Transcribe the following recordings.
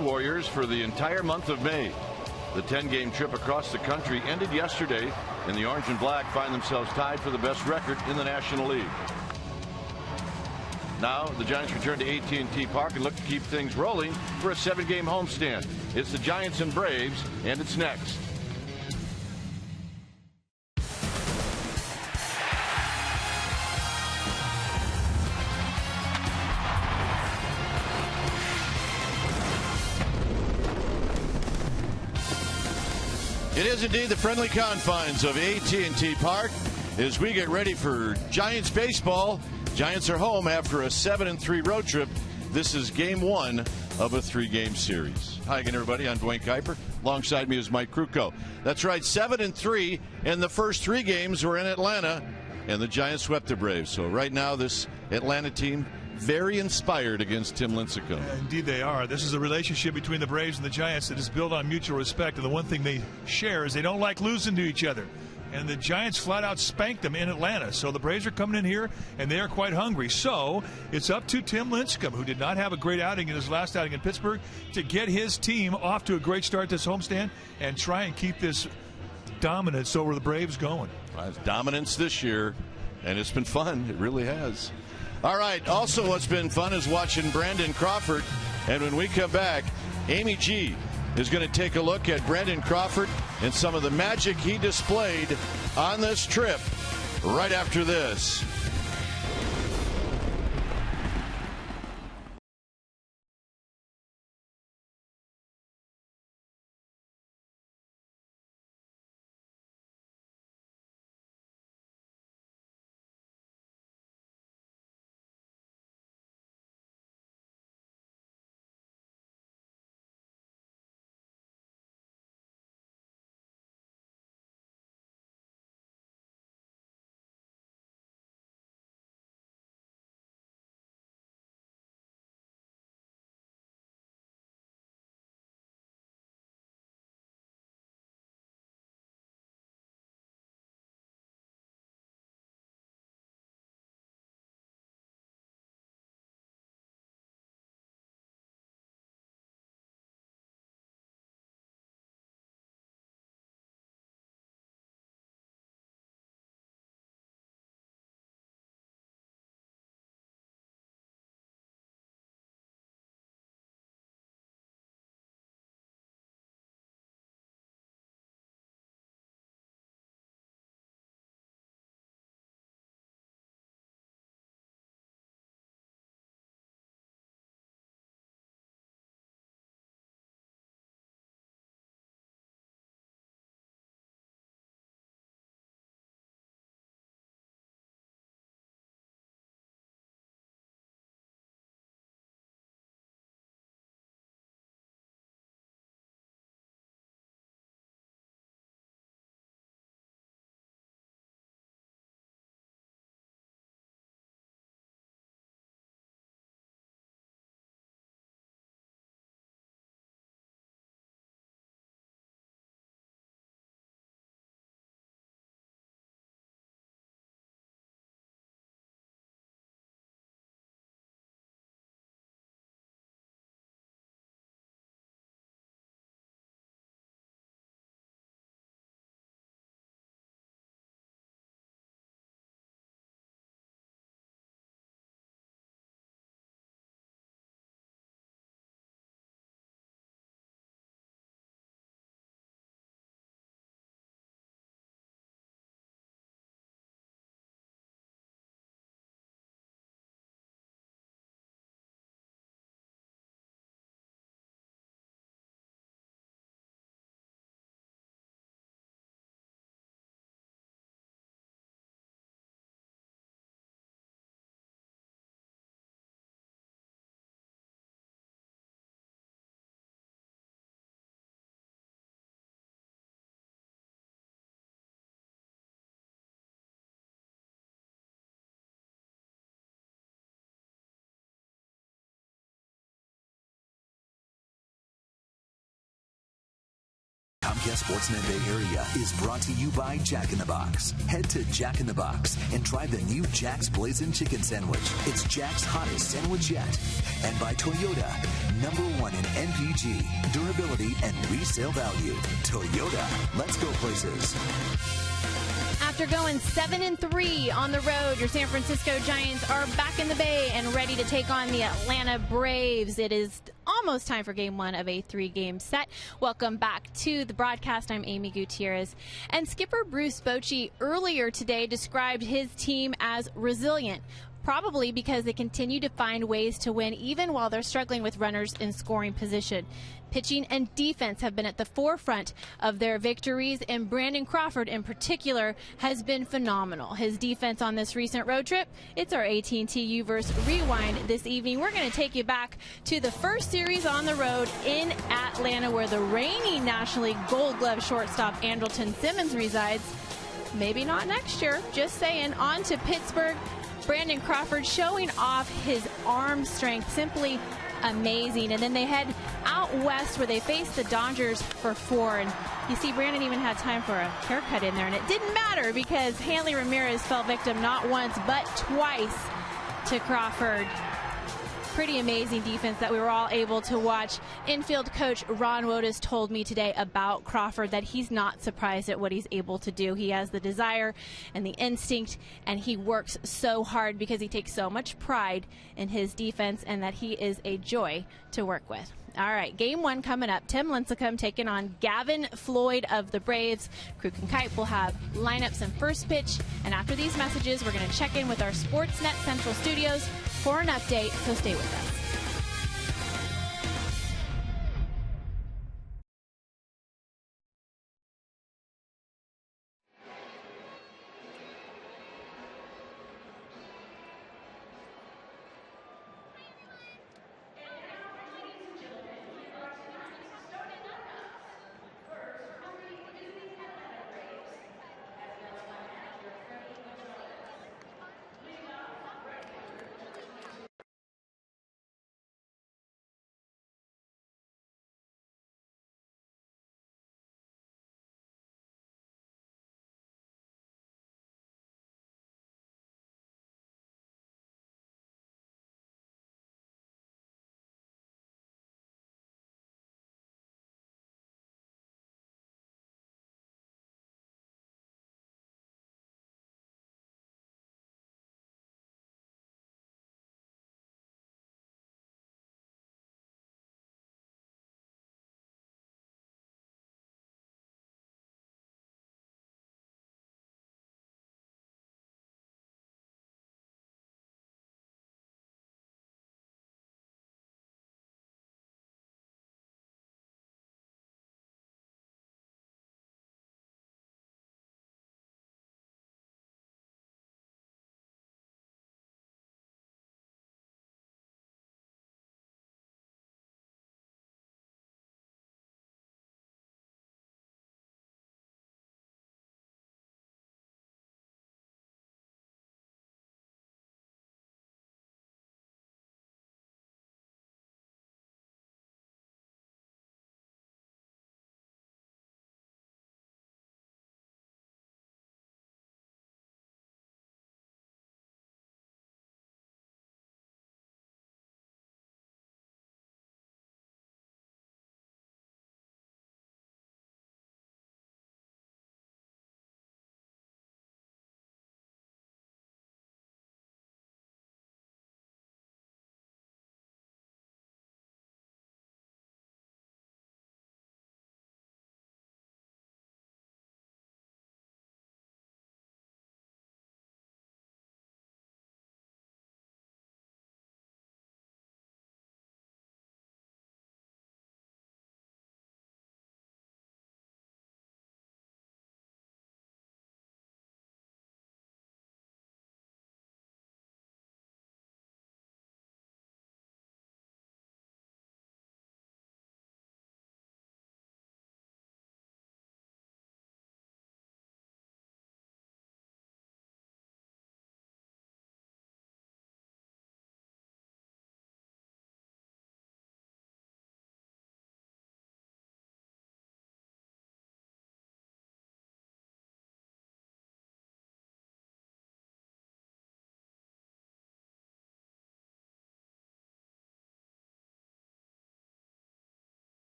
Warriors for the entire month of May. The 10-game trip across the country ended yesterday, and the Orange and Black find themselves tied for the best record in the National League. Now the Giants return to AT&T Park and look to keep things rolling for a 7-game homestand. It's the Giants and Braves, and it's next. It is indeed the friendly confines of AT&T Park as we get ready for Giants baseball. Giants are home after a 7-3 road trip. This is game 1 of a 3-game series. Hi again, everybody. I'm Dwayne Kuiper. Alongside me is Mike Krukow. That's right, 7-3, and the first 3 games were in Atlanta, and the Giants swept the Braves. So right now, this Atlanta team very inspired against Tim Lincecum. Yeah, indeed they are. This is a relationship between the Braves and the Giants that is built on mutual respect. And the one thing they share is they don't like losing to each other. And the Giants flat out spanked them in Atlanta. So the Braves are coming in here, and they are quite hungry. So it's up to Tim Lincecum, who did not have a great outing in his last outing in Pittsburgh, to get his team off to a great start this homestand and try and keep this dominance over the Braves going. Well, it's dominance this year, and it's been fun. It really has. All right, also what's been fun is watching Brandon Crawford. And when we come back, Amy G is going to take a look at Brandon Crawford and some of the magic he displayed on this trip right after this. CBS Sportsnet Bay Area is brought to you by Jack in the Box. Head to Jack in the Box and try the new Jack's Blazing Chicken Sandwich. It's Jack's hottest sandwich yet. And by Toyota, #1 in MPG, durability, and resale value. Toyota, let's go places. After going 7-3 on the road, your San Francisco Giants are back in the Bay and ready to take on the Atlanta Braves. It is almost time for game 1 of a 3-game set. Welcome back to the broadcast. I'm Amy Gutierrez. And skipper Bruce Bochy earlier today described his team as resilient, probably because they continue to find ways to win even while they're struggling with runners in scoring position. Pitching and defense have been at the forefront of their victories, and Brandon Crawford in particular has been phenomenal. His defense on this recent road trip, it's our AT&T U-verse Rewind this evening. We're going to take you back to the first series on the road in Atlanta, where the reigning National League Gold Glove shortstop Andrelton Simmons resides. Maybe not next year, just saying. On to Pittsburgh. Brandon Crawford showing off his arm strength, simply amazing. And then they head out west where they face the Dodgers for 4. And you see Brandon even had time for a haircut in there, and it didn't matter because Hanley Ramirez fell victim not once but twice to Crawford. Pretty amazing defense that we were all able to watch. Infield coach Ron Wotus told me today about Crawford that he's not surprised at what he's able to do. He has the desire and the instinct, and he works so hard because he takes so much pride in his defense, and that he is a joy to work with. All right, game 1 coming up. Tim Lincecum taking on Gavin Floyd of the Braves. Kruk and Kite will have lineups and first pitch. And after these messages, we're going to check in with our Sportsnet Central studios for an update, so stay with us.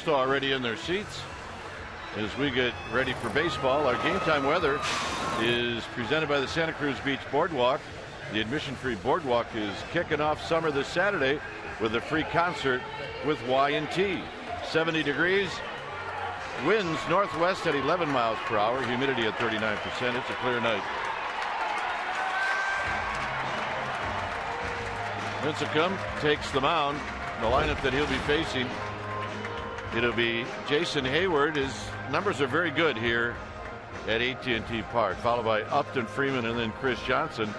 Already in their seats as we get ready for baseball. Our game time weather is presented by the Santa Cruz Beach Boardwalk. The admission-free boardwalk is kicking off summer this Saturday with a free concert with Y&T. 70 degrees, winds northwest at 11 miles per hour, humidity at 39%. It's a clear night. Lincecum takes the mound. The lineup that he'll be facing, it'll be Jason Hayward. His numbers are very good here at AT&T Park, followed by Upton, Freeman, and then Chris Johnson.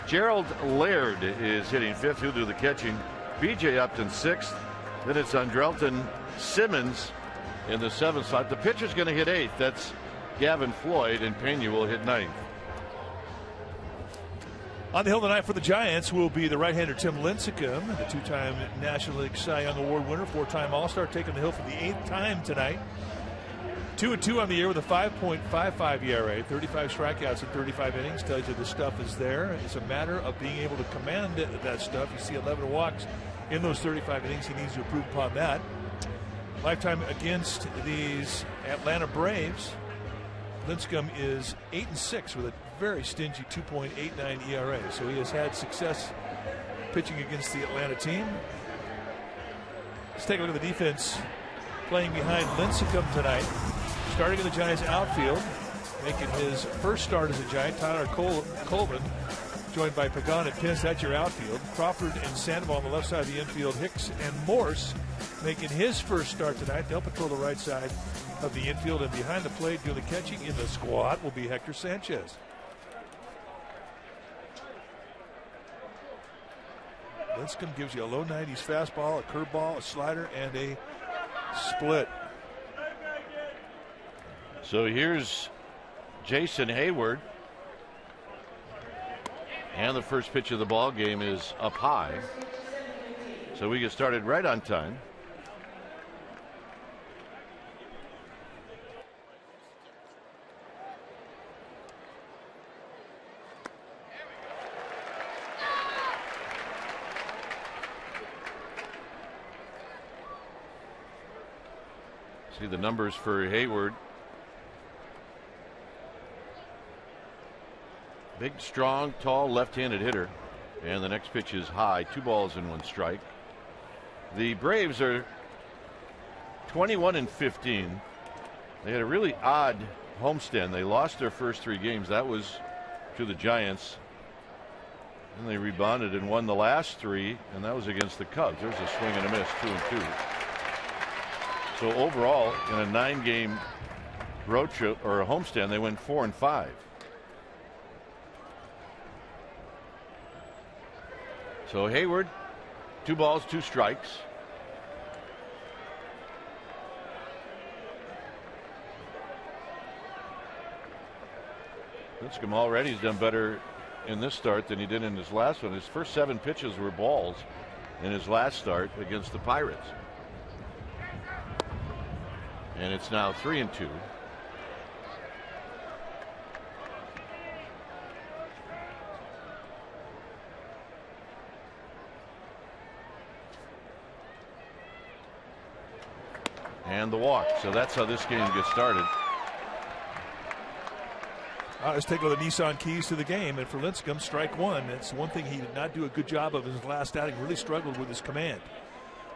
Gerald Laird is hitting fifth. He'll do the catching. B.J. Upton sixth. Then it's Andrelton Simmons in the seventh slot. The pitcher's going to hit eighth. That's Gavin Floyd, and Pena will hit ninth. On the hill tonight for the Giants will be the right-hander Tim Lincecum, the two-time National League Cy Young Award winner, four-time All-Star, taking the hill for the 8th time tonight. 2-2 on the year with a 5.55 ERA, 35 strikeouts in 35 innings. Tells you the stuff is there. It's a matter of being able to command that stuff. You see 11 walks in those 35 innings. He needs to improve upon that. Lifetime against these Atlanta Braves, Lincecum is 8-6 with a very stingy 2.89 ERA. So he has had success pitching against the Atlanta team. Let's take a look at the defense playing behind Lincecum tonight. Starting in the Giants outfield, making his first start as a Giant, Tyler Colvin, joined by Pagan and Pence. That's your outfield. Crawford and Sandoval on the left side of the infield. Hicks and Morse making his first start tonight. They'll patrol the right side of the infield, and behind the plate doing the catching in the squad will be Hector Sanchez. Lincecum gives you a low 90s fastball, a curveball, a slider, and a split. So here's Jason Hayward, and the first pitch of the ball game is up high. So we get started right on time. See the numbers for Hayward. Big, strong, tall, left-handed hitter. And the next pitch is high. 2 balls and 1 strike. The Braves are 21-15. They had a really odd homestand. They lost their first 3 games. That was to the Giants. And they rebounded and won the last 3, and that was against the Cubs. There's a swing and a miss, 2-2. So overall, in a 9-game road trip or a homestand, they went 4-5. So Hayward, 2 balls, 2 strikes. Lincecum already has done better in this start than he did in his last one. His first 7 pitches were balls in his last start against the Pirates. And it's now 3-2. And the walk. So that's how this game gets started. Let's take a look at the Nissan keys to the game. And for Lincecum, strike 1. That's one thing he did not do a good job of in his last outing. Really struggled with his command.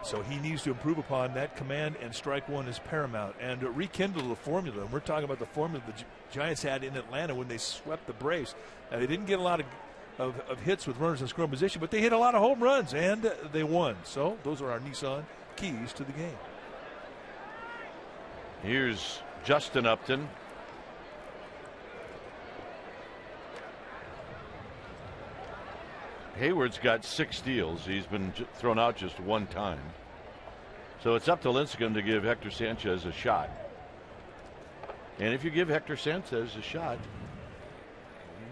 So he needs to improve upon that command, and strike 1 is paramount. And rekindle the formula. And we're talking about the formula the Giants had in Atlanta when they swept the Braves. Now, they didn't get a lot of hits with runners in scoring position, but they hit a lot of home runs, and they won. So those are our Nissan keys to the game. Here's Justin Upton. Hayward's got 6 steals. He's been thrown out just 1 time. So it's up to Lincecum to give Hector Sanchez a shot. And if you give Hector Sanchez a shot,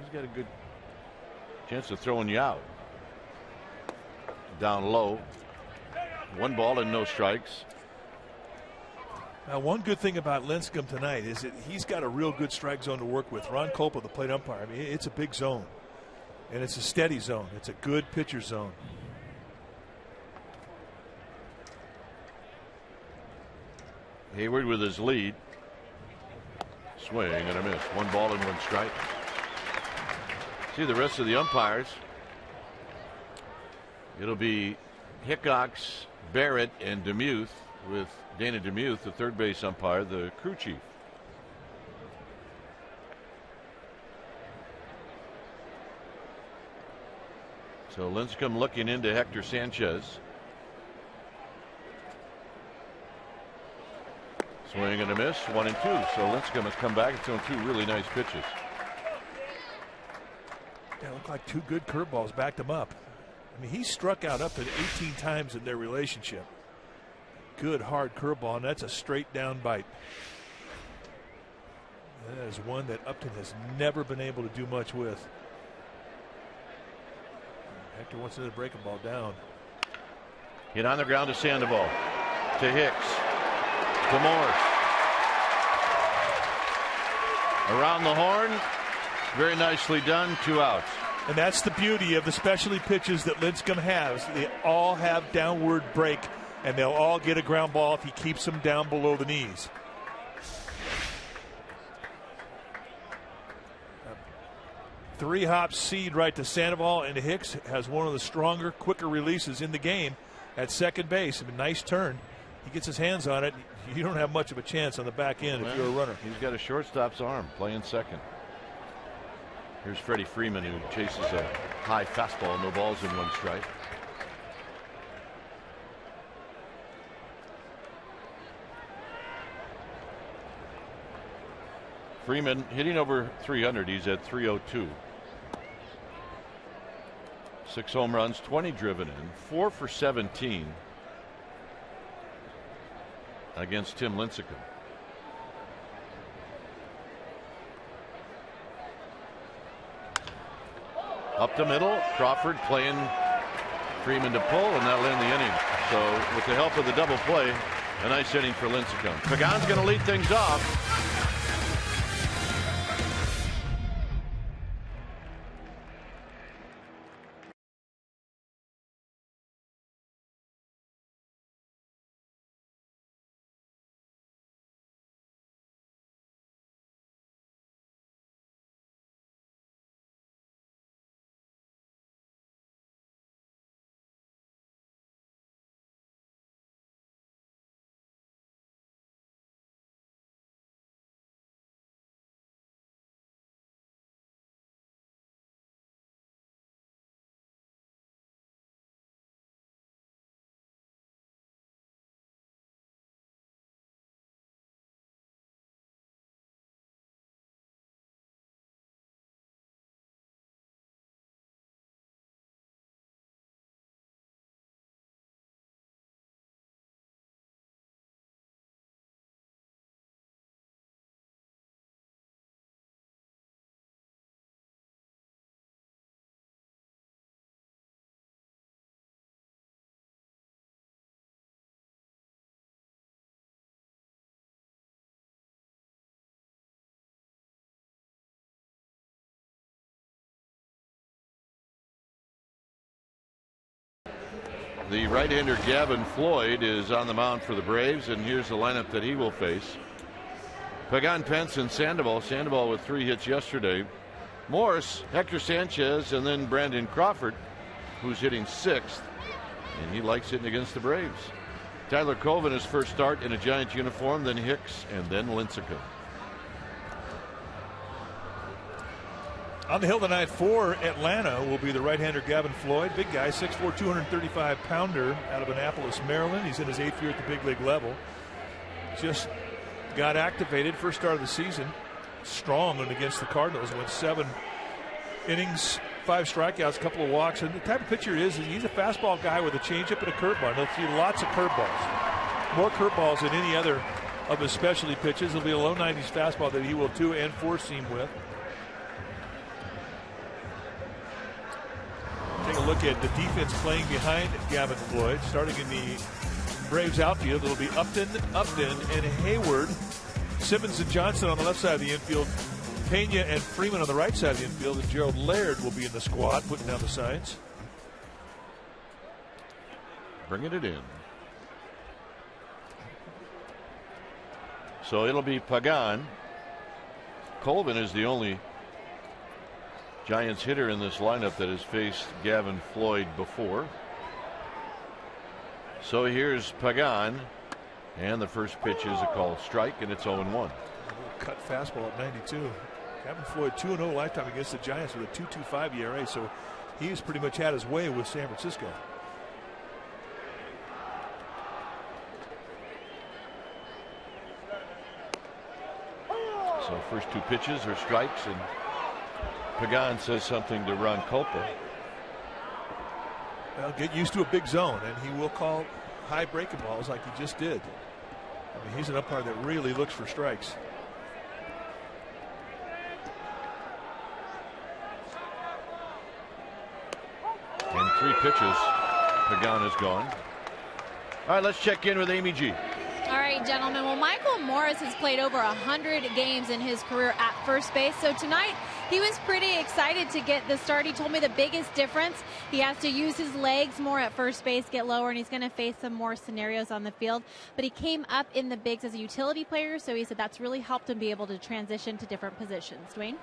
he's got a good chance of throwing you out. Down low. 1 ball and no strikes. Now, one good thing about Lincecum tonight is that he's got a real good strike zone to work with. Ron Culpa, the plate umpire, I mean, it's a big zone. And it's a steady zone. It's a good pitcher zone. Hayward with his lead. Swing and a miss. 1 ball and 1 strike. See the rest of the umpires. It'll be Hickox, Barrett, and DeMuth, with Dana DeMuth, the third base umpire, the crew chief. So Lincecum looking into Hector Sanchez. Swing and a miss, 1 and 2. So Lincecum has come back and thrown 2 really nice pitches. Yeah, looked like 2 good curveballs backed him up. I mean, he struck out up to 18 times in their relationship. Good hard curveball, and that's a straight down bite. That is one that Upton has never been able to do much with. Hector wants to break a ball down. Hit on the ground to Sandoval, to Hicks, to Morris. Around the horn, very nicely done, 2 outs. And that's the beauty of the specialty pitches that Lincecum has. They all have downward break, and they'll all get a ground ball if he keeps them down below the knees. Three hops seed right to Sandoval, and Hicks has one of the stronger, quicker releases in the game at second base. A nice turn. He gets his hands on it. You don't have much of a chance on the back end if you're a runner. He's got a shortstop's arm, playing second. Here's Freddie Freeman, who chases a high fastball, no balls and 1 strike. Freeman hitting over 300. He's at 302. 6 home runs, 20 driven in, 4 for 17 against Tim Lincecum. Up the middle, Crawford playing Freeman to pull, and that'll end the inning. So with the help of the double play, a nice inning for Lincecum. Pagan's going to lead things off. The right-hander Gavin Floyd is on the mound for the Braves, and here's the lineup that he will face. Pagan, Pence, and Sandoval. Sandoval with 3 hits yesterday. Morse, Hector Sanchez, and then Brandon Crawford, who's hitting 6th, and he likes hitting against the Braves. Tyler Colvin, his first start in a Giants uniform, then Hicks, and then Lincecum. On the hill tonight for Atlanta will be the right-hander Gavin Floyd. Big guy, 6'4", 235-pounder out of Annapolis, Maryland. He's in his 8th year at the big league level. Just got activated, first start of the season. Strong and against the Cardinals. Went 7 innings, 5 strikeouts, a couple of walks. And the type of pitcher he is he's a fastball guy with a changeup and a curveball. He'll see lots of curveballs. More curveballs than any other of his specialty pitches. There'll be a low 90s fastball that he will 2- and 4-seam with. Take a look at the defense playing behind Gavin Floyd. Starting in the Braves outfield, it'll be Upton, and Hayward. Simmons and Johnson on the left side of the infield. Pena and Freeman on the right side of the infield. And Gerald Laird will be in the squad, putting down the signs. Bringing it in. So it'll be Pagan. Colvin is the only Giants hitter in this lineup that has faced Gavin Floyd before. So here's Pagan, and the first pitch is a called strike, and it's 0-1. Cut fastball at 92. Gavin Floyd 2-0 lifetime against the Giants with a 2.25 ERA, so he's pretty much had his way with San Francisco. So first two pitches are strikes, and Pagan says something to Ron Culpa. Well, get used to a big zone, and he will call high breaking balls like he just did. I mean, he's an umpire that really looks for strikes. And 3 pitches. Pagan is gone. All right, let's check in with Amy G. All right, gentlemen. Well, Michael Morris has played over 100 games in his career at first base. So tonight, he was pretty excited to get the start. He told me the biggest difference, he has to use his legs more at first base, get lower, and he's going to face some more scenarios on the field. But he came up in the bigs as a utility player, so he said that's really helped him be able to transition to different positions. Dwayne?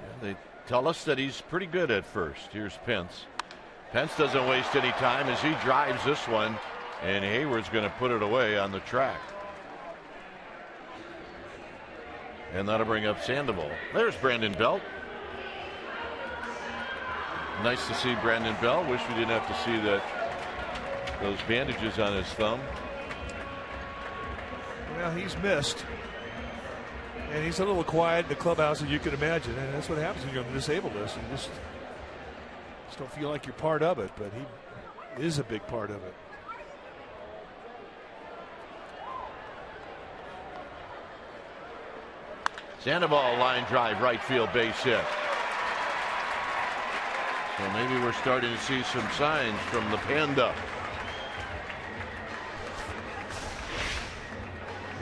Yeah, they tell us that he's pretty good at first. Here's Pence. Pence doesn't waste any time as he drives this one, and Hayward's going to put it away on the track. And that'll bring up Sandoval. There's Brandon Belt. Nice to see Brandon Belt. Wish we didn't have to see those bandages on his thumb. Well, he's missed. And he's a little quiet in the clubhouse, as you can imagine. And that's what happens when you're on the disabled list. You just don't feel like you're part of it, but he is a big part of it. Sandoval line drive, right field, base hit. So maybe we're starting to see some signs from the Panda.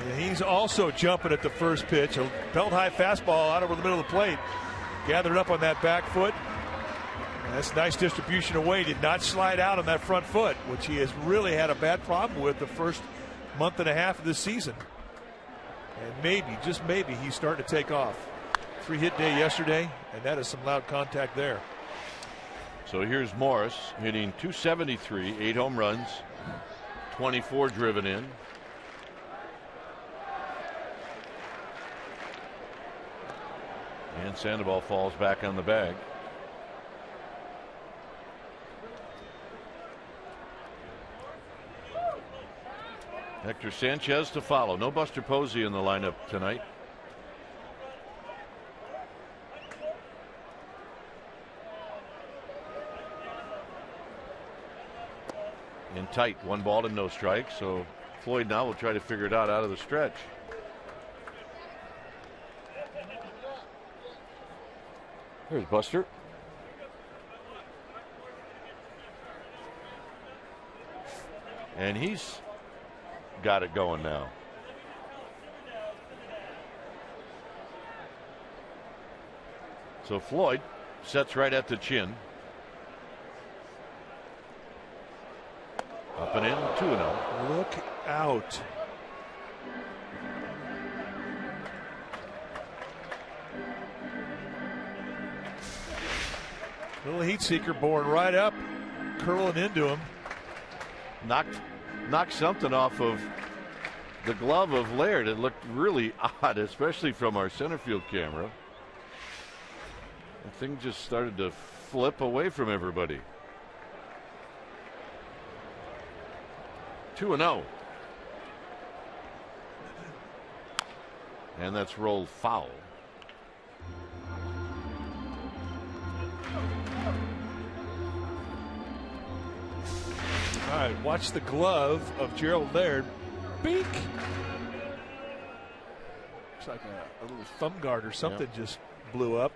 And he's also jumping at the first pitch. A belt high fastball out over the middle of the plate. Gathered up on that back foot. And that's nice distribution away. Did not slide out on that front foot, which he has really had a bad problem with the first month and a half of this season. And maybe, just maybe, he's starting to take off. 3-hit day yesterday, and that is some loud contact there. So here's Morris hitting .273, 8 home runs, 24 driven in. And Sandoval falls back on the bag. Hector Sanchez to follow. No Buster Posey in the lineup tonight. In tight, 1 ball and no strikes. So Floyd now will try to figure it out of the stretch. There's Buster. And he's got it going now. So Floyd sets right at the chin. Up and in, 2-0. Look out. Little heat seeker born right up, curling into him. Knocked something off of the glove of Laird. It looked really odd, especially from our center field camera. The thing just started to flip away from everybody. 2-0. And that's rolled foul. All right, watch the glove of Gerald Laird. Beak. Looks like a little thumb guard or something just blew up.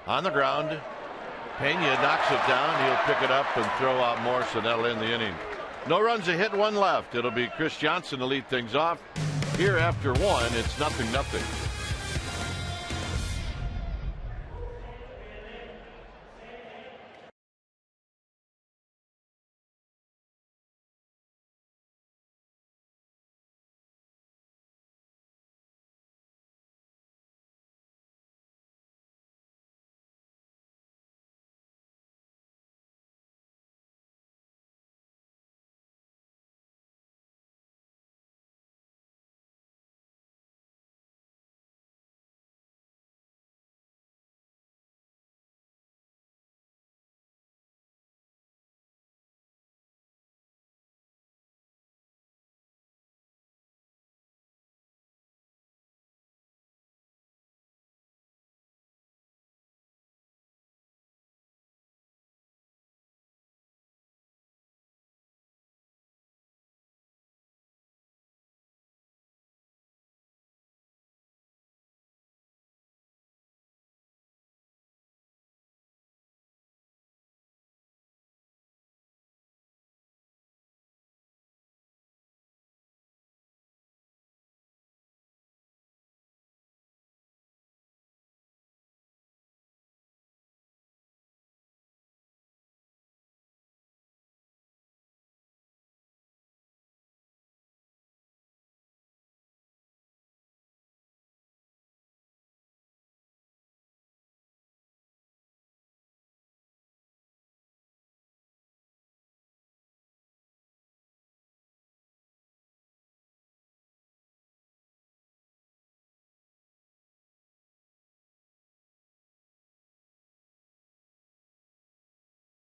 On the ground, Pena knocks it down. He'll pick it up and throw out Morris, and that'll end the inning. No runs, a hit, 1 left. It'll be Chris Johnson to lead things off. Here after 1, it's 0-0.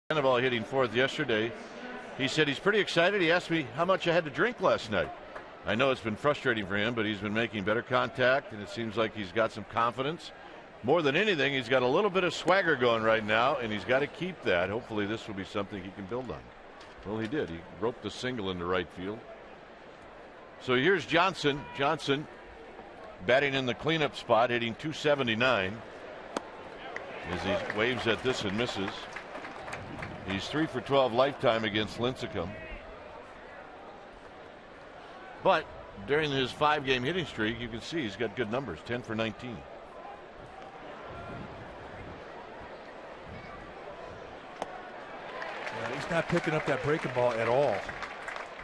Sandoval hitting fourth yesterday. He said he's pretty excited. He asked me how much I had to drink last night. I know it's been frustrating for him, but he's been making better contact, and it seems like he's got some confidence. More than anything, he's got a little bit of swagger going right now, and he's got to keep that. Hopefully this will be something he can build on. Well, he did. He roped the single into right field. So here's Johnson. Johnson batting in the cleanup spot, hitting .279 as he waves at this and misses. He's 3 for 12 lifetime against Lincecum. But during his 5-game hitting streak, you can see he's got good numbers, 10 for 19. Yeah, he's not picking up that breaking ball at all.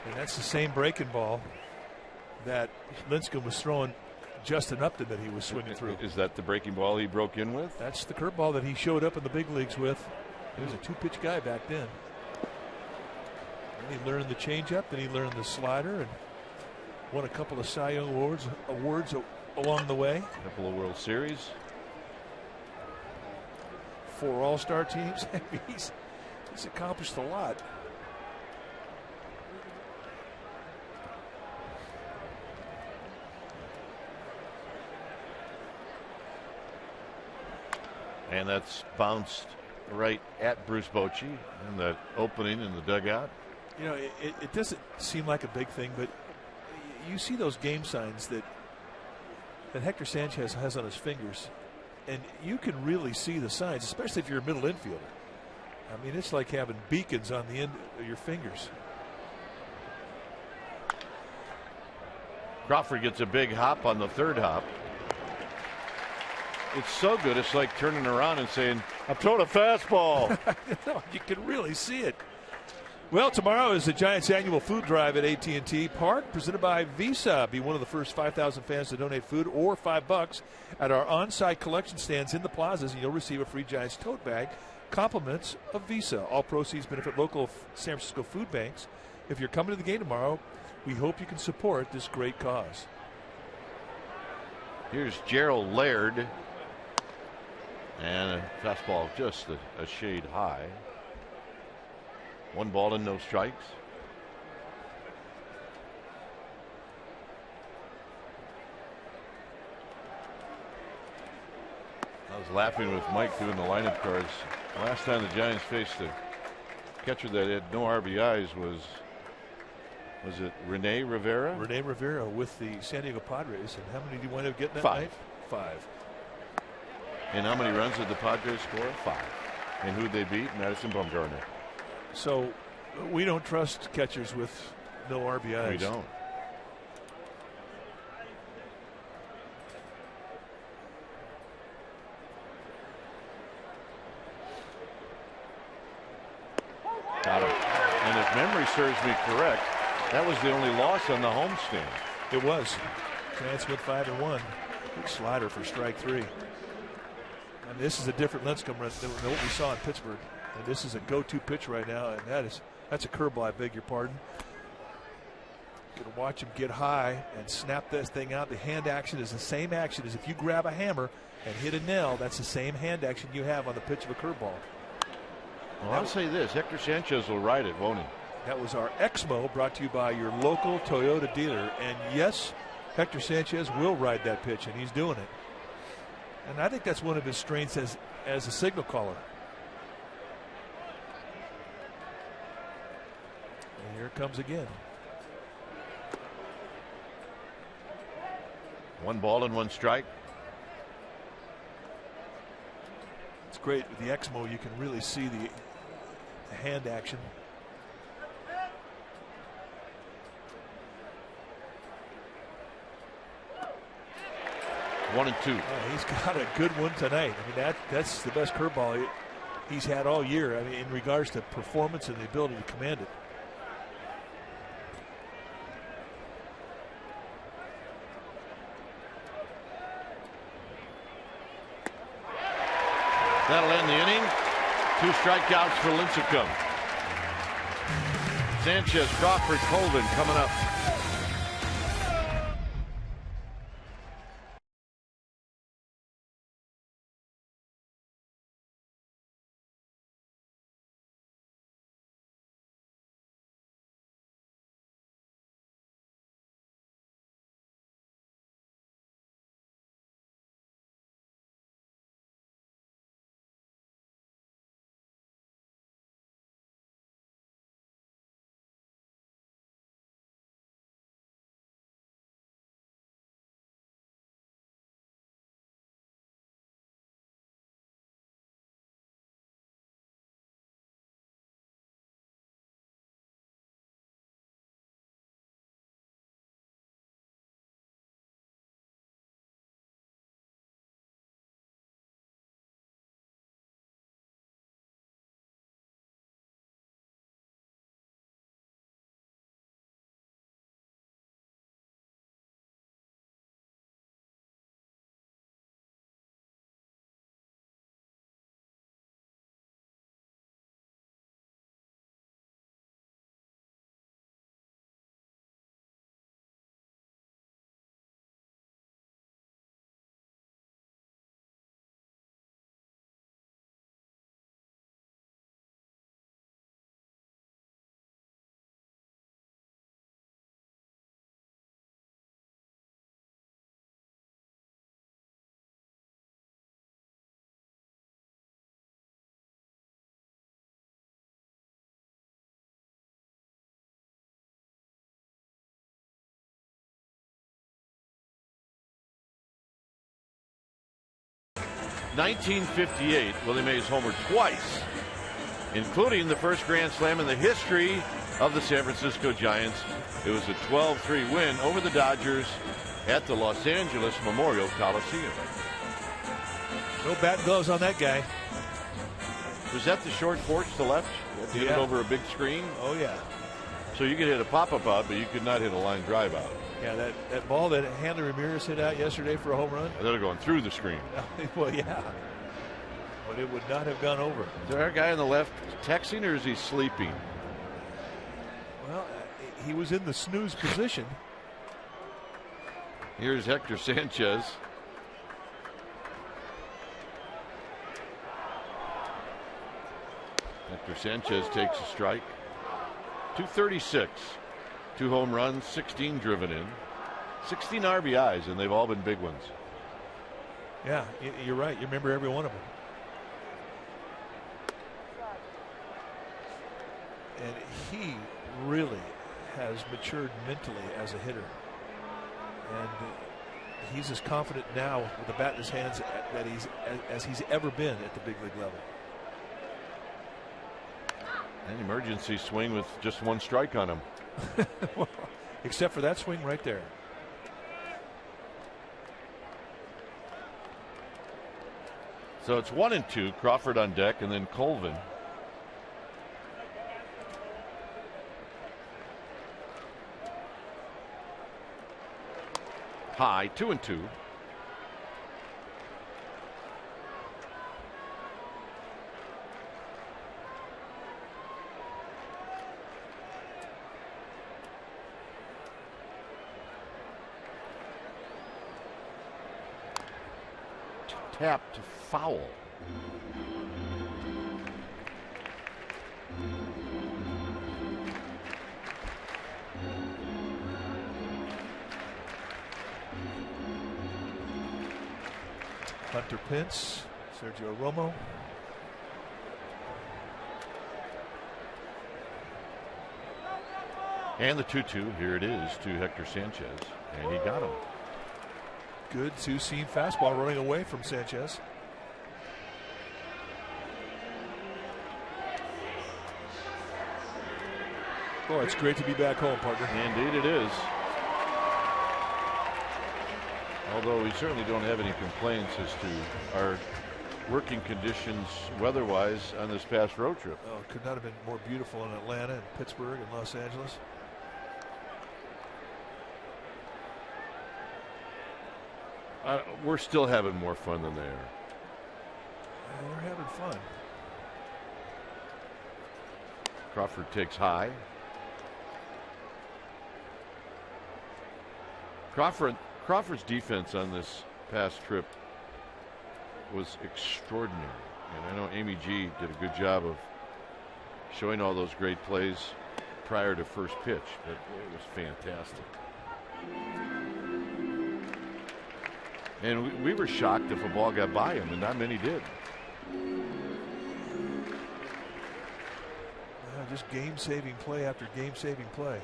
And that's the same breaking ball that Lincecum was throwing Justin Upton that he was swinging through. Is that the breaking ball he broke in with? That's the curveball that he showed up in the big leagues with. He was a 2-pitch guy back then. And he learned the changeup, then he learned the slider, and won a couple of Cy Young awards along the way. A couple of World Series. 4 All-Star teams. he's accomplished a lot. And that's bounced right at Bruce Bochy in that opening in the dugout. You know, it doesn't seem like a big thing, but you see those game signs that Hector Sanchez has on his fingers, and you can really see the signs, especially if you're a middle infielder. I mean, it's like having beacons on the end of your fingers. Crawford gets a big hop on the third hop. It's so good, it's like turning around and saying, I'm throwing a fastball. You can really see it. Well, tomorrow is the Giants' annual food drive at AT&T Park, presented by Visa. Be one of the first 5,000 fans to donate food or $5 at our on-site collection stands in the plazas, and you'll receive a free Giants tote bag. Compliments of Visa. All proceeds benefit local San Francisco food banks. If you're coming to the game tomorrow, we hope you can support this great cause. Here's Gerald Laird. And a fastball just a shade high. 1 ball and no strikes. I was laughing with Mike doing the lineup cards. Last time the Giants faced a catcher that had no RBIs was it Rene Rivera? Rene Rivera with the San Diego Padres. And how many did he wind up getting that 5. night? 5. And how many runs did the Padres score? 5. And who'd they beat? Madison Bumgarner. So we don't trust catchers with no RBIs. We don't. Got him. And if memory serves me correct, that was the only loss on the homestand. It was. Giants went 5-1. Big slider for strike 3. And this is a different Lincecum run than what we saw in Pittsburgh. And this is a go-to pitch right now, and that's a curveball, I beg your pardon. Going to watch him get high and snap this thing out. The hand action is the same action as if you grab a hammer and hit a nail. That's the same hand action you have on the pitch of a curveball. Well, I'll say this, Hector Sanchez will ride it, won't he? That was our Exmo, brought to you by your local Toyota dealer. And yes, Hector Sanchez will ride that pitch, and he's doing it. And I think that's one of his strengths as a signal caller. And here it comes again. 1 ball and 1 strike. It's great with the Exmo. You can really see the hand action. One and two. He's got a good one tonight. I mean, that's the best curveball he's had all year. I mean, in regards to performance and the ability to command it. That'll end the inning. 2 strikeouts for Lincecum. Sanchez, Crawford, Colvin coming up. 1958, Willie Mays homered twice, including the first grand slam in the history of the San Francisco Giants. It was a 12-3 win over the Dodgers at the Los Angeles Memorial Coliseum. No bat and gloves on that guy. Was that the short porch to left? You hit it over a big screen? Oh, yeah. So you could hit a pop-up out, but you could not hit a line drive out. Yeah, that ball that Hanley Ramirez hit out yesterday for a home run. They're going through the screen. Well, yeah. But it would not have gone over. Is there a guy on the left texting, or is he sleeping? Well, he was in the snooze position. Here's Hector Sanchez. Hector Sanchez takes a strike. 236. 2 home runs, 16 driven in. 16 RBIs, and they've all been big ones. Yeah, you're right. You remember every one of them. And he really has matured mentally as a hitter. And he's as confident now with the bat in his hands as he's ever been at the big league level. An emergency swing with just 1 strike on him. Well, except for that swing right there. So it's 1-2. Crawford on deck, and then Colvin. High, 2-2. Tap to foul. Hunter Pence, Sergio Romo. And the 2-2. Here it is to Hector Sanchez, and he got him. Good two-seam fastball running away from Sanchez. Oh, it's great to be back home, partner. Indeed it is. Although we certainly don't have any complaints as to our working conditions weather-wise on this past road trip. Oh, it could not have been more beautiful in Atlanta and Pittsburgh and Los Angeles. We're still having more fun than they are. Yeah, we're having fun. Crawford takes high. Crawford's defense on this past trip was extraordinary. And I know Amy G did a good job of showing all those great plays prior to first pitch, but it was fantastic. And we were shocked if a ball got by him, and not many did. Yeah, just game-saving play after game-saving play.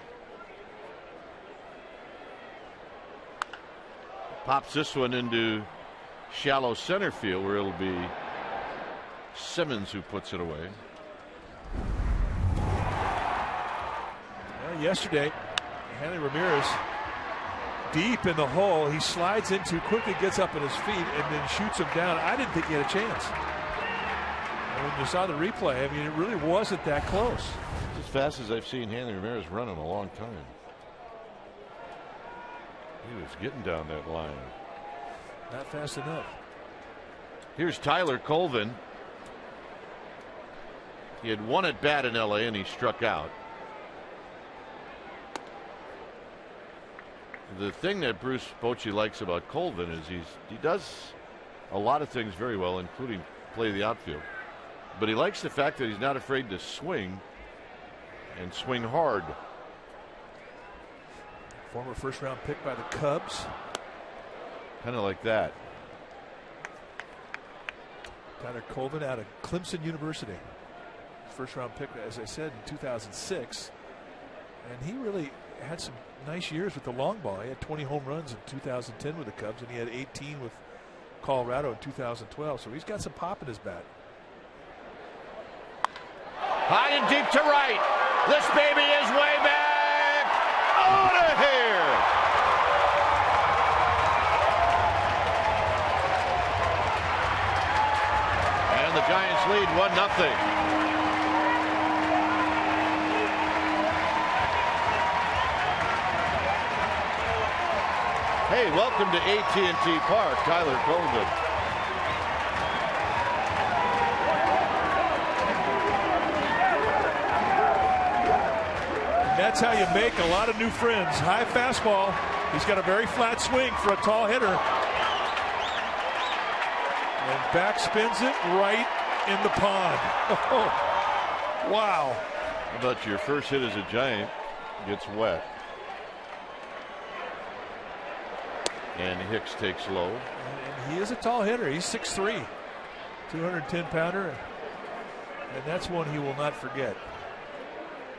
Pops this one into shallow center field, where it'll be Simmons who puts it away. Well, yesterday, Hanley Ramirez deep in the hole. He slides into, quickly gets up on his feet, and then shoots him down. I didn't think he had a chance. And when you saw the replay, I mean, it really wasn't that close. It's as fast as I've seen Hanley Ramirez run in a long time. He was getting down that line. Not fast enough. Here's Tyler Colvin. He had 1 at bat in LA, and he struck out. The thing that Bruce Bochy likes about Colvin is he does a lot of things very well, including play the outfield. But he likes the fact that he's not afraid to swing, and swing hard. Former first-round pick by the Cubs. Kind of like that. Tyler Colvin out of Clemson University. First-round pick, as I said, in 2006. And he really had some nice years with the long ball. He had 20 home runs in 2010 with the Cubs, and he had 18 with Colorado in 2012. So he's got some pop in his bat. High and deep to right. This baby is way back. Out of here. And the Giants lead 1-0. Hey, welcome to AT&T Park, Tyler Colvin. That's how you make a lot of new friends. High fastball. He's got a very flat swing for a tall hitter. And back spins it right in the pond. Oh, wow. How about your first hit as a Giant gets wet? And Hicks takes low. And he is a tall hitter. He's 6'3", 210-pounder. And that's one he will not forget.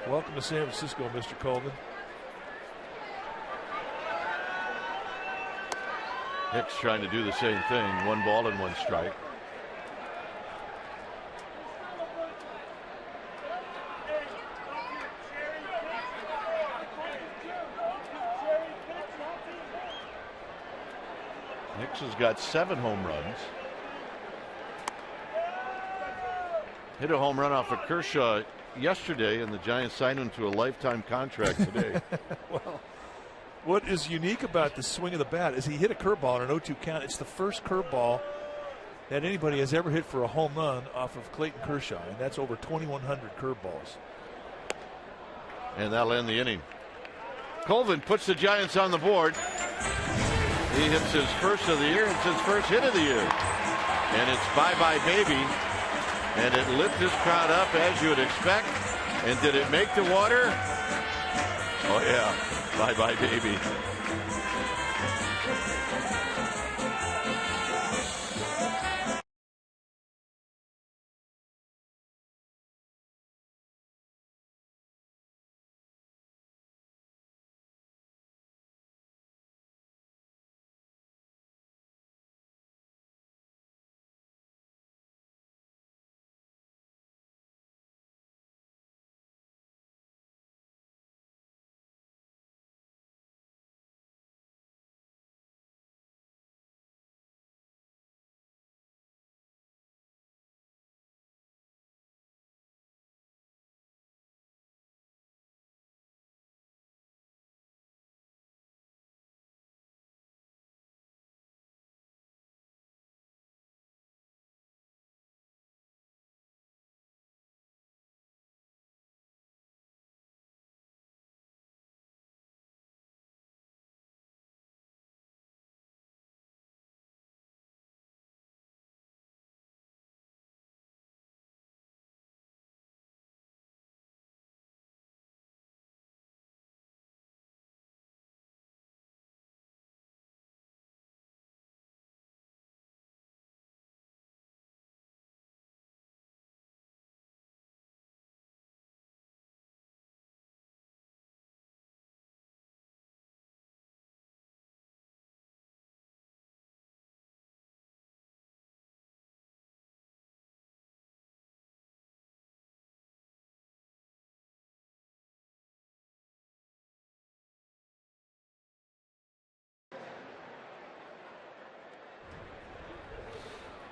Welcome to San Francisco, Mr. Colvin. Hicks trying to do the same thing. 1 ball and 1 strike. Hicks has got 7 home runs. Hit a home run off of Kershaw yesterday, and the Giants signed him to a lifetime contract today. Well, what is unique about the swing of the bat is he hit a curveball on an 0-2 count. It's the first curveball that anybody has ever hit for a home run off of Clayton Kershaw, and that's over 2,100 curveballs. And that'll end the inning. Colvin puts the Giants on the board. He hits his first of the year. It's his first hit of the year. And it's bye-bye baby. And it lit this crowd up as you would expect. And did it make the water? Oh yeah, bye-bye baby.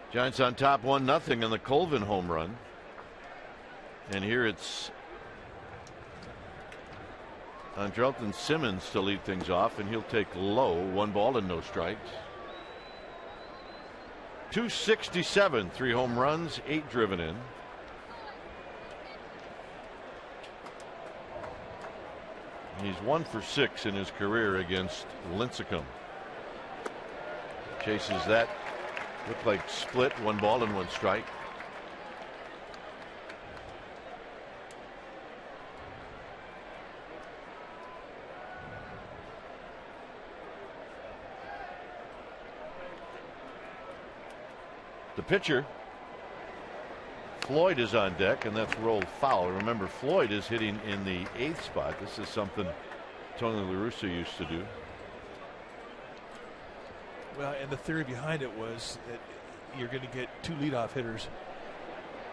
Giants on top 1-0 in the Colvin home run. And here it's Andrelton Simmons to lead things off, and he'll take low. 1 ball and no strikes. 267, 3 home runs, 8 driven in. He's 1 for 6 in his career against Lincecum. Chases that. Looked like split, 1 ball and 1 strike. The pitcher, Floyd, is on deck, and that's rolled foul. Remember, Floyd is hitting in the 8th spot. This is something Tony La Russa used to do. Well, and the theory behind it was that you're going to get 2 leadoff hitters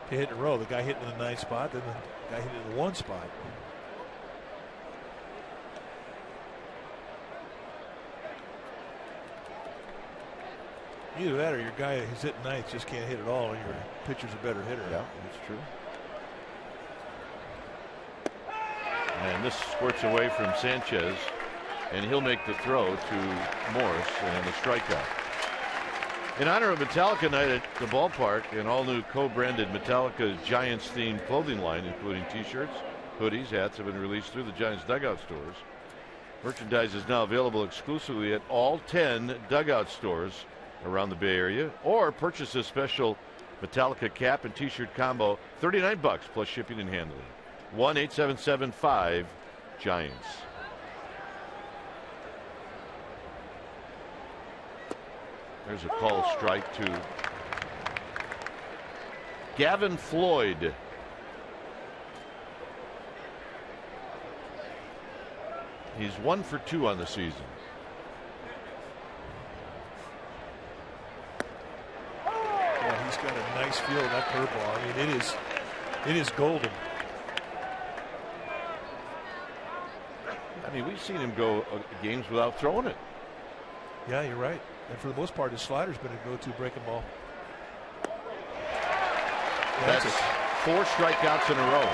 to hit in a row. The guy hitting in the 9th spot, then the guy hitting in the 1 spot. Either that or your guy who's hitting 9th just can't hit at all, and your pitcher's a better hitter. Yeah, that's true. And this squirts away from Sanchez, and he'll make the throw to Morse and a strikeout. In honor of Metallica Night at the ballpark, an all-new co-branded Metallica Giants-themed clothing line, including T-shirts, hoodies, hats, have been released through the Giants dugout stores. Merchandise is now available exclusively at all 10 dugout stores around the Bay Area, or purchase a special Metallica cap and T-shirt combo, $39 plus shipping and handling. 1-877-5-GIANTS. There's a call strike to Gavin Floyd. He's 1 for 2 on the season. Yeah, he's got a nice feel of that curveball. I mean, it is golden. I mean, we've seen him go games without throwing it. Yeah, you're right. And for the most part, his slider's been a go-to breaking ball. That's 4 strikeouts in a row.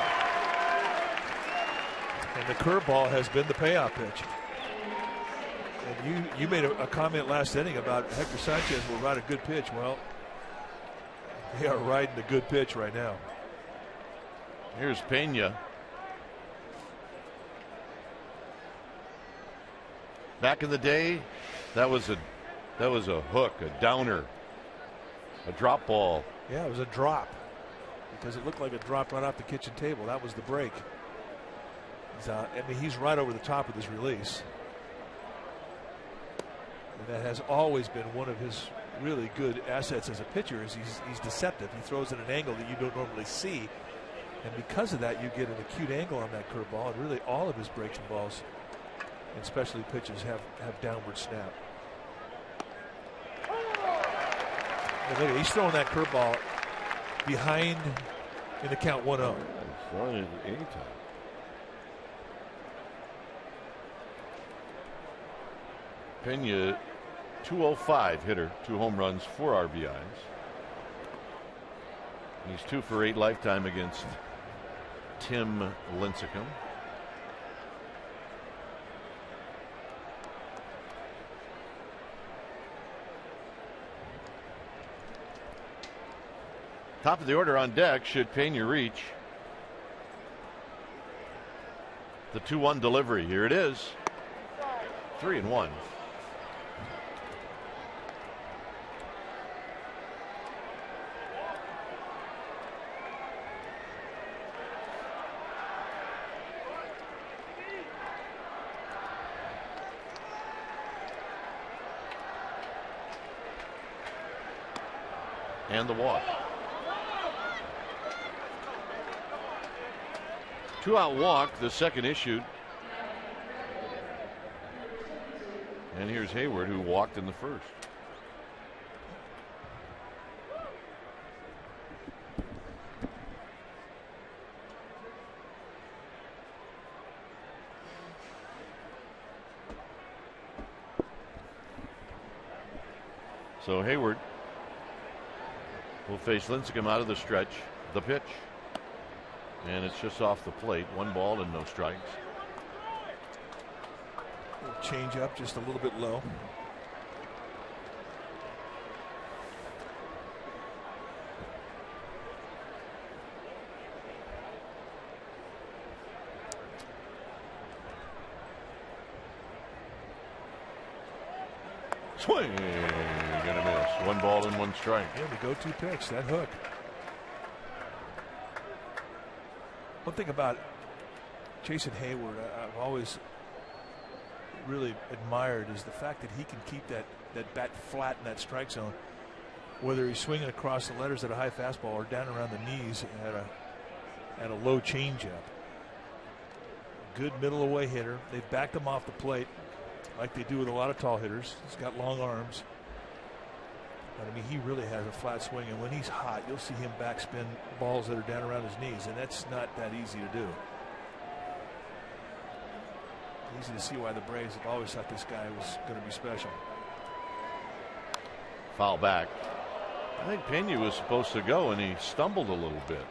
And the curveball has been the payoff pitch. And you made a comment last inning about Hector Sanchez will ride a good pitch. Well, they are riding a good pitch right now. Here's Pena. Back in the day, that was a hook, a downer, a drop ball. Yeah, it was a drop because it looked like a drop right off the kitchen table. That was the break. I mean, he's right over the top of his release. And that has always been one of his really good assets as a pitcher. Is he's deceptive. He throws at an angle that you don't normally see, and because of that, you get an acute angle on that curveball. And really, all of his breaks and balls, and especially pitches, have downward snap. And look, he's throwing that curveball behind in the count 1-0. He's throwing it anytime. Pena, 205 hitter, 2 home runs, 4 RBIs. He's 2 for 8 lifetime against Tim Lincecum. Top of the order on deck should Pena reach. The 2-1 delivery. Here it is. 3-1. And the walk. 2-out walk, the second issued. And here's Hayward, who walked in the first. So Hayward will face Lincecum out of the stretch. The pitch. And it's just off the plate. 1 ball and no strikes. Change up just a little bit low. Swing. Gonna miss. 1 ball and 1 strike. Yeah, the go-to pitch, that hook. One thing about Jason Hayward I've always really admired is the fact that he can keep that bat flat in that strike zone, whether he's swinging across the letters at a high fastball or down around the knees at a low changeup. Good middle away hitter. They've backed him off the plate like they do with a lot of tall hitters. He's got long arms. I mean, he really has a flat swing, and when he's hot, you'll see him backspin balls that are down around his knees, and that's not that easy to do. Easy to see why the Braves have always thought this guy was going to be special. Foul back. I think Pena was supposed to go, and he stumbled a little bit.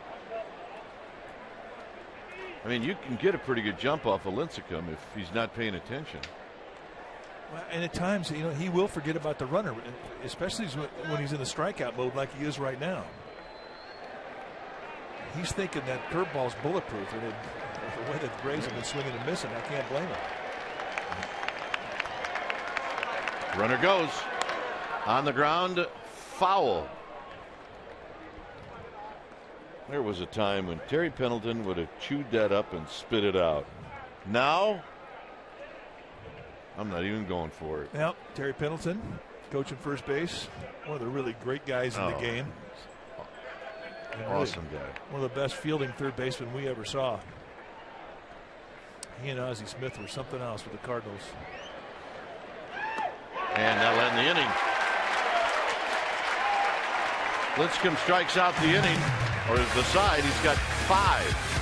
I mean, you can get a pretty good jump off of Lincecum if he's not paying attention. Well, and at times, you know, he will forget about the runner, especially when he's in the strikeout mode like he is right now. He's thinking that curveball's bulletproof, and the way that the Braves have been swinging and missing, I can't blame him. Runner goes on the ground, foul. There was a time when Terry Pendleton would have chewed that up and spit it out. Now, I'm not even going for it. Well, Terry Pendleton, coaching first base, one of the really great guys in the game. Awesome guy. One of the best fielding third basemen we ever saw. He and Ozzie Smith were something else with the Cardinals. And that'll end the inning. Lincecum strikes out the inning, or the side. He's got 5.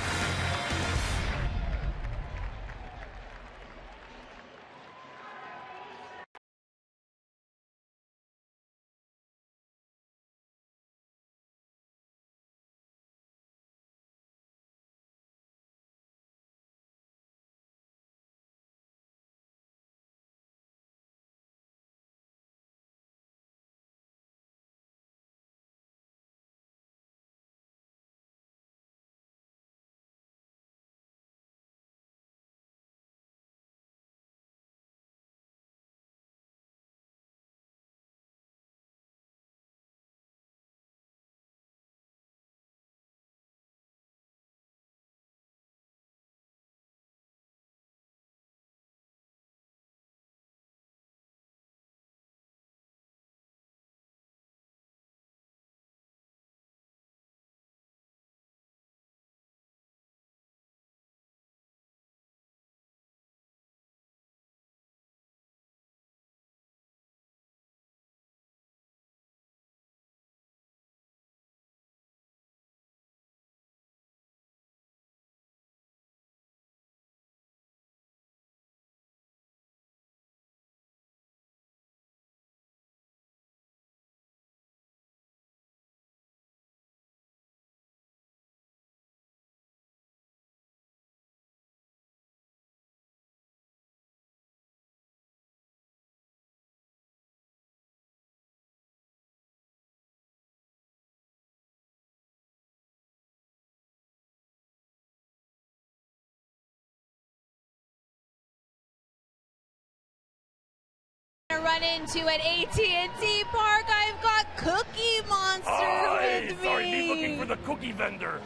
Run into at AT&T Park. I've got Cookie Monster with me. Sorry, me looking for the cookie vendor.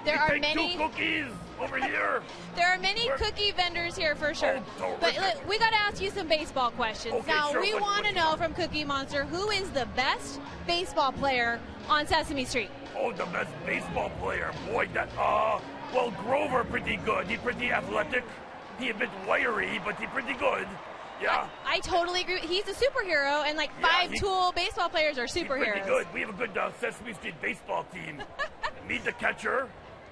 There are many 2 cookies over here. There are many cookie vendors here for sure. But look, we got to ask you some baseball questions. Okay, now, sure. we want to know from Cookie Monster, who is the best baseball player on Sesame Street? Oh, the best baseball player. Boy, well, Grover pretty good. He pretty athletic. He a bit wiry, but he pretty good. Yeah. I totally agree. He's a superhero, and like 5-tool baseball players are superheroes. He's pretty good. We have a good Sesame Street baseball team. Me the catcher.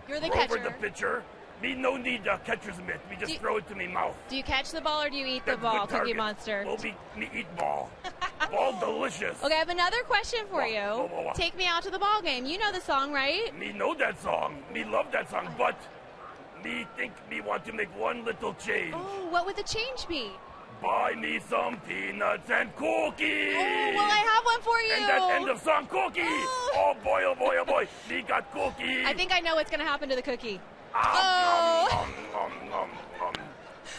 You're the Grover catcher. the pitcher. Me no need catcher's mitt. We just throw it to me mouth. Do you catch the ball or do you eat the That's ball, good target. Cookie Monster? Well, me eat ball. Ball delicious. Okay, I have another question for you. What? Take me out to the ball game. You know the song, right? Me know that song. Me love that song, but me think me want to make one little change. Oh, what would the change be? Buy me some peanuts and cookies. Oh, well, I have one for you. And that end of song, cookie. Oh, boy, oh, boy, oh, boy. Me got cookie. I think I know what's going to happen to the cookie.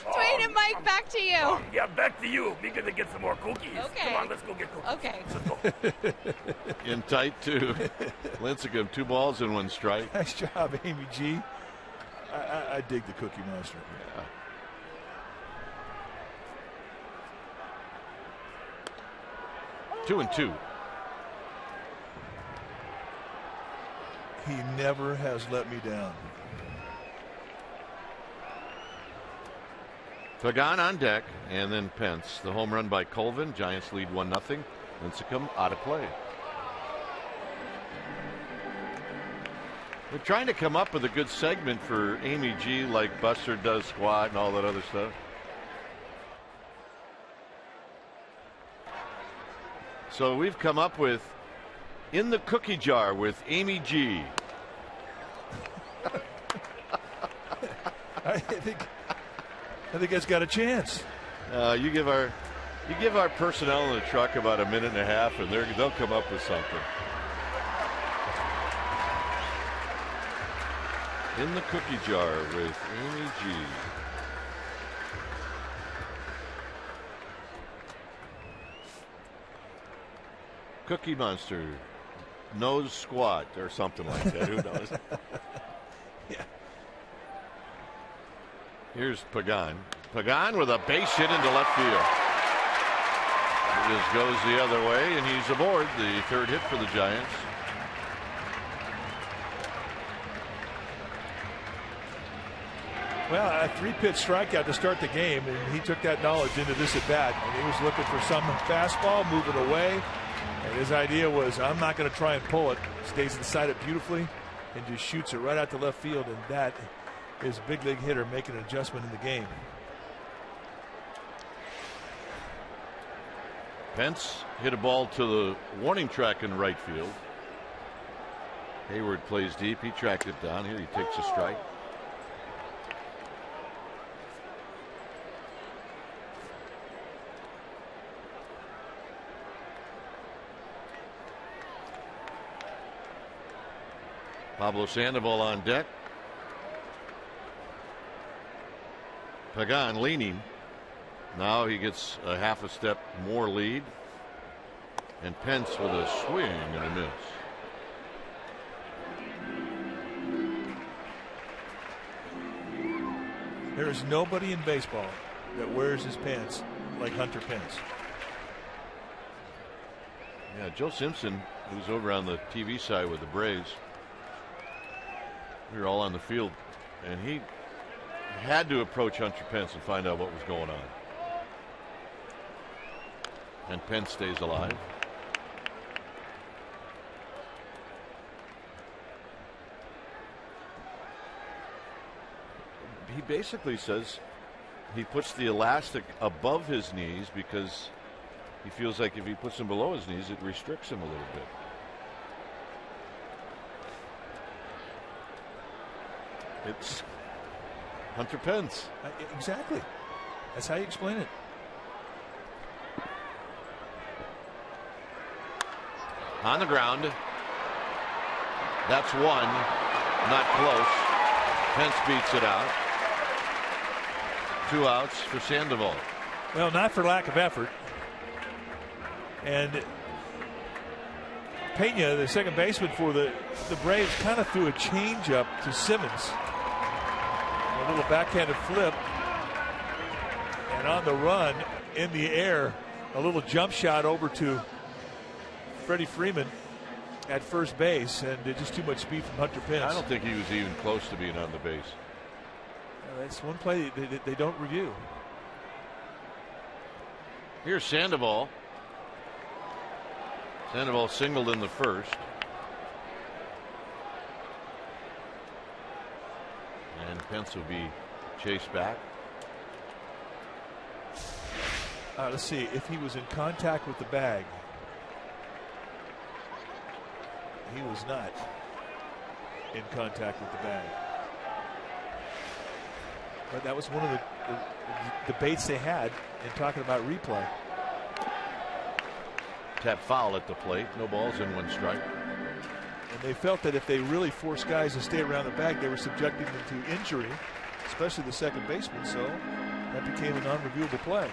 Dwayne and Mike, back to you. Yeah, back to you. We gonna get some more cookies. Okay. Come on, let's go get cookies. Okay. Let's go. In tight, too. Lincecum, 2 balls and 1 strike. Nice job, Amy G. I dig the Cookie Monster. Yeah. Two and 2. He never has let me down. Pagan on deck, and then Pence. The home run by Colvin. Giants lead 1-0. Lincecum out of play. We're trying to come up with a good segment for Amy G, like Buster does squat and all that other stuff. So we've come up with In the Cookie Jar with Amy G. I think it's got a chance. You give our personnel in the truck about a minute and a half, and they'll come up with something. In the Cookie Jar with Amy G. Cookie Monster nose squat or something like that. Who knows? Yeah. Here's Pagan. Pagan with a base hit into left field. It just goes the other way, and he's aboard. The third hit for the Giants. Well, a 3-pitch strikeout to start the game, and he took that knowledge into this at bat. And he was looking for some fastball, moving away. And his idea was, I'm not going to try and pull it. Stays inside it beautifully and just shoots it right out to left field. And that is a big league hitter making an adjustment in the game. Pence hit a ball to the warning track in right field. Hayward plays deep. He tracked it down. Here he takes a strike. Pablo Sandoval on deck. Pagan leaning. Now he gets a half a step more lead. And Pence with a swing and a miss. There is nobody in baseball that wears his pants like Hunter Pence. Yeah, Joe Simpson, who's over on the TV side with the Braves. We were all on the field, and he had to approach Hunter Pence and find out what was going on. And Pence stays alive. He basically says he puts the elastic above his knees because he feels like if he puts them below his knees, it restricts him a little bit. It's Hunter Pence. Exactly. That's how you explain it. On the ground. That's one. Not close. Pence beats it out. 2 outs for Sandoval. Well, not for lack of effort. And Pena, the second baseman for the Braves, kind of threw a changeup to Simmons. A little backhanded flip. And on the run, in the air, a little jump shot over to Freddie Freeman at first base, and just too much speed from Hunter Pence. I don't think he was even close to being on the base. That's one play they don't review. Here's Sandoval. Sandoval singled in the first. And Pence will be chased back. Let's see if he was in contact with the bag. He was not in contact with the bag. But that was one of the debates they had in talking about replay. Tap foul at the plate. No balls in 1 strike. And they felt that if they really forced guys to stay around the bag, they were subjecting them to injury, especially the second baseman. So that became a non-reviewable play.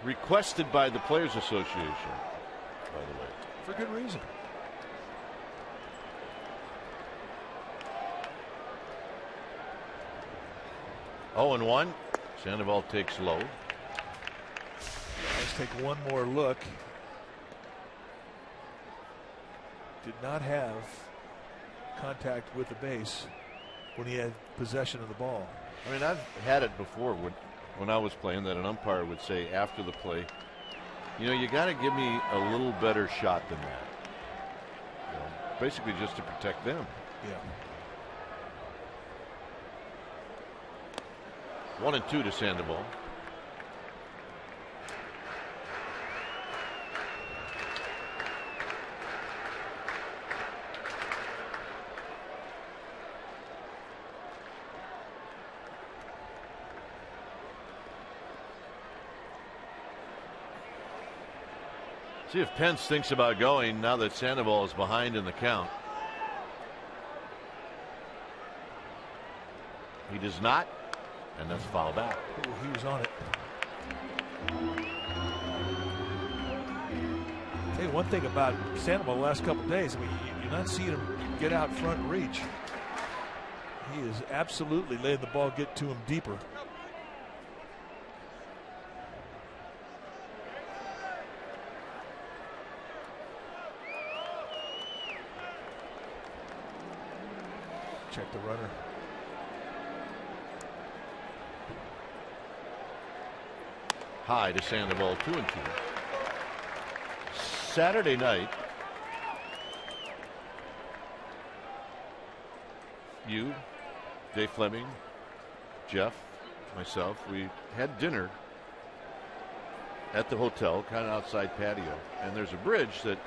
Requested by the Players Association, by the way. For good reason. Oh, and 1. Sandoval takes low. Let's take one more look. Did not have contact with the base when he had possession of the ball. I mean, I've had it before when I was playing that an umpire would say after the play, You know, you got to give me a little better shot than that. You know, basically just to protect them. Yeah. 1-2 to Sandoval. See if Pence thinks about going now that Sandoval is behind in the count. He does not, and that's foul back. Ooh, he was on it. Tell you one thing about Sandoval the last couple of days, I mean, you're not seeing him get out front and reach. He is absolutely letting the ball get to him deeper. Check the runner. High to Sandoval, 2-2. Saturday night, you, Dave Fleming, Jeff, myself, we had dinner at the hotel, kind of outside patio, and there's a bridge that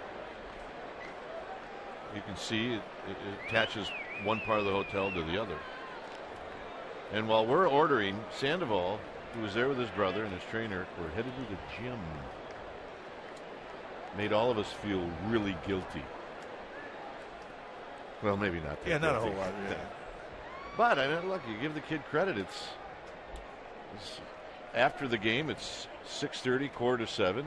you can see. It attaches one part of the hotel to the other. And while we're ordering, Sandoval, who was there with his brother and his trainer, were headed to the gym. Made all of us feel really guilty. Well, maybe not. Yeah, not a whole lot. Yeah. But I mean, look, you give the kid credit. It's after the game. It's 6:30, 6:45.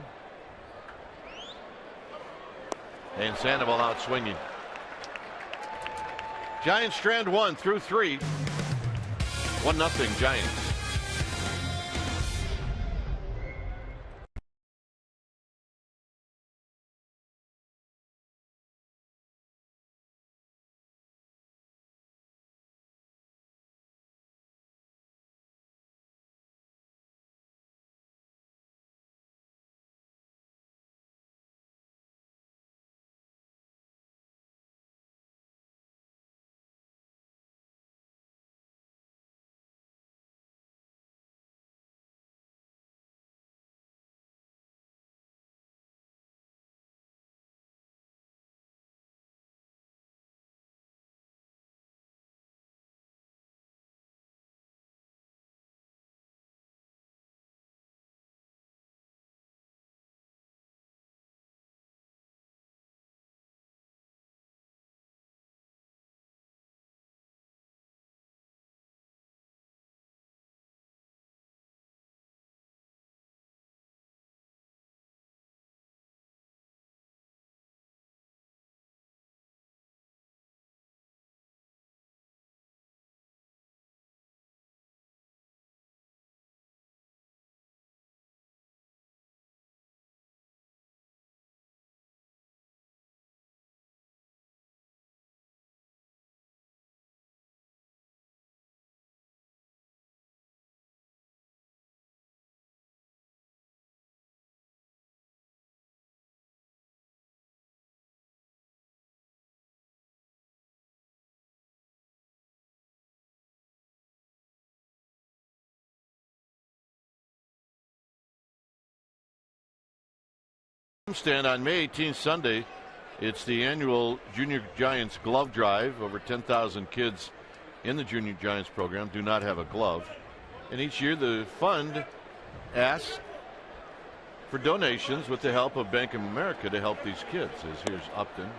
And Sandoval out swinging. Giants strand one through 3. 1-0 Giants. Stand on May 18th, Sunday. It's the annual Junior Giants Glove Drive. Over 10,000 kids in the Junior Giants program do not have a glove. And each year the fund asks for donations with the help of Bank of America to help these kids. As here's Upton.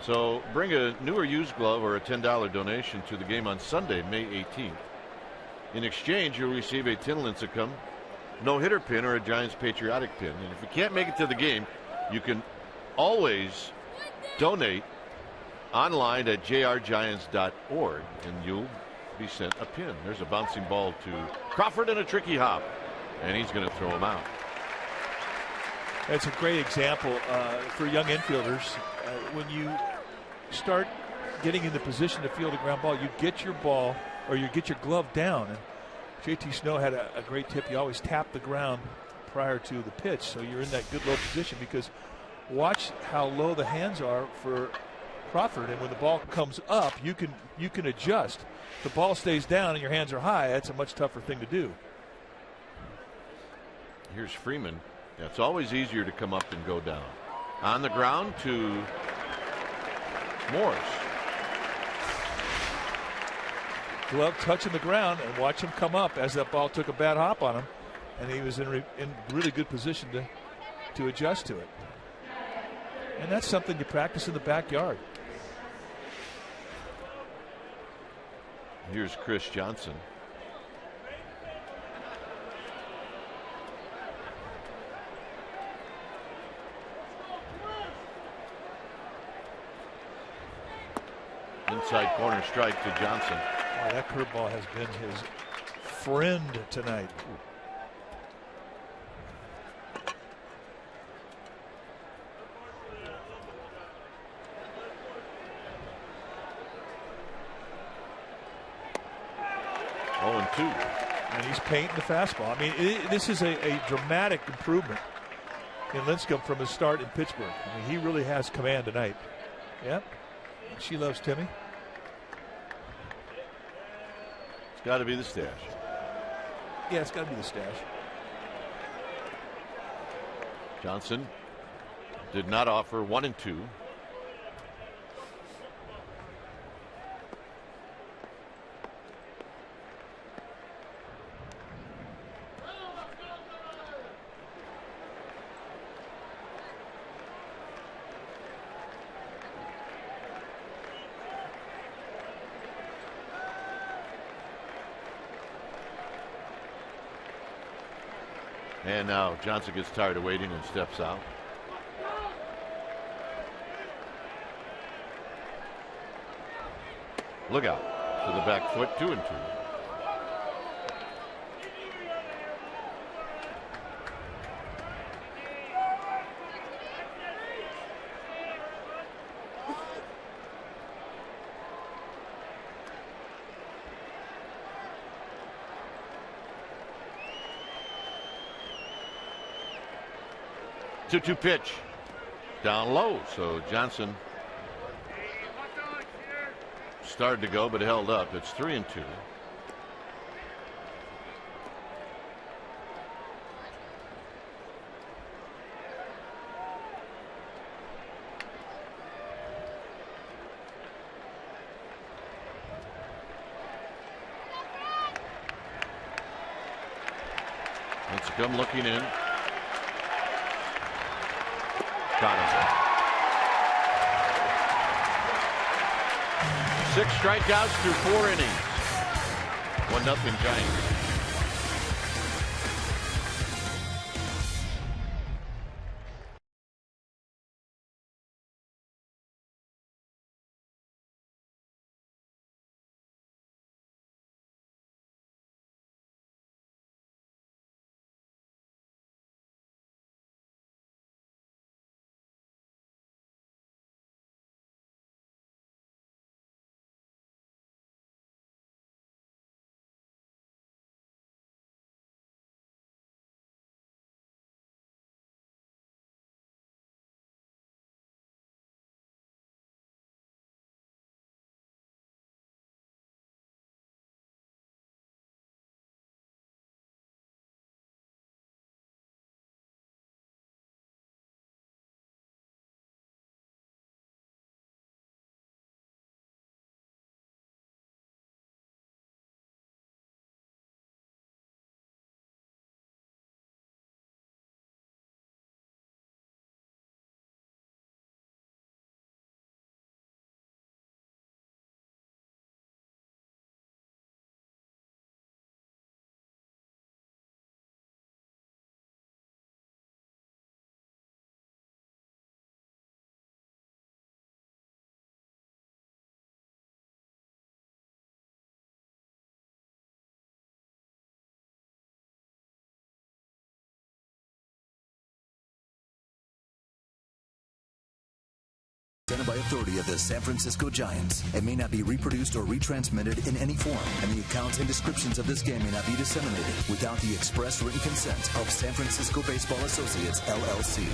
So bring a new or used glove or a $10 donation to the game on Sunday, May 18th. In exchange, you'll receive a tin Lincecum no-hitter pin or a Giants patriotic pin. And if you can't make it to the game, you can always donate online at jrgiants.org and you'll be sent a pin. There's a bouncing ball to Crawford and a tricky hop, and he's going to throw him out. That's a great example for young infielders. When you start getting in the position to field a ground ball, you get your ball or you get your glove down. And JT Snow had a great tip. You always tap the ground prior to the pitch, so you're in that good low position, because watch how low the hands are for Crawford, and when the ball comes up, you can adjust. The ball stays down and your hands are high. That's a much tougher thing to do. Here's Freeman. It's always easier to come up and go down. On the ground to Morris. Glove touching the ground, and watch him come up as that ball took a bad hop on him, and he was in really good position to adjust to it. And that's something you practice in the backyard. Here's Chris Johnson. Inside corner strike to Johnson. Oh, that curveball has been his friend tonight. Oh, 2. And he's painting the fastball. I mean, this is a dramatic improvement in Lincecum from his start in Pittsburgh. I mean, he really has command tonight. Yep. She loves Timmy. It's got to be the stash. Yeah, it's got to be the stash. Johnson did not offer 1 2. And now Johnson gets tired of waiting and steps out. Look out to the back foot, 2 2. Two pitch down low, so Johnson started to go but held up. It's 3 2. Lincecum looking in. Got him. 6 strikeouts through 4 innings. 1-0 Giants. presented by authority of the San Francisco Giants. It may not be reproduced or retransmitted in any form, and the accounts and descriptions of this game may not be disseminated without the express written consent of San Francisco Baseball Associates, LLC.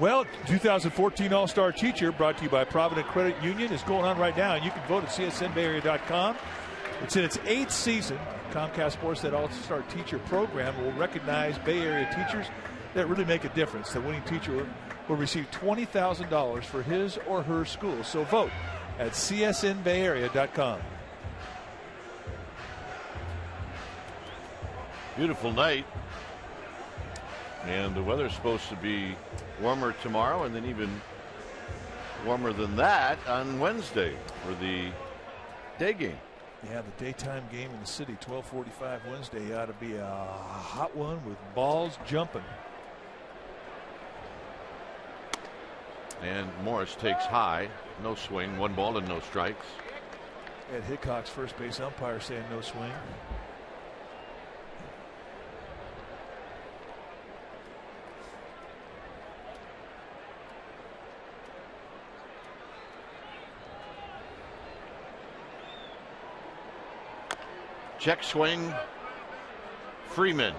Well, 2014 All-Star Teacher, brought to you by Provident Credit Union, is going on right now. You can vote at csnbayarea.com. It's in its 8th season. Comcast Sports, that All-Star Teacher program, will recognize Bay Area teachers that really make a difference. The winning teacher will receive $20,000 for his or her school. So vote at csnbayarea.com. Beautiful night. And the weather's supposed to be warmer tomorrow, and then even warmer than that on Wednesday for the day game. Yeah, the daytime game in the city, 12:45 Wednesday, ought to be a hot one with balls jumping. And Morris takes high, no swing, 1 ball and no strikes. Ed Hickok's first base umpire saying no swing. Check swing, Freeman.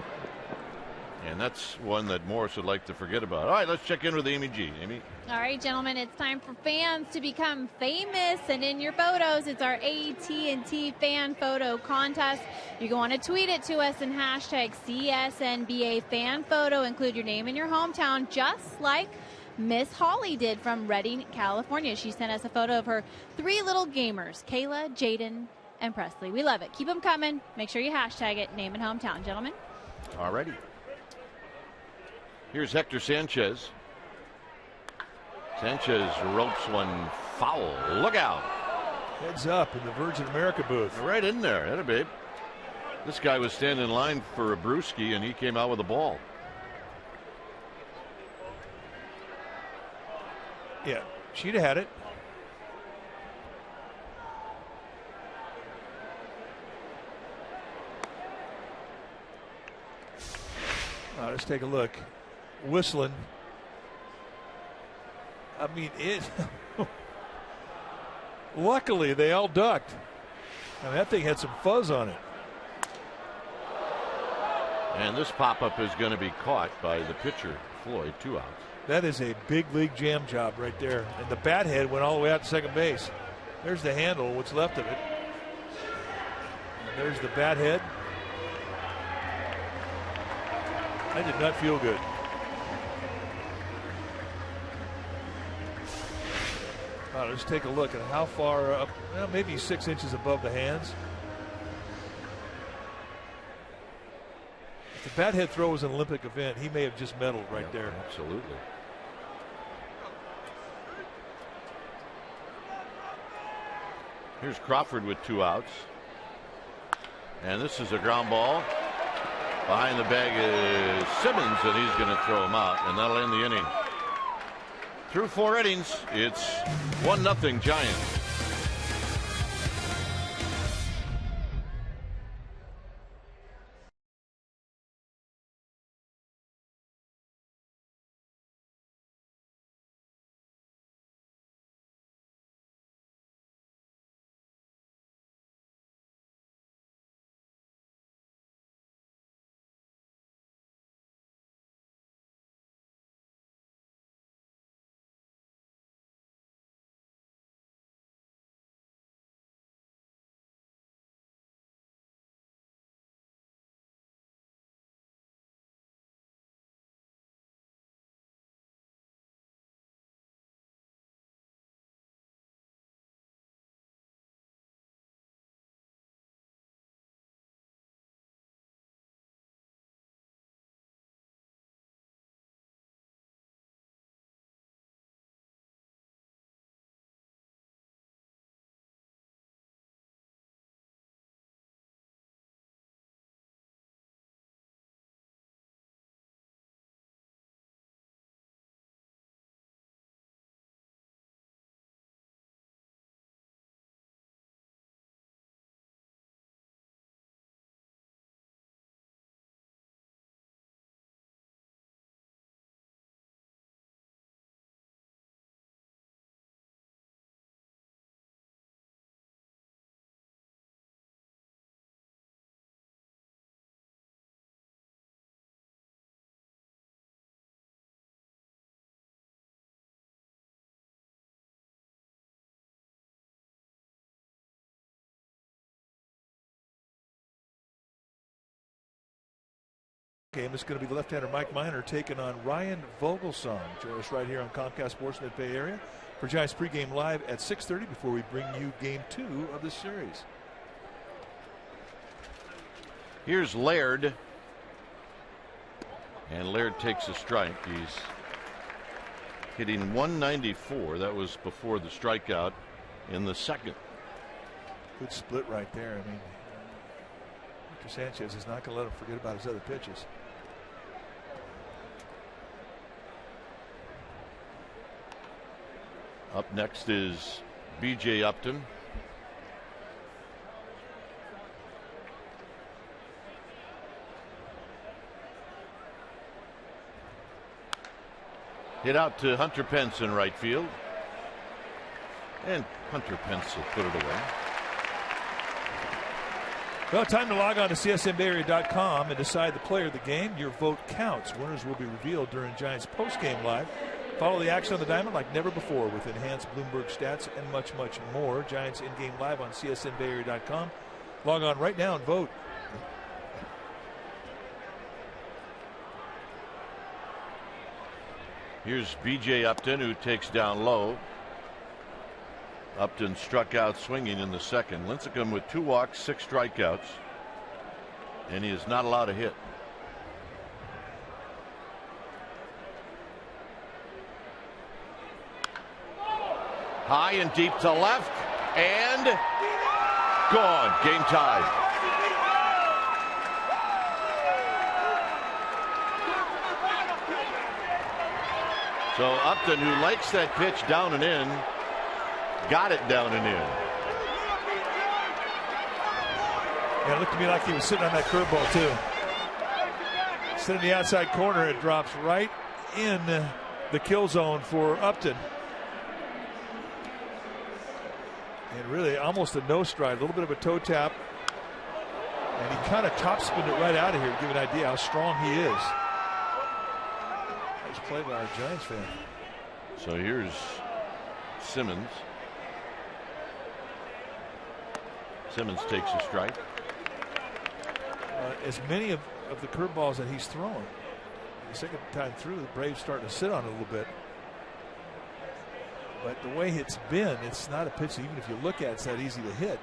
And that's one that Morris would like to forget about. All right, let's check in with Amy G. Amy? All right, gentlemen, it's time for fans to become famous. And in your photos, it's our AT&T fan photo contest. You're going to tweet it to us and hashtag CSNBA fan photo. Include your name and your hometown, just like Miss Holly did from Redding, California. She sent us a photo of her 3 little gamers, Kayla, Jaden, and Presley. We love it. Keep them coming. Make sure you hashtag it, name and hometown, gentlemen. All righty. Here's Hector Sanchez. Sanchez ropes one foul. Look out. Heads up in the Virgin America booth. Right in there. Atta babe. This guy was standing in line for a brewski, and he came out with a ball. Yeah, she'd have had it. Let's take a look. Whistling. I mean, it. Luckily, they all ducked. I mean, that thing had some fuzz on it. And this pop-up is going to be caught by the pitcher, Floyd, 2 outs. That is a big league jam job right there. And the bat head went all the way out to second base. There's the handle, what's left of it. And there's the bat head. I did not feel good. Let's take a look at how far up, well, maybe 6 inches above the hands. If the bat head throw was an Olympic event, he may have just medaled right there. Absolutely. Here's Crawford with 2 outs. And this is a ground ball. Behind the bag is Simmons, and he's going to throw him out, and that'll end the inning. Through 4 innings, it's 1-0 Giants. postgame, it's going to be the left-hander Mike Minor taking on Ryan Vogelsong. Join us right here on Comcast Sportsnet Bay Area for Giants pregame live at 6:30 before we bring you game 2 of this series. Here's Laird. And Laird takes a strike. He's hitting 194. That was before the strikeout in the second. Good split right there. I mean, Mr. Sanchez is not going to let him forget about his other pitches. Up next is B.J. Upton. Hit out to Hunter Pence in right field. And Hunter Pence will put it away. Well, time to log on to csnbayarea.com and decide the player of the game. Your vote counts. Winners will be revealed during Giants postgame live. Follow the action on the diamond like never before with enhanced Bloomberg stats and much, much more. Giants in-game live on csnbayarea.com. Log on right now and vote. Here's B.J. Upton, who takes down low. Upton struck out swinging in the second. Lincecum with 2 walks, 6 strikeouts. And he is not allowed to hit. High and deep to left. And gone. Game tied. So Upton, who likes that pitch down and in, got it down and in. Yeah, it looked to me like he was sitting on that curveball too. Sitting in the outside corner, it drops right in the kill zone for Upton. And really almost a no stride, a little bit of a toe tap. And he kind of top spinned it right out of here to give an idea how strong he is. Nice play by our Giants fan. So here's Simmons. Simmons takes a strike. As many of the curveballs that he's throwing, the second time through, the Braves starting to sit on it a little bit. But the way it's been, it's not a pitch that even if you look at it, it's that easy to hit.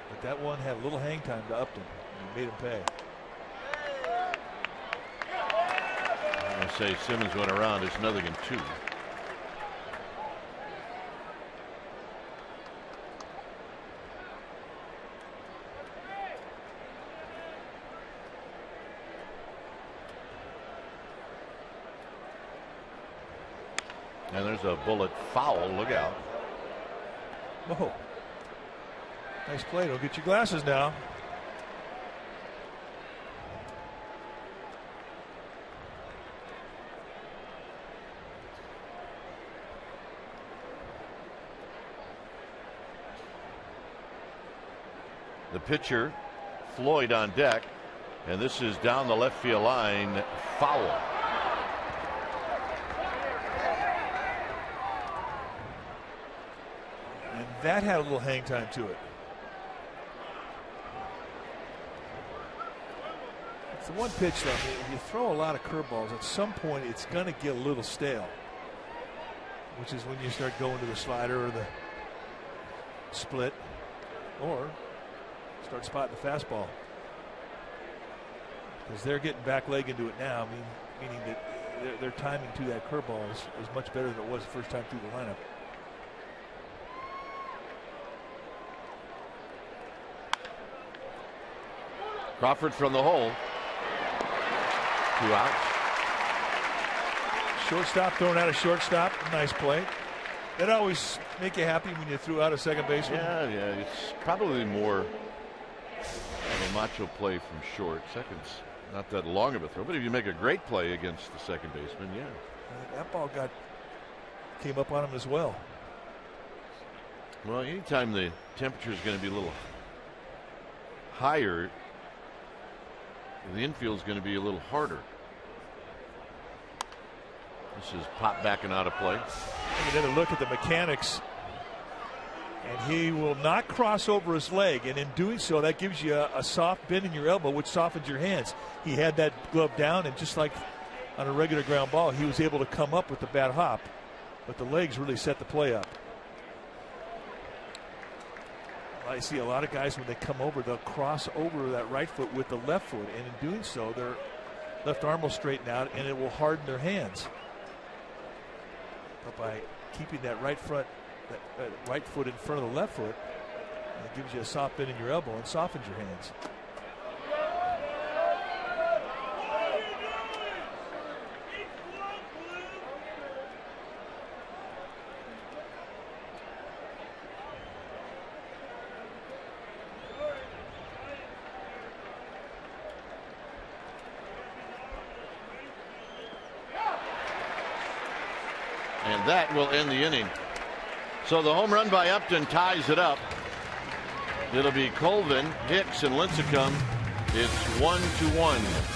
But that one had a little hang time to Upton and made him pay. I'm going to say Simmons went around. It's nothing in 2. And there's a bullet foul. Look out. Oh, nice play. Don't get your glasses now. The pitcher, Floyd, on deck, and this is down the left field line. Foul. And that had a little hang time to it. It's the one pitch, though. If you throw a lot of curveballs, at some point it's going to get a little stale, which is when you start going to the slider or the split, or start spotting the fastball, because they're getting back leg into it now. Meaning that their timing to that curveball is much better than it was the first time through the lineup. Crawford from the hole. 2 outs. Shortstop throwing out a shortstop. Nice play. That always make you happy when you threw out a second baseman. Yeah, it's probably more of a macho play from short. Second's not that long of a throw, but if you make a great play against the second baseman, yeah. That ball came up on him as well. Well, anytime the temperature is going to be a little higher, the infield is going to be a little harder. This is pop back and out of play. And then a look at the mechanics And he will not cross over his leg, and in doing so, that gives you a soft bend in your elbow, which softens your hands. He had that glove down, and just like on a regular ground ball, he was able to come up with the bat hop, but the legs really set the play up. I see a lot of guys when they come over, they'll cross over that right foot with the left foot, and in doing so, their left arm will straighten out, and it will harden their hands. But by keeping that right foot in front of the left foot, it gives you a soft bend in your elbow and softens your hands. And that will end the inning. So the home run by Upton ties it up. It'll be Colvin, Hicks, and Lincecum. It's 1-1.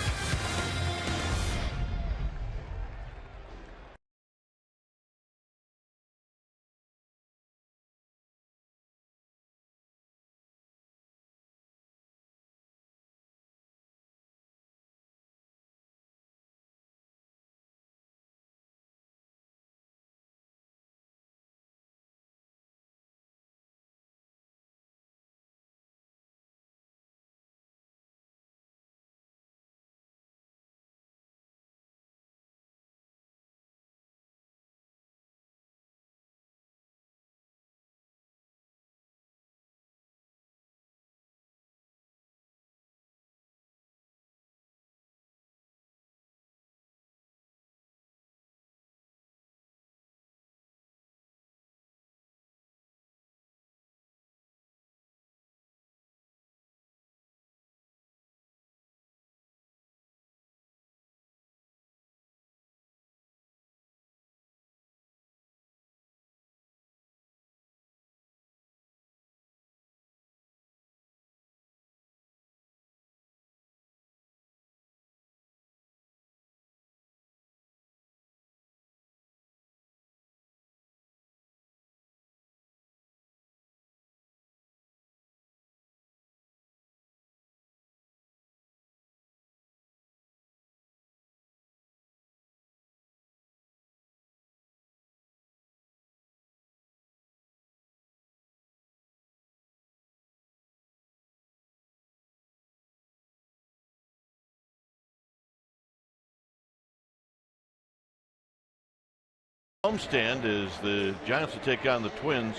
Homestand is the Giants will take on the Twins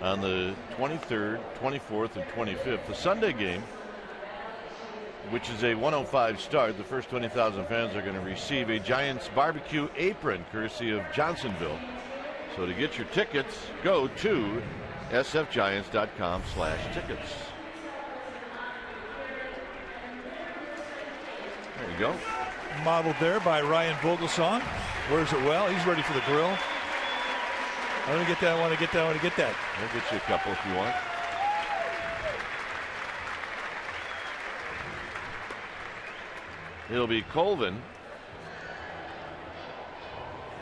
on the 23rd, 24th, and 25th. The Sunday game, which is a 1:05 start, the first 20,000 fans are going to receive a Giants barbecue apron courtesy of Johnsonville. So to get your tickets, go to sfgiants.com/tickets. There you go. Modeled there by Ryan Vogelsong. Wears it well. He's ready for the grill. I want to get that. I want to get that. I want to get that. I'll get you a couple if you want. It'll be Colvin,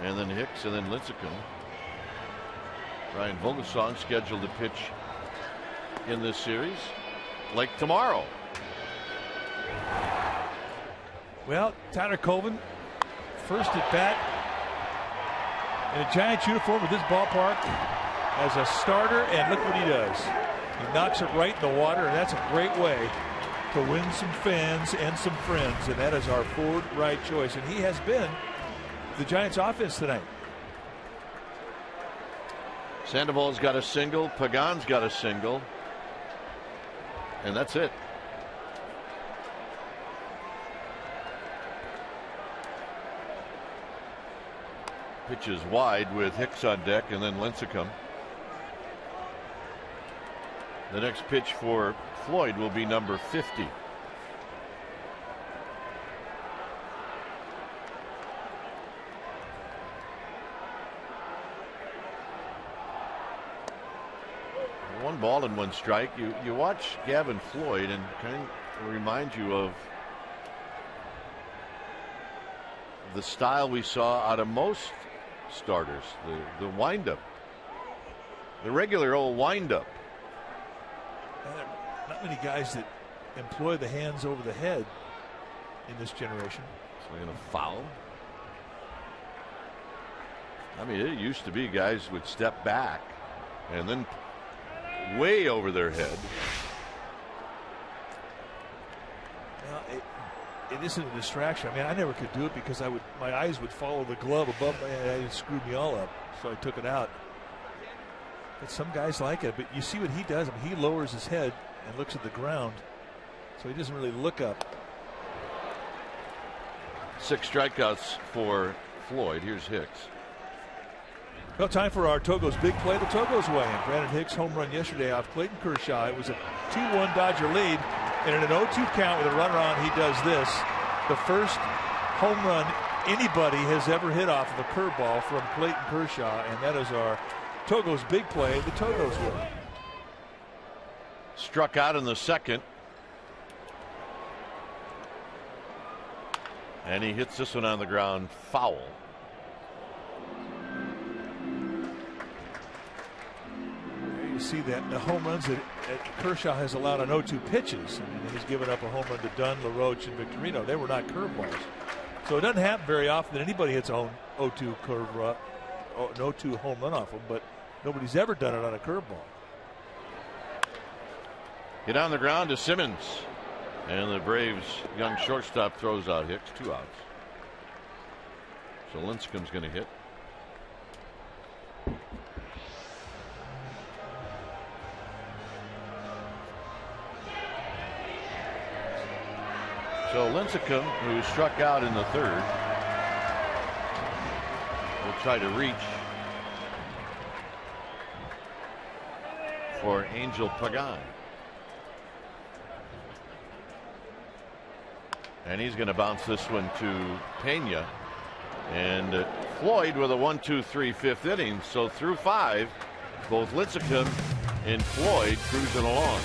and then Hicks, and then Lincecum. Ryan Vogelsong scheduled to pitch in this series, like tomorrow. Well, Tyler Colvin, first at bat in a Giants uniform with this ballpark as a starter, and look what he does. He knocks it right in the water, and that's a great way to win some fans and some friends, and that is our forward right choice, and he has been the Giants offense tonight. Sandoval's got a single, Pagan's got a single, and that's it. Pitches wide with Hicks on deck, and then Lincecum. The next pitch for Floyd will be number 50. One ball and one strike. You watch Gavin Floyd and kind of remind you of the style we saw out of most starters, the windup. The regular old windup. Not many guys that employ the hands over the head in this generation. So they're going to foul. I mean, it used to be guys would step back and then way over their head. Well, it isn't a distraction. I mean, I never could do it because my eyes would follow the glove above my head. It screwed me all up, so I took it out. But some guys like it. But you see what he does. I mean, he lowers his head and looks at the ground, so he doesn't really look up. 6 strikeouts for Floyd. Here's Hicks. Well, time for our Togo's big play the Togo's way. And Brandon Hicks home run yesterday off Clayton Kershaw. It was a 2-1 Dodger lead. And in an 0-2 count with a runner on, he does this. The first home run anybody has ever hit off of a curveball from Clayton Kershaw. And that is our Togo's big play the Togo's way. Struck out in the second. And he hits this one on the ground foul. You see that the home runs that Kershaw has allowed on 0-2 pitches. I mean, he's given up a home run to Dunn, LaRoche, and Victorino. They were not curveballs. So it doesn't happen very often that anybody hits an 0-2 curve, an 0-2 home run off them, but nobody's ever done it on a curveball. Get on the ground to Simmons. And the Braves' young shortstop throws out Hicks. 2 outs. So Lincecum's going to hit. So Lincecum, who struck out in the third, will try to reach for Angel Pagan. And he's going to bounce this one to Pena. And Floyd with a 1-2-3 fifth inning. So through 5, both Lincecum and Floyd cruising along.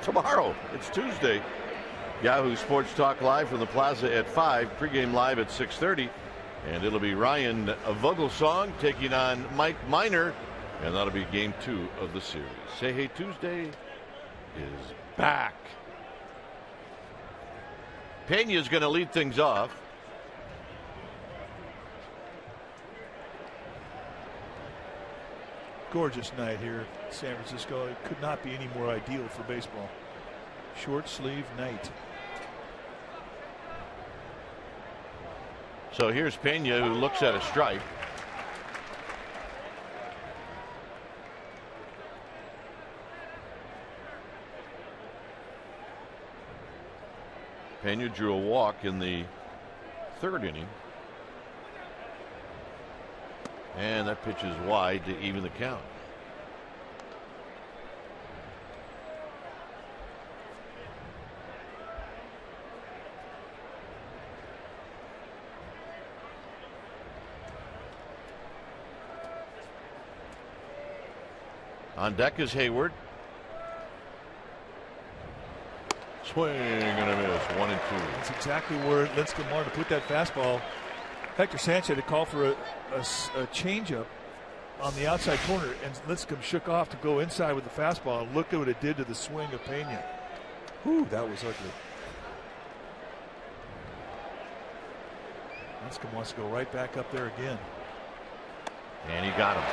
Tomorrow, it's Tuesday. Yahoo Sports Talk live from the Plaza at 5. Pregame live at 6:30. And it'll be Ryan Vogelsong taking on Mike Minor. And that'll be game 2 of the series. Say Hey Tuesday is back. Pena's going to lead things off. Gorgeous night here in San Francisco. It could not be any more ideal for baseball. Short sleeve night. So here's Pena, who looks at a strike. Pena drew a walk in the 3rd inning. And that pitch is wide to even the count. On deck is Hayward. Swing and a miss. 1-2. That's exactly where Lincecum wanted to put that fastball. Hector Sanchez had to call for a changeup on the outside corner, and Lincecum shook off to go inside with the fastball. And look at what it did to the swing of Pena. Whew, that was ugly. Lincecum wants to go right back up there again. And he got him.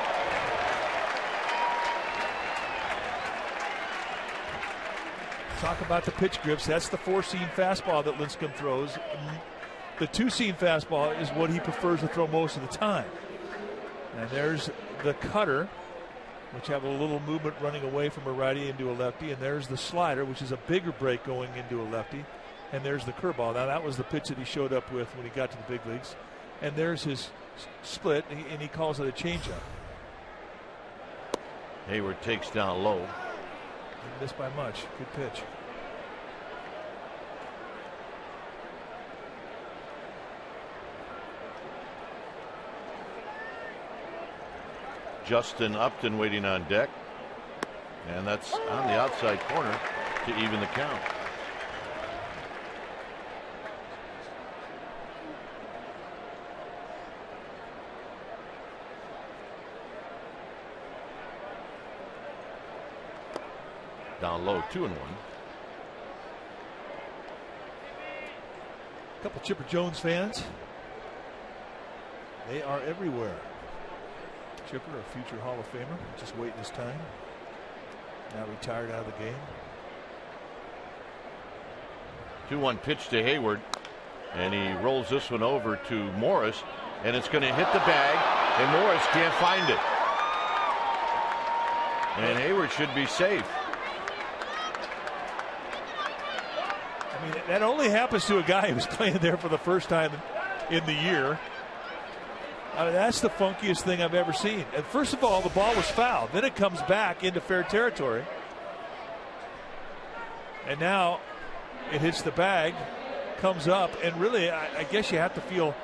Talk about the pitch grips. That's the 4-seam fastball that Lincecum throws. The 2-seam fastball is what he prefers to throw most of the time. And there's the cutter, which have a little movement running away from a righty into a lefty. And there's the slider, which is a bigger break going into a lefty. And there's the curveball. Now that was the pitch that he showed up with when he got to the big leagues. And there's his split, and he calls it a changeup. Hayward takes down low. Didn't miss by much. Good pitch. Justin Upton waiting on deck. And that's on the outside corner to even the count. Down low, 2-1. A couple Chipper Jones fans. They are everywhere. Chipper, a future Hall of Famer, just waiting his time. Now retired out of the game. 2-1 pitch to Hayward, and he rolls this one over to Morris, and it's going to hit the bag, and Morris can't find it. And Hayward should be safe. I mean, that only happens to a guy who's playing there for the first time in the year. I mean, that's the funkiest thing I've ever seen. And first of all, the ball was fouled. Then it comes back into fair territory. And now it hits the bag, comes up, and really, I guess you have to feel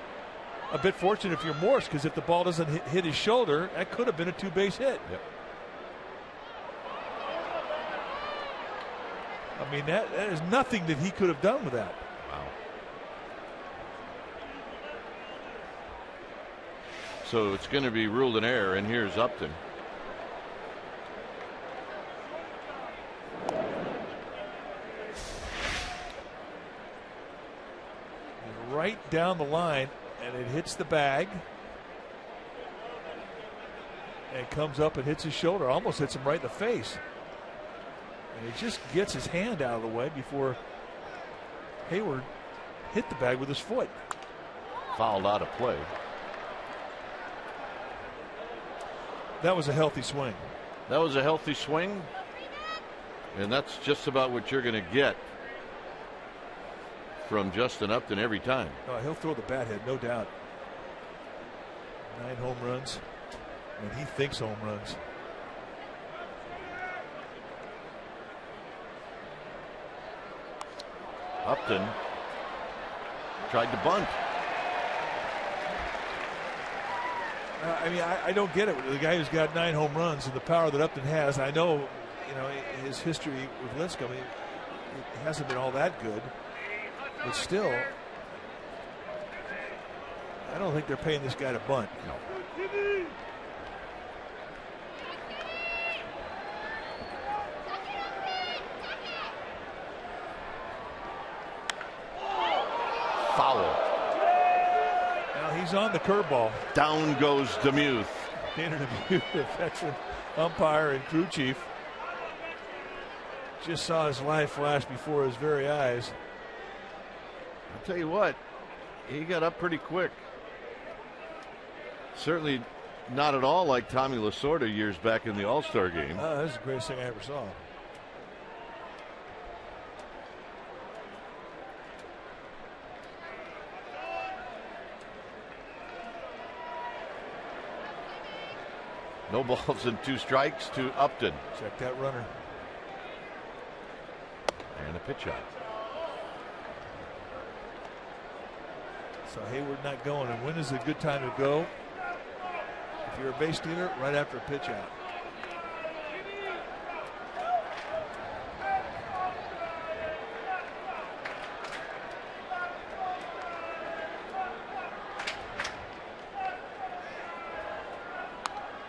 a bit fortunate if you're Morris, because if the ball doesn't hit his shoulder, that could have been a 2-base hit. Yep. I mean, that is nothing that he could have done with that. Wow. So it's going to be ruled an error, and here's Upton. Right down the line, and it hits the bag. And it comes up and hits his shoulder, almost hits him right in the face. And he just gets his hand out of the way before Hayward hit the bag with his foot. Fouled out of play. That was a healthy swing. That was a healthy swing. And that's just about what you're going to get from Justin Upton every time. Oh, he'll throw the bat head, no doubt. 9 home runs. And he thinks home runs. Upton tried to bunt. I mean, I don't get it. The guy who's got 9 home runs and the power that Upton has, I know, his history with Lincecum, it hasn't been all that good. But still, I don't think they're paying this guy to bunt. No. Foul. Now he's on the curveball. Down goes DeMuth. Tanner DeMuth, the veteran umpire and crew chief, just saw his life flash before his very eyes. I'll tell you what, he got up pretty quick. Certainly not at all like Tommy Lasorda years back in the All-Star game. That's the greatest thing I ever saw. No balls and 2 strikes to Upton. Check that runner. And a pitch out. So Hayward not going. And when is a good time to go? If you're a base stealer, right after a pitch out.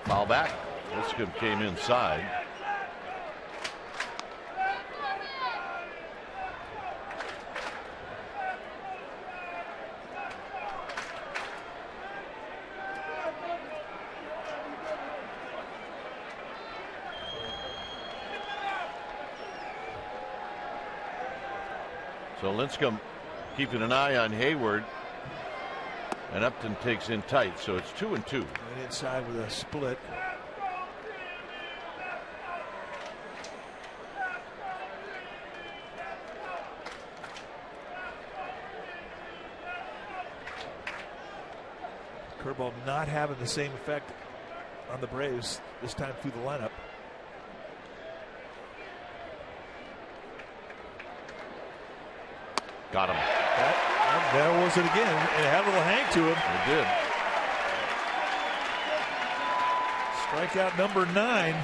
Foul back. Lincecum came inside. So Lincecum keeping an eye on Hayward. And Upton takes in tight, so it's 2-2. And inside with a split. Curveball not having the same effect on the Braves this time through the lineup. Got him. There was it again. It had a little hang to him. It did. Strikeout number 9.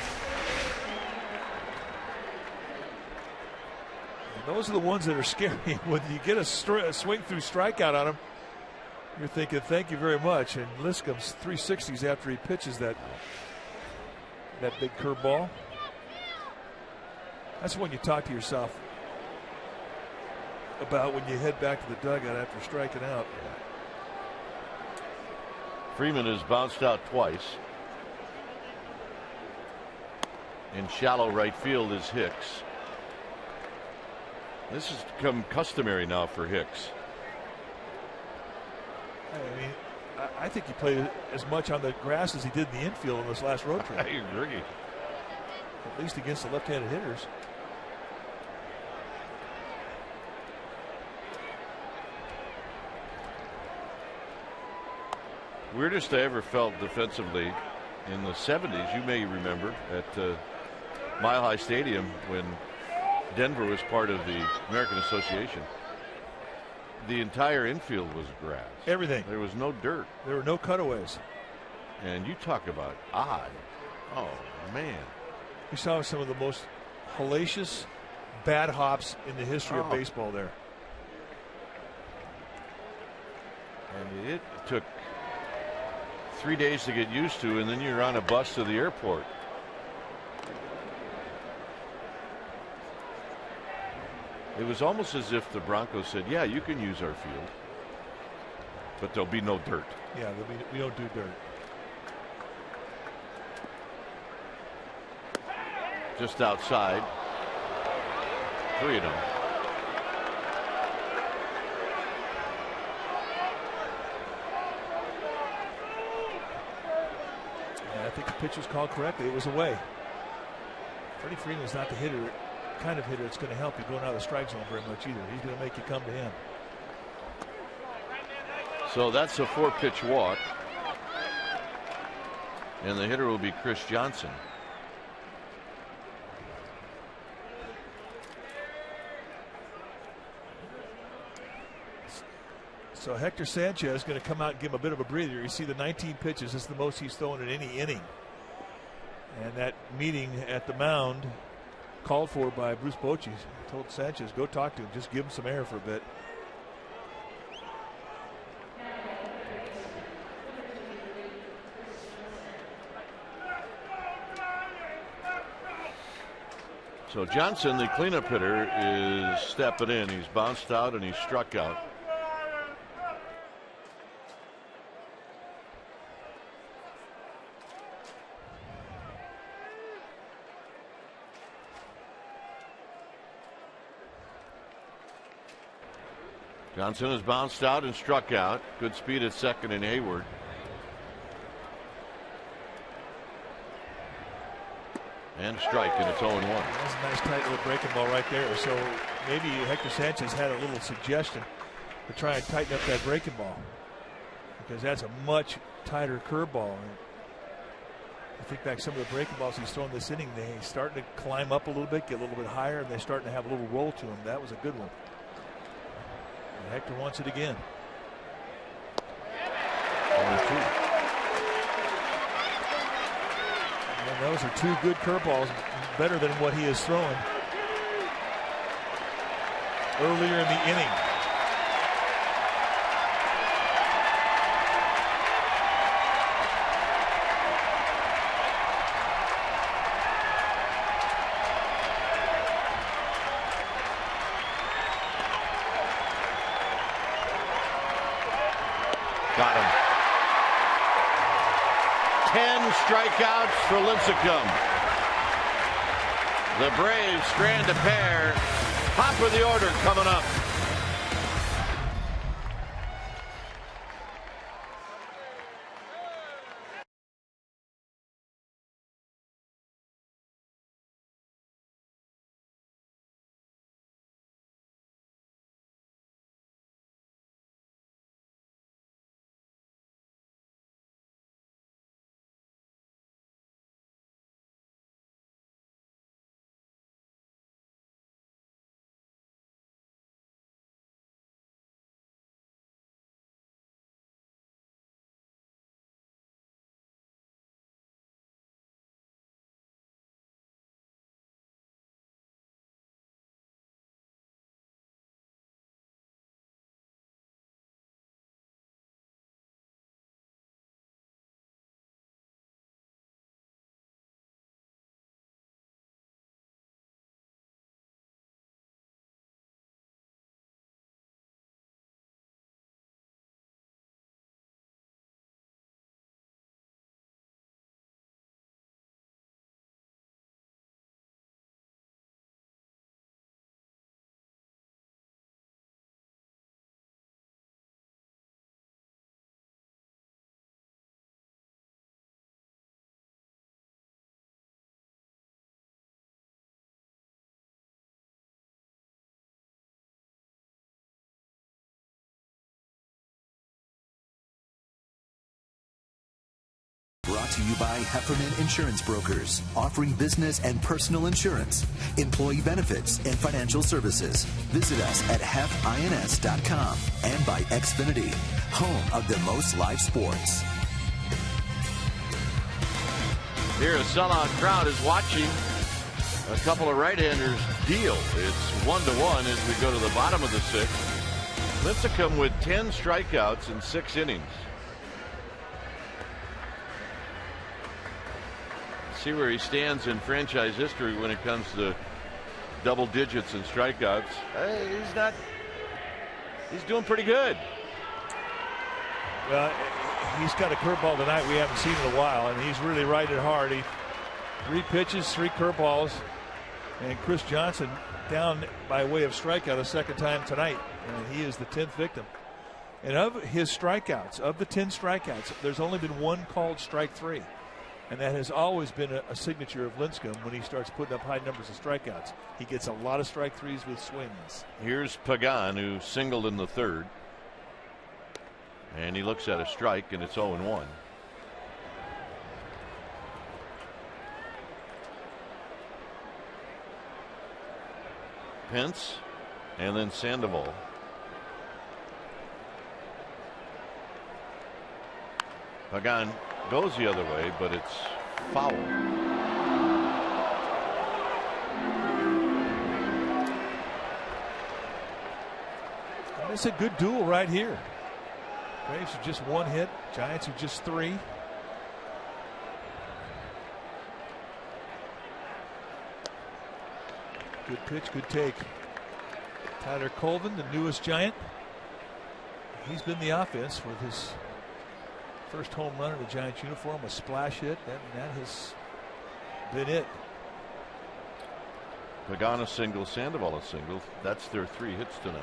And those are the ones that are scary. When you get a swing through strikeout on them, you're thinking, thank you very much. And Lincecum's 360s after he pitches that big curveball. That's when you talk to yourself about when you head back to the dugout after striking out. Freeman has bounced out twice. In shallow right field is Hicks. This has become customary now for Hicks. I mean, I think he played as much on the grass as he did in the infield in this last road trip. I agree. At least against the left-handed hitters. Weirdest I ever felt defensively in the 70s, you may remember, at Mile High Stadium when Denver was part of the American Association. The entire infield was grass. Everything. There was no dirt. There were no cutaways. And you talk about odd. Oh, man. We saw some of the most hellacious bad hops in the history of baseball there. And it took 3 days to get used to, and then you're on a bus to the airport. It was almost as if the Broncos said, yeah, you can use our field, but there'll be no dirt. Yeah, we don't do dirt. Just outside. 3 of them. I think the pitch was called correctly. It was away. Freddie Freeman's not the hitter, kind of hitter that's going to help you going out of the strike zone very much either. He's going to make you come to him. So that's a 4-pitch walk. And the hitter will be Chris Johnson. So Hector Sanchez is going to come out and give him a bit of a breather. You see the 19 pitches. This is the most he's thrown in any inning. And that meeting at the mound called for by Bruce Bochy told Sanchez, go talk to him. Just give him some air for a bit. So Johnson, the cleanup hitter, is stepping in. He's bounced out and he's struck out. Johnson has bounced out and struck out. Good speed at second in Hayward. And a strike, and it's 0-1. That's a nice tight little breaking ball right there. So maybe Hector Sanchez had a little suggestion to try and tighten up that breaking ball, because that's a much tighter curveball. think back some of the breaking balls he's thrown this inning, they starting to climb up a little bit, get a little bit higher, and they're starting to have a little roll to them. That was a good one. And Hector wants it again. 1-2. And those are two good curveballs, better than what he is throwing earlier in the inning. Got him. 10 strikeouts for Lincecum. The Braves strand a pair. Top of the order coming up. Brought to you by Heffernan Insurance Brokers, offering business and personal insurance, employee benefits, and financial services. Visit us at hefins.com and by Xfinity, home of the most live sports. Here, a sellout crowd is watching a couple of right-handers deal. It's 1-1 as we go to the bottom of the sixth. Lincecum with 10 strikeouts in 6 innings. See where he stands in franchise history when it comes to double digits in strikeouts. He's doing pretty good. Well, he's got a curveball tonight we haven't seen in a while, and he's really riding hard. 3 pitches, 3 curveballs, and Chris Johnson down by way of strikeout a second time tonight, and he is the 10th victim. And of his strikeouts, of the 10 strikeouts, there's only been 1 called strike 3. And that has always been a signature of Lincecum when he starts putting up high numbers of strikeouts. He gets a lot of strike 3s with swings. Here's Pagan, who singled in the 3rd. And he looks at a strike, and it's 0-1. Pence, and then Sandoval. Pagan goes the other way, but it's foul. And it's a good duel right here. Braves are just 1 hit. Giants are just 3. Good pitch, good take. Tyler Colvin, the newest Giant. He's been the offense with his first home run in a Giants uniform, a splash hit, and that has been it. Pagan a single, Sandoval a single. That's their 3 hits tonight.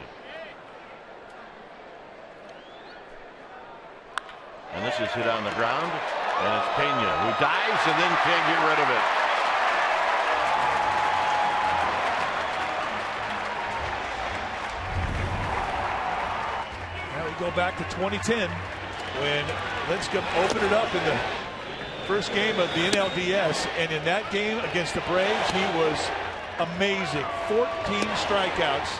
And this is hit on the ground, and it's Pena who dives and then can't get rid of it. Now we go back to 2010 when Lincecum opened it up in the First game of the NLDS, and in that game against the Braves, he was amazing. 14 strikeouts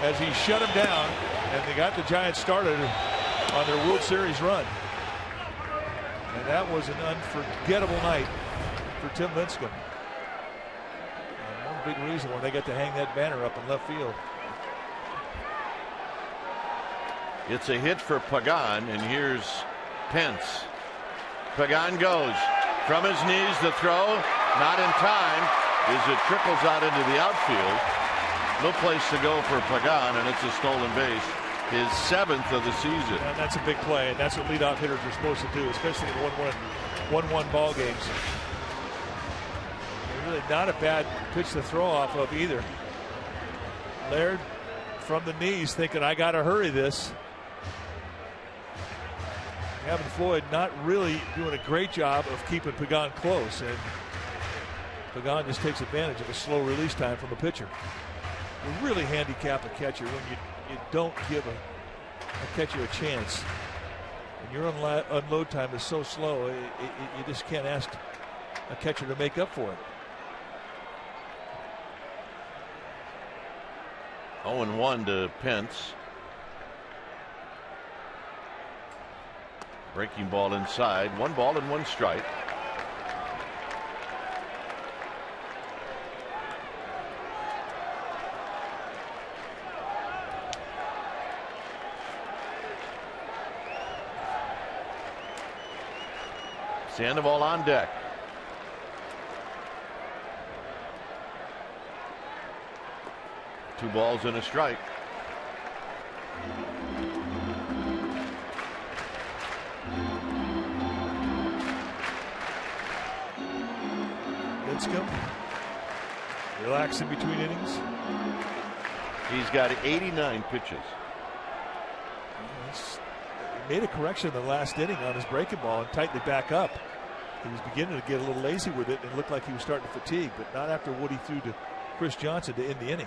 as he shut him down, and they got the Giants started on their World Series run. And that was an unforgettable night for Tim Lincecum. And one big reason why they got to hang that banner up in left field. It's a hit for Pagan, and here's Pence. Pagan goes from his knees, the throw, not in time, as it trickles out into the outfield. No place to go for Pagan, and it's a stolen base. His 7th of the season. And that's a big play, and that's what leadoff hitters are supposed to do, especially in 1-1 ball games. Really not a bad pitch to throw off of either. Laird from the knees thinking, I got to hurry this. Gavin Floyd not really doing a great job of keeping Pagan close, and Pagan just takes advantage of a slow release time from the pitcher. You really handicap a catcher when you don't give a catcher a chance. And your unload time is so slow, you just can't ask a catcher to make up for it. 0-1 to Pence. Breaking ball inside. 1 ball and 1 strike. Sandoval on deck. Two balls and a strike. Lincecum relaxing between innings. He's got 89 pitches. He made a correction in the last inning on his breaking ball and tightened it back up. He was beginning to get a little lazy with it and it looked like he was starting to fatigue, but not after what he threw to Chris Johnson to end the inning.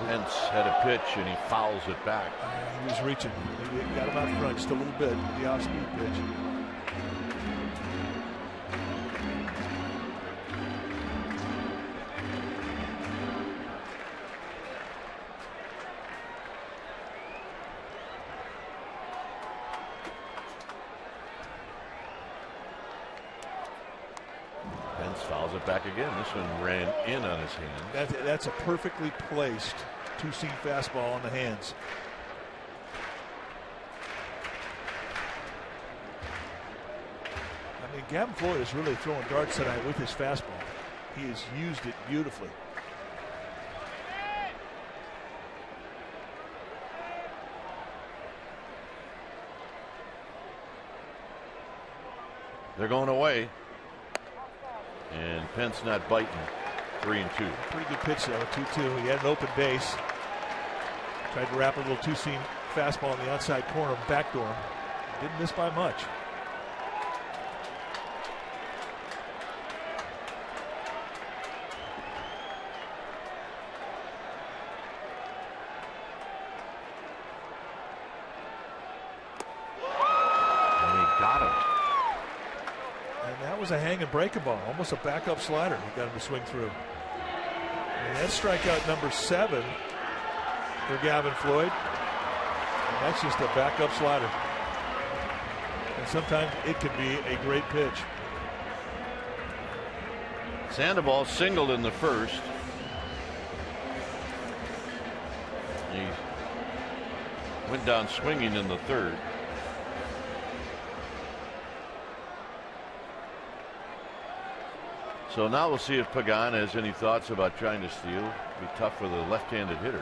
Pence had a pitch and he fouls it back. He was reaching. He got him out front just a little bit with the off-speed pitch. Fouls it back again. This one ran in on his hand. That's a perfectly placed two-seam fastball on the hands. I mean, Gavin Floyd is really throwing darts tonight with his fastball. He has used it beautifully. They're going away. And Pence not biting. 3-2. Pretty good pitch though. 2-2. He had an open base. Tried to wrap a little two-seam fastball on the outside corner, backdoor him. Didn't miss by much. A hanging breaking ball, almost a backup slider. He got him to swing through. And that's strikeout number 7 for Gavin Floyd. And that's just a backup slider. And sometimes it can be a great pitch. Sandoval singled in the first. He went down swinging in the third. So now we'll see if Pagan has any thoughts about trying to steal. It'll be tough for the left-handed hitter.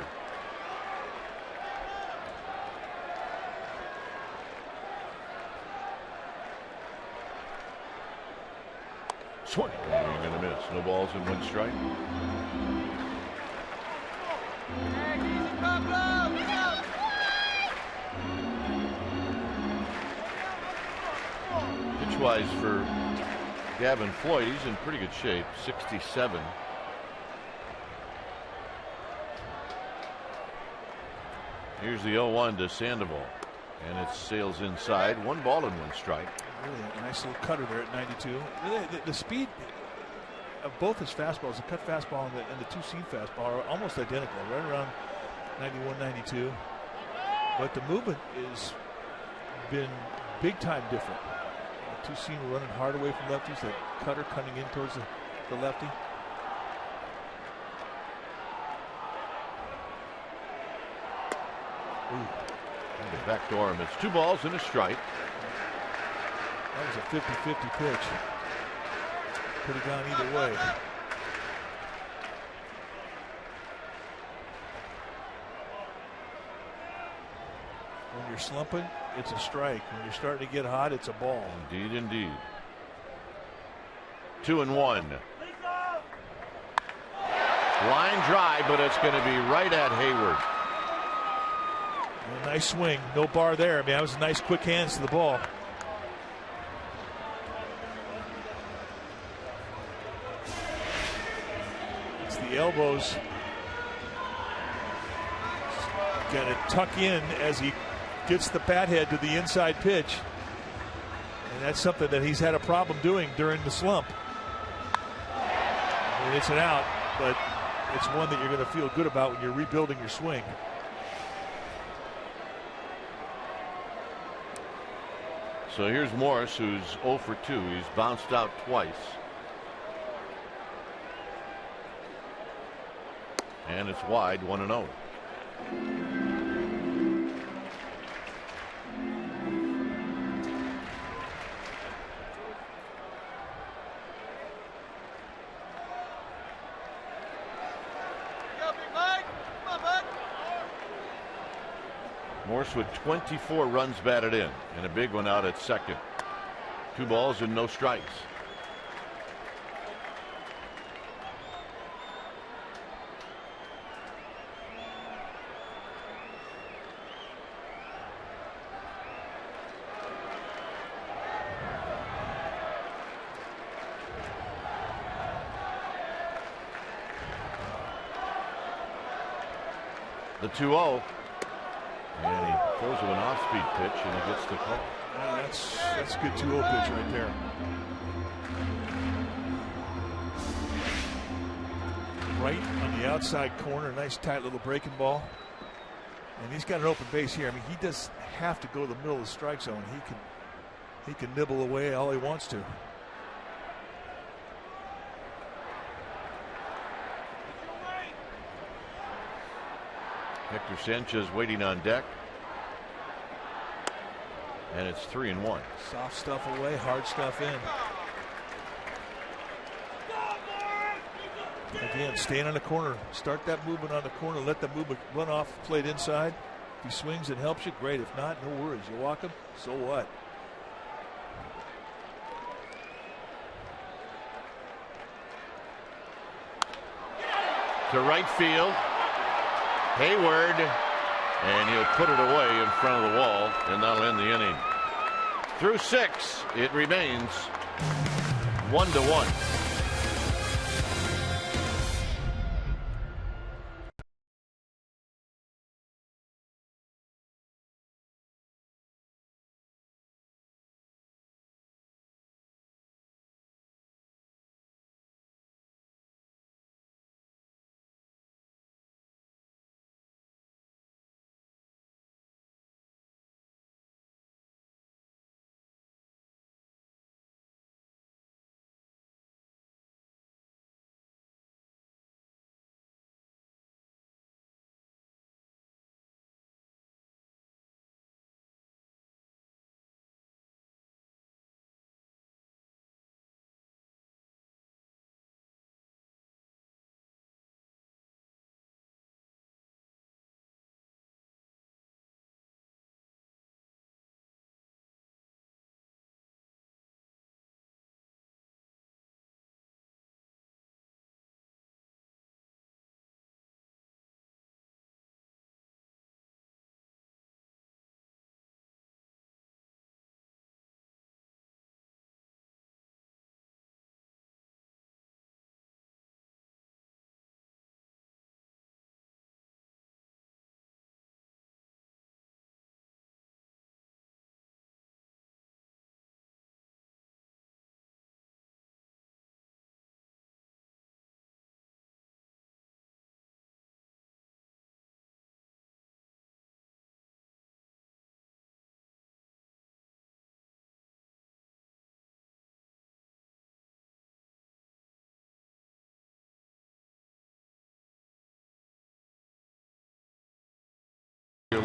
Swing. You're going to miss. No balls and 1 strike. Pitch-wise for Gavin Floyd, he's in pretty good shape. 67. Here's the 0-1 to Sandoval. And it sails inside. 1 ball and 1 strike. Really a nice little cutter there at 92. Really, the speed of both his fastballs, the cut fastball and the two-seam fastball, are almost identical, right around 91, 92. But the movement has been big time different. The two-seam running hard away from lefties, the cutter cutting in towards the lefty. Ooh. And the backdoor him. It's 2 balls and a strike. That was a 50-50 pitch. Could have gone either way. When you're slumping, it's a strike. When you're starting to get hot, it's a ball. Indeed, indeed. 2-1. Line drive, but it's going to be right at Hayward. A nice swing. No bar there. I mean, that was a nice quick hands to the ball. It's the elbows. Got to tuck in as he gets the bat head to the inside pitch. And that's something that he's had a problem doing during the slump. I mean, it's an out, but it's one that you're going to feel good about when you're rebuilding your swing. So here's Morris, who's 0 for 2. He's bounced out twice. And it's wide, 1-0. Morse with 24 runs batted in, and a big one out at second. 2 balls and no strikes. The 2-0. And he throws him an off-speed pitch, and he gets the call. That's a good 2-0 pitch right there. Right on the outside corner, nice tight little breaking ball. And he's got an open base here. I mean, he does have to go to the middle of the strike zone. He can nibble away all he wants to. Hector Sanchez waiting on deck. And it's 3-1. Soft stuff away, hard stuff in. Again, staying on the corner. Start that movement on the corner. Let the movement run off plate inside. If he swings and helps you, great. If not, no worries. You walk him, so what? To right field. Hayward, and he'll put it away in front of the wall, and that'll end the inning. Through 6, it remains 1-1.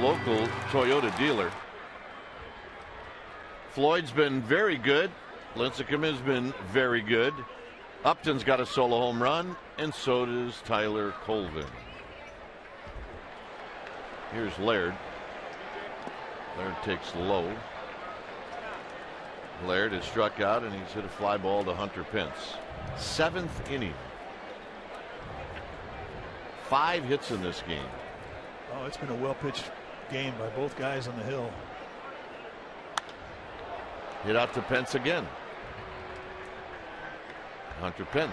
local Toyota dealer. Floyd's been very good. Lincecum has been very good. Upton's got a solo home run, and so does Tyler Colvin. Here's Laird. Laird takes low. Laird has struck out, and he's hit a fly ball to Hunter Pence. 7th inning. 5 hits in this game. Oh, it's been a well-pitched game by both guys on the hill. Hit out to Pence again. Hunter Pence.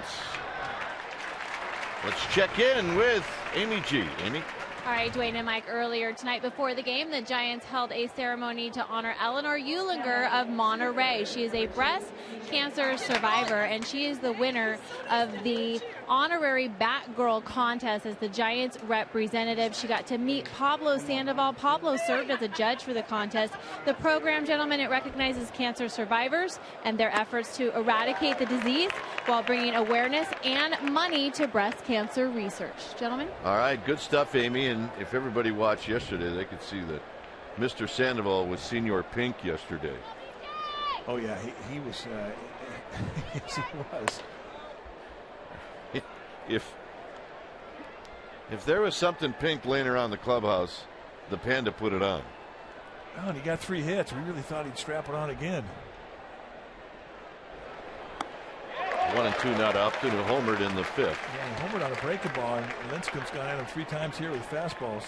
Let's check in with Amy G. Amy? All right, Dwayne and Mike, earlier tonight before the game, the Giants held a ceremony to honor Eleanor Eulinger of Monterey. She is a breast cancer survivor, and she is the winner of the honorary Batgirl contest as the Giants representative. She got to meet Pablo Sandoval. Pablo served as a judge for the contest. The program, gentlemen, it recognizes cancer survivors and their efforts to eradicate the disease while bringing awareness and money to breast cancer research. Gentlemen? All right, good stuff, Amy. And if everybody watched yesterday, they could see that Mr. Sandoval was Senior Pink yesterday. Oh, yeah, he was. Yes, he was. If there was something pink laying around the clubhouse, the Panda put it on. Oh, and he got 3 hits. We really thought he'd strap it on again. 1-2 now to Upton, who homered in the 5th. Yeah, he homered on a breaking ball, and Lincecum's gone at him 3 times here with fastballs.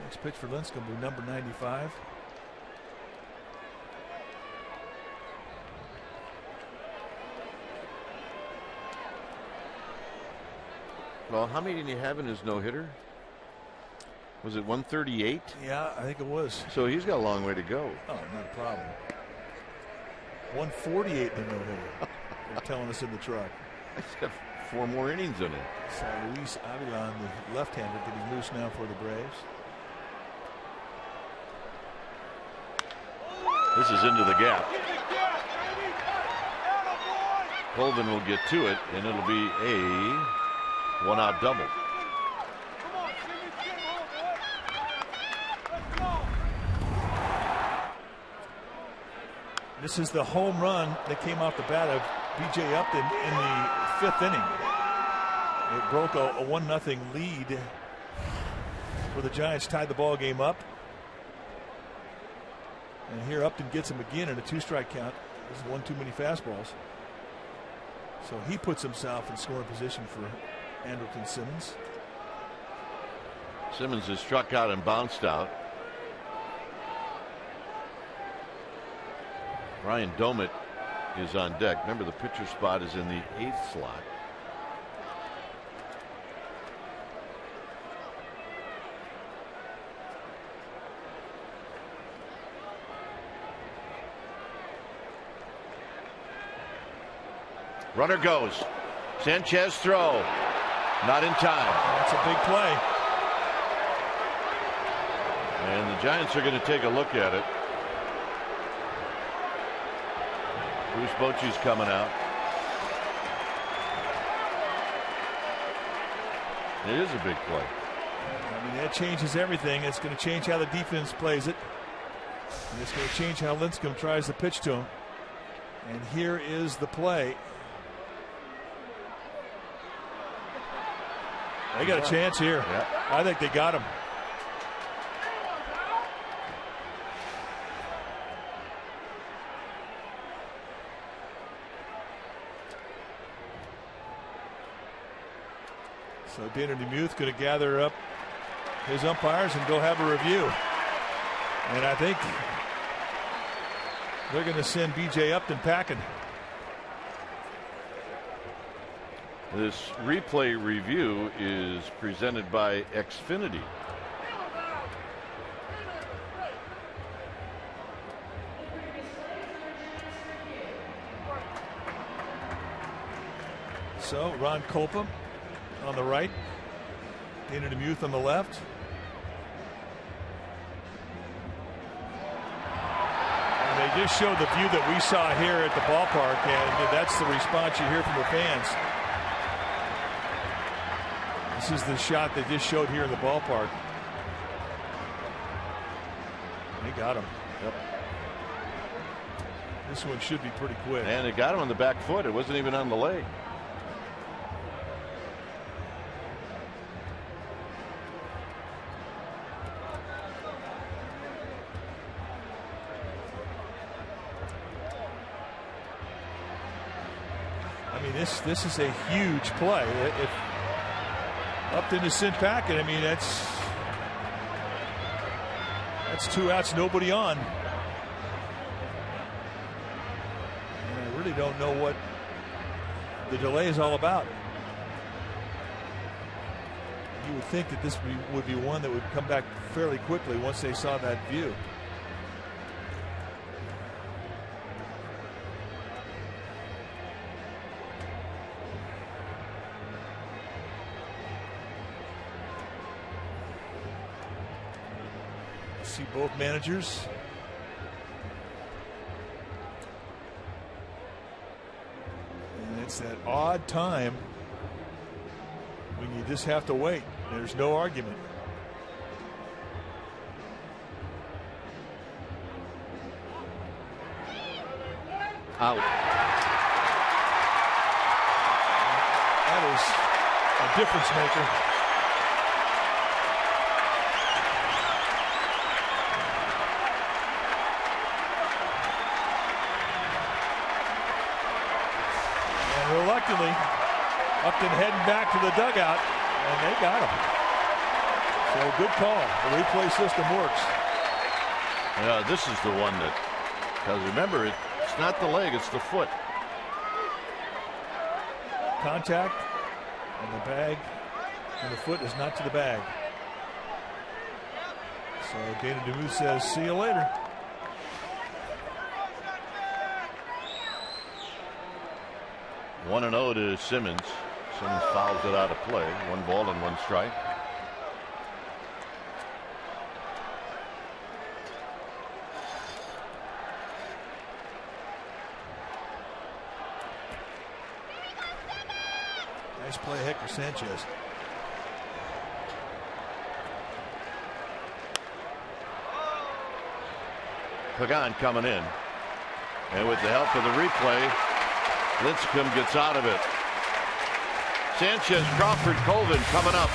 Next pitch for Lincecum will be number 95. Well, how many did he have in his no-hitter? Was it 138? Yeah, I think it was. So he's got a long way to go. Oh, not a problem. 148 in the no-hitter. They're telling us in the truck. He's got 4 more innings in it. So Luis Avila, the left-hander, getting loose now for the Braves. This is into the gap. Colvin will get to it, and it'll be a 1-out double. This is the home run that came off the bat of B.J. Upton in the 5th inning. It broke a 1-0 lead where the Giants tied the ball game up. And here Upton gets him again in a 2-strike count. This is one too many fastballs. So he puts himself in scoring position for Andrelton Simmons. Simmons is struck out and bounced out. Ryan Domit is on deck. Remember, the pitcher spot is in the 8th slot. Runner goes. Sanchez throw. Not in time. That's a big play. And the Giants are going to take a look at it. Bruce Bochy's coming out. It is a big play. I mean, that changes everything. It's going to change how the defense plays it. And it's going to change how Lincecum tries to pitch to him. And here is the play. They got a chance here. Yeah. I think they got him. So Dana DeMuth going to gather up his umpires and go have a review. And I think they're going to send B.J. Upton packing. This replay review is presented by Xfinity. So Ron Kolpa on the right, Dana DeMuth on the left. And they just showed the view that we saw here at the ballpark, and that's the response you hear from the fans. This is the shot they just showed here in the ballpark. got him. Yep. This one should be pretty quick. And it got him on the back foot. It wasn't even on the leg. I mean, this is a huge play. If Upton is sent packing, I mean, that's 2 outs, nobody on. And I really don't know what the delay is all about. You would think that this would be one that would come back fairly quickly once they saw that view. See both managers. And it's that odd time when you just have to wait. There's no argument. Out. That is a difference maker. Reluctantly, Upton heading back to the dugout, and they got him. So good call. The replay system works. Yeah, this is the one that, because remember, it's not the leg, it's the foot. Contact, and the bag, and the foot is not to the bag. So Dana DeMuth says, see you later. One and 0 to Simmons. Simmons fouls it out of play. 1 ball and 1 strike. Nice play, Hector Sanchez. Pagan coming in. And with the help of the replay, Lincecum gets out of it. Sanchez, Crawford, Colvin coming up.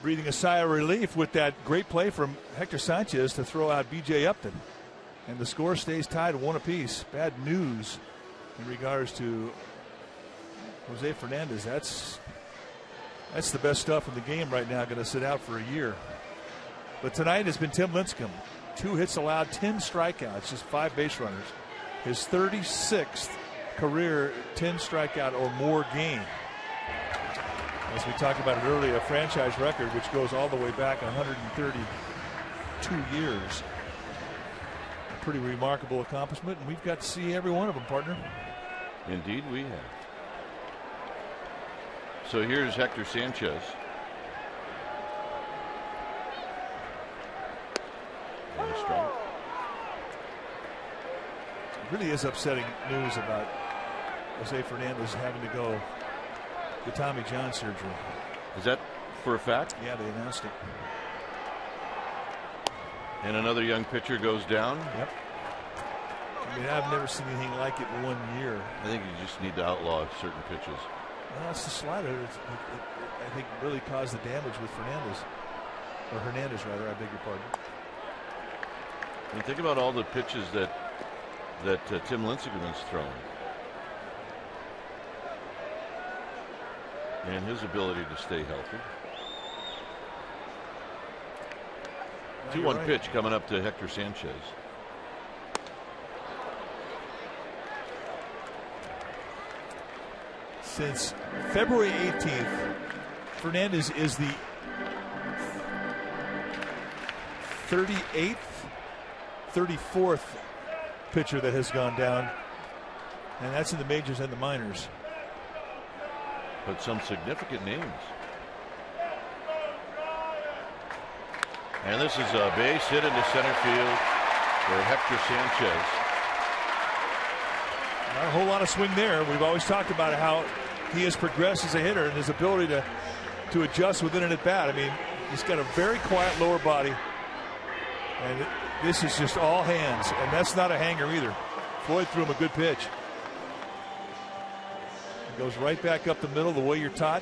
Breathing a sigh of relief with that great play from Hector Sanchez to throw out B.J. Upton. And the score stays tied 1 apiece. Bad news in regards to Jose Fernandez. That's the best stuff in the game right now. Going to sit out for a year. But tonight has been Tim Lincecum. 2 hits allowed, 10 strikeouts, just 5 base runners. his 36th career 10 strikeout or more game. As we talked about it earlier, a franchise record which goes all the way back 132 years. A pretty remarkable accomplishment, and we've got to see every one of them, partner. Indeed we have. So here's Hector Sanchez. And a strike. It really is upsetting news about Jose Fernandez having to go to Tommy John surgery. Is that for a fact? Yeah, they announced it. And another young pitcher goes down. Yep. I mean, I've never seen anything like it in 1 year. I think you just need to outlaw certain pitches. Well, it's the slider. I think really caused the damage with Fernandez. Or Hernandez, rather. I beg your pardon. And think about all the pitches that Tim Lincecum has thrown. And his ability to stay healthy. 2-1 right. pitch coming up to Hector Sanchez. Since February 18th, Fernandez is the 38th, 34th pitcher that has gone down, and that's in the majors and the minors. But some significant names. And this is a base hit into center field for Hector Sanchez. Not a whole lot of swing there. We've always talked about how he has progressed as a hitter and his ability to adjust within an at-bat. I mean, he's got a very quiet lower body, and this is just all hands, and that's not a hanger either. Floyd threw him a good pitch. It goes right back up the middle the way you're taught.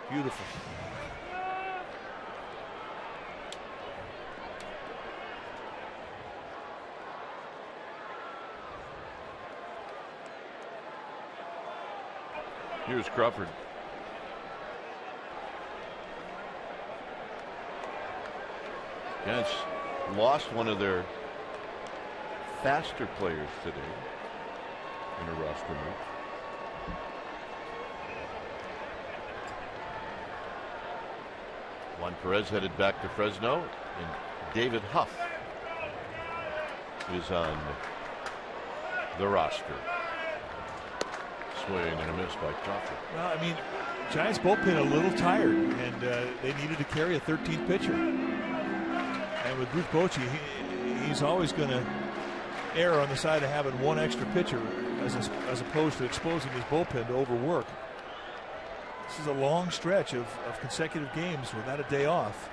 Beautiful. Here's Crawford. Giants lost one of their faster players today in a roster move. Juan Perez headed back to Fresno, and David Huff is on the roster. Swing and a miss by Crawford. Well, I mean, Giants bullpen a little tired, and they needed to carry a 13th pitcher. And with Bruce Bochy, he's always going to err on the side of having one extra pitcher as opposed to exposing his bullpen to overwork. This is a long stretch of consecutive games without a day off.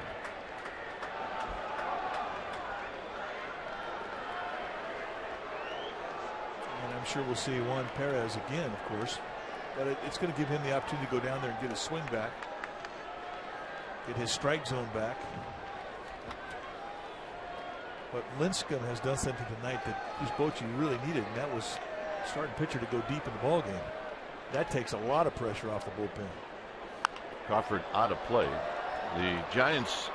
And I'm sure we'll see Juan Perez again, of course. But it's going to give him the opportunity to go down there and get his swing back, get his strike zone back. But Lincecum has done something tonight that Bruce Bochy really needed, and that was starting pitcher to go deep in the ballgame. That takes a lot of pressure off the bullpen. Crawford out of play. The Giants'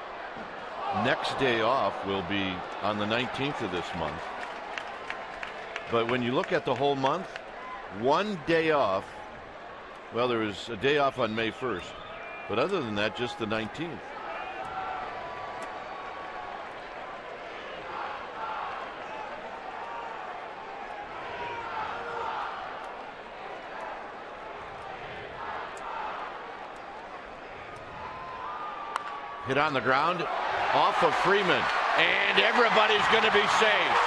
next day off will be on the 19th of this month. But when you look at the whole month, one day off. Well, there was a day off on May 1st. But other than that, just the 19th. Hit on the ground off of Freeman, and everybody's going to be safe.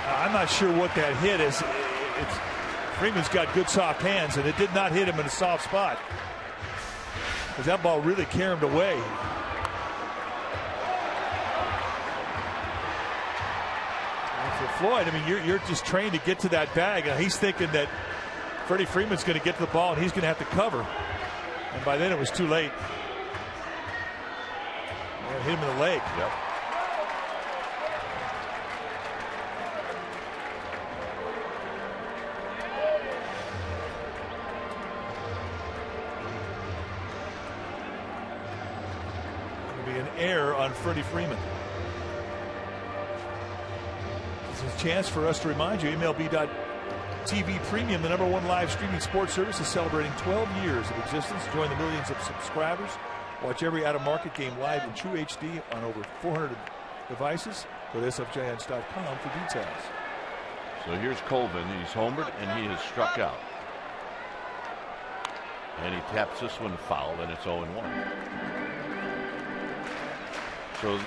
I'm not sure what that hit is. Freeman's got good soft hands, and it did not hit him in a soft spot, because that ball really caromed away. Floyd, I mean, you're just trained to get to that bag, and he's thinking that Freddie Freeman's going to get to the ball and he's going to have to cover, and by then it was too late. And hit him in the leg. Yep. It'll be an error on Freddie Freeman. It's a chance for us to remind you, MLB.TV Premium, the #1 live streaming sports service, is celebrating 12 years of existence. Join the millions of subscribers. Watch every out-of-market game live in true HD on over 400 devices. Go to sfgiants.com for details. So here's Colvin. He's homered and he has struck out. And he taps this one foul, and it's 0-1. So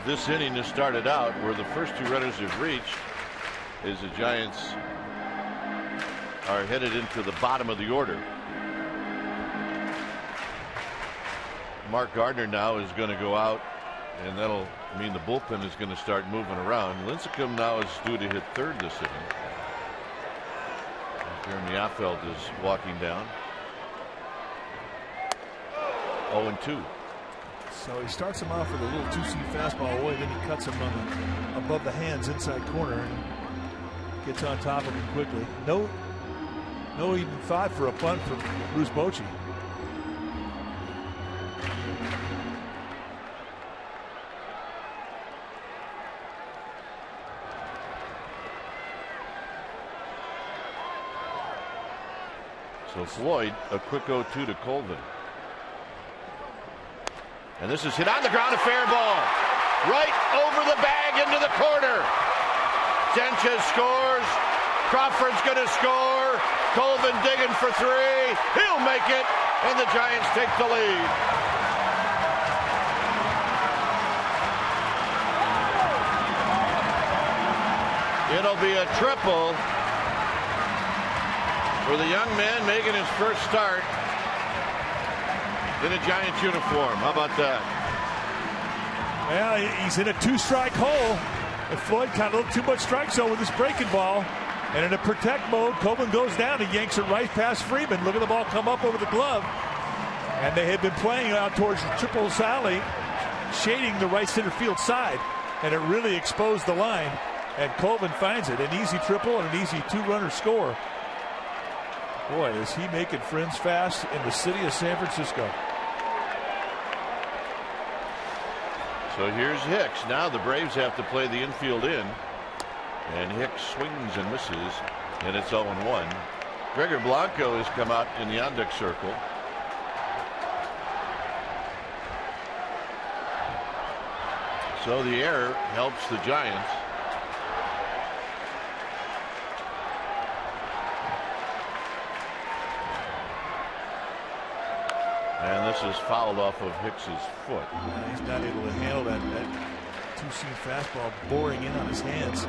this inning has started out where the first two runners have reached as the Giants are headed into the bottom of the order. Mark Gardner now is going to go out, and that'll mean the bullpen is going to start moving around. Lincecum now is due to hit third this inning. Jeremy Affeldt is walking down. 0-2. So he starts him off with a little two-seam fastball away, then he cuts him above the hands inside corner and gets on top of him quickly. No even thought for a bunt from Bruce Bochy. So Floyd, a quick 0-2 to Colvin. And this is hit on the ground, a fair ball. Right over the bag into the corner. Sanchez scores. Crawford's going to score. Colvin digging for three. He'll make it. And the Giants take the lead. It'll be a triple for the young man making his first start in a Giants uniform. How about that? Well, he's in a two-strike hole. And Floyd kind of looked too much strike zone with his breaking ball. And in a protect mode, Colvin goes down and yanks it right past Freeman. Look at the ball come up over the glove. And they had been playing out towards the triple alley, shading the right center field side. And it really exposed the line. And Colvin finds it. An easy triple and an easy two-runner score. Boy, is he making friends fast in the city of San Francisco. So here's Hicks. Now the Braves have to play the infield in. And Hicks swings and misses. And it's 0-1. Gregor Blanco has come out in the on-deck circle. So the error helps the Giants. And this is fouled off of Hicks's foot. He's not able to handle that two-seam fastball boring in on his hands.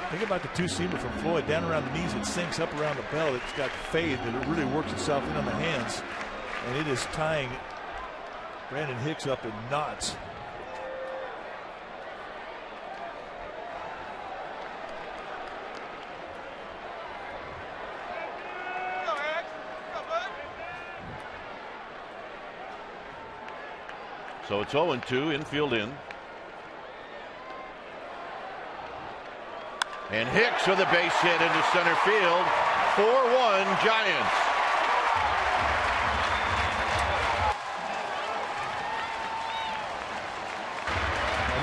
Think about the two-seamer from Floyd. Down around the knees, it sinks up around the belt. It's got fade, but it really works itself in on the hands. And it is tying Brandon Hicks up in knots. So it's 0-2, infield in. And Hicks with a base hit into center field. 4-1 Giants.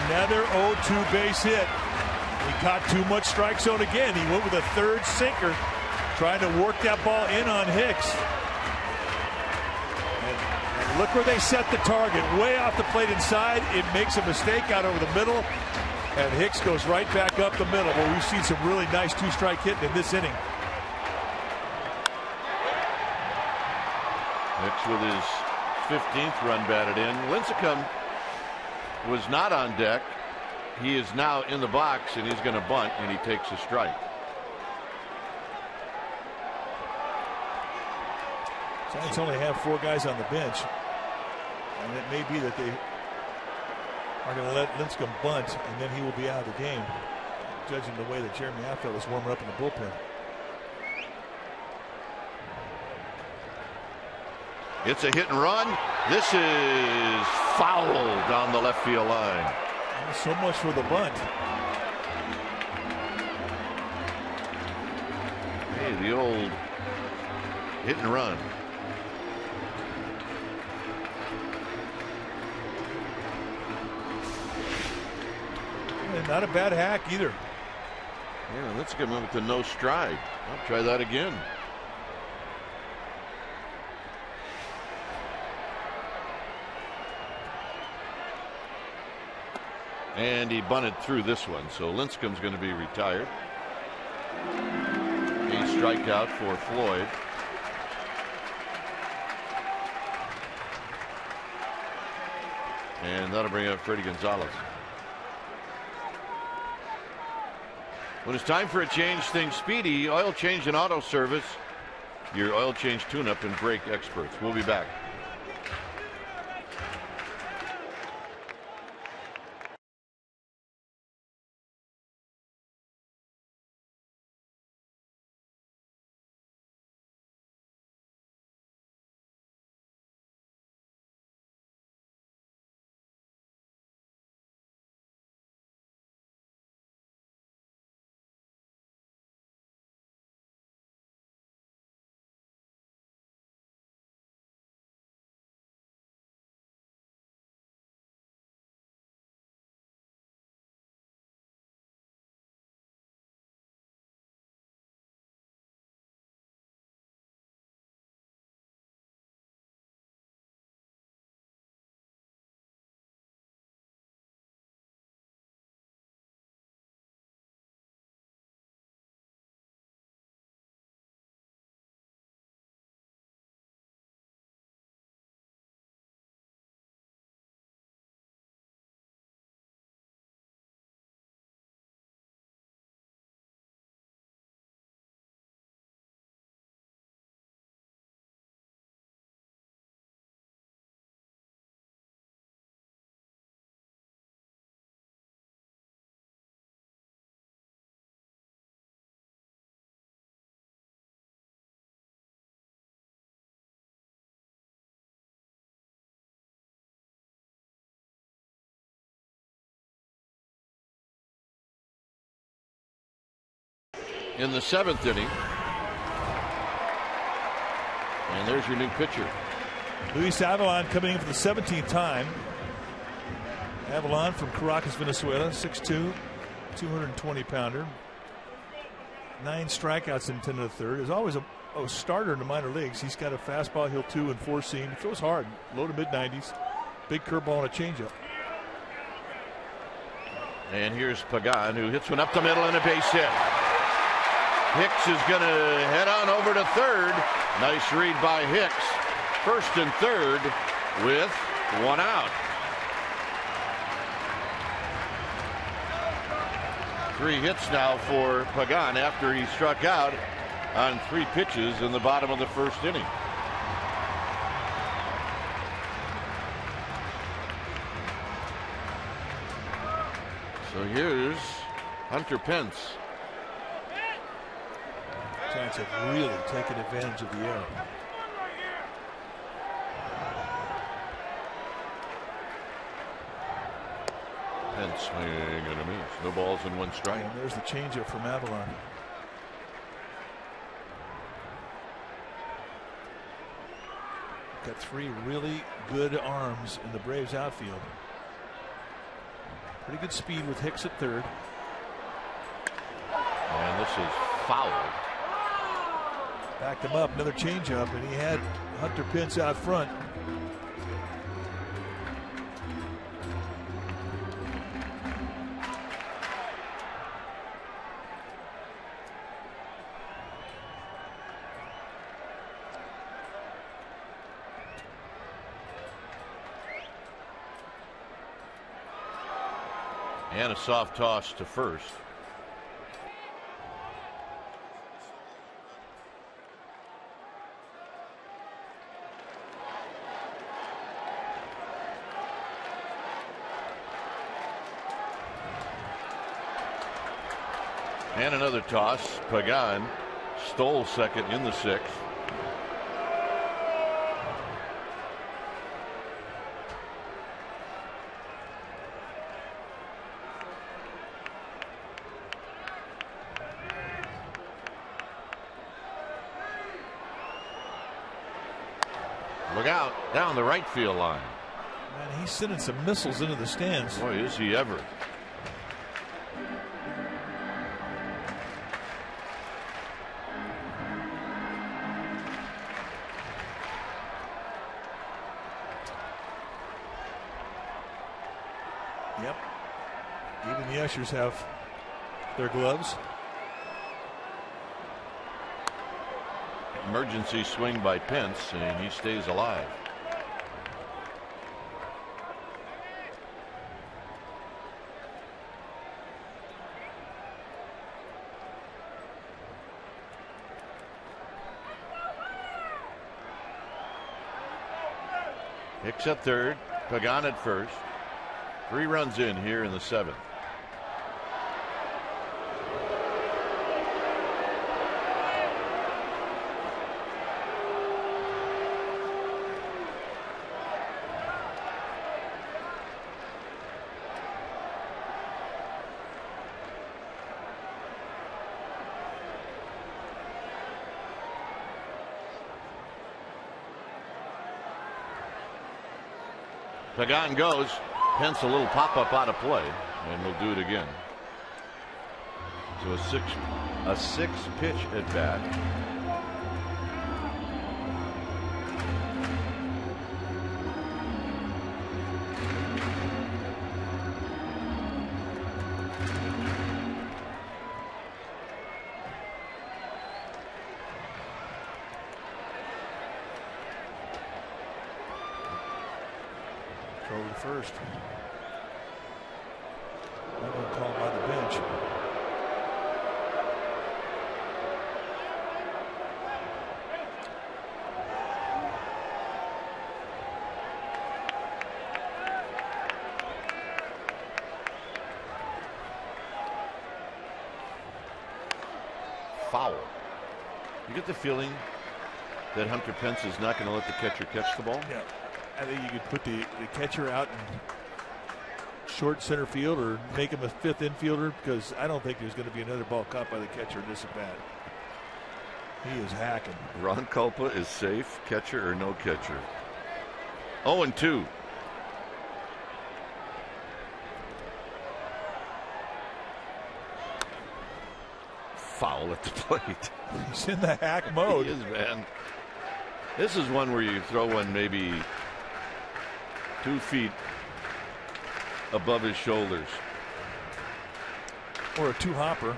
Another 0-2 base hit. He caught too much strike zone again. He went with a third sinker, trying to work that ball in on Hicks. And look where they set the target, way off the plate inside. It makes a mistake out over the middle, and Hicks goes right back up the middle. Well, we've seen some really nice two-strike hitting in this inning. Hicks with his 15th run batted in. Lincecum was not on deck. He is now in the box, and he's going to bunt, and he takes a strike. Giants only have 4 guys on the bench, and it may be that they are going to let Lincecum bunt, and then he will be out of the game, judging the way that Jeremy Affeldt is warming up in the bullpen. It's a hit and run. This is foul down the left field line. So much for the bunt. Hey, the old hit and run. and not a bad hack either. Yeah, let's get him with the no stride. I'll try that again. And he bunted through this one, so Lincecum's going to be retired. A strikeout for Floyd. And that'll bring up Freddie Gonzalez. When it's time for a change, think Speedy Oil Change and Auto Service. Your oil change tune-up and brake experts. We'll be back. In the 7th inning. And there's your new pitcher. Luis Avalon coming in for the 17th time. Avalon from Caracas, Venezuela, 6'2", 220-pounder. 9 strikeouts in 10 1/3. Is always a starter in the minor leagues. He's got a fastball, heel 2 and 4 seam. He throws hard, low to mid-90s. Big curveball and a changeup. And here's Pagan, who hits one up the middle and a base hit. Hicks is going to head on over to third. Nice read by Hicks. First and third with 1 out. 3 hits now for Pagan after he struck out on 3 pitches in the bottom of the 1st inning. So here's Hunter Pence. Giants have really taken advantage of the air. Pence swinging and a miss. No balls and 1 strike. And there's the changeup from Avalon. Got 3 really good arms in the Braves outfield. Pretty good speed with Hicks at third. And this is fouled. Backed him up, another changeup, and he had Hunter Pence out front. And a soft toss to first. And another toss. Pagan stole second in the 6th. Look out down the right field line. Man, he's sending some missiles into the stands. Boy, is he ever. Yep. Even the ushers have their gloves. Emergency swing by Pence, and he stays alive. Hicks at third, Pagan at first. 3 runs in here in the 7th. Pagan goes. Pence a little pop-up out of play, and we'll do it again. So a six pitch at bat. Over to first. I'm going to call him by the bench. Foul. You get the feeling that Hunter Pence is not going to let the catcher catch the ball? Yeah. I think you could put the catcher out in short center field or make him a 5th infielder, because I don't think there's going to be another ball caught by the catcher in this at bat. He is hacking. Ron Culpa is safe, catcher or no catcher. 0-2. Foul at the plate. He's in the hack mode. He is, man. This is one where you throw one maybe 2 feet above his shoulders. Or a 2-hopper.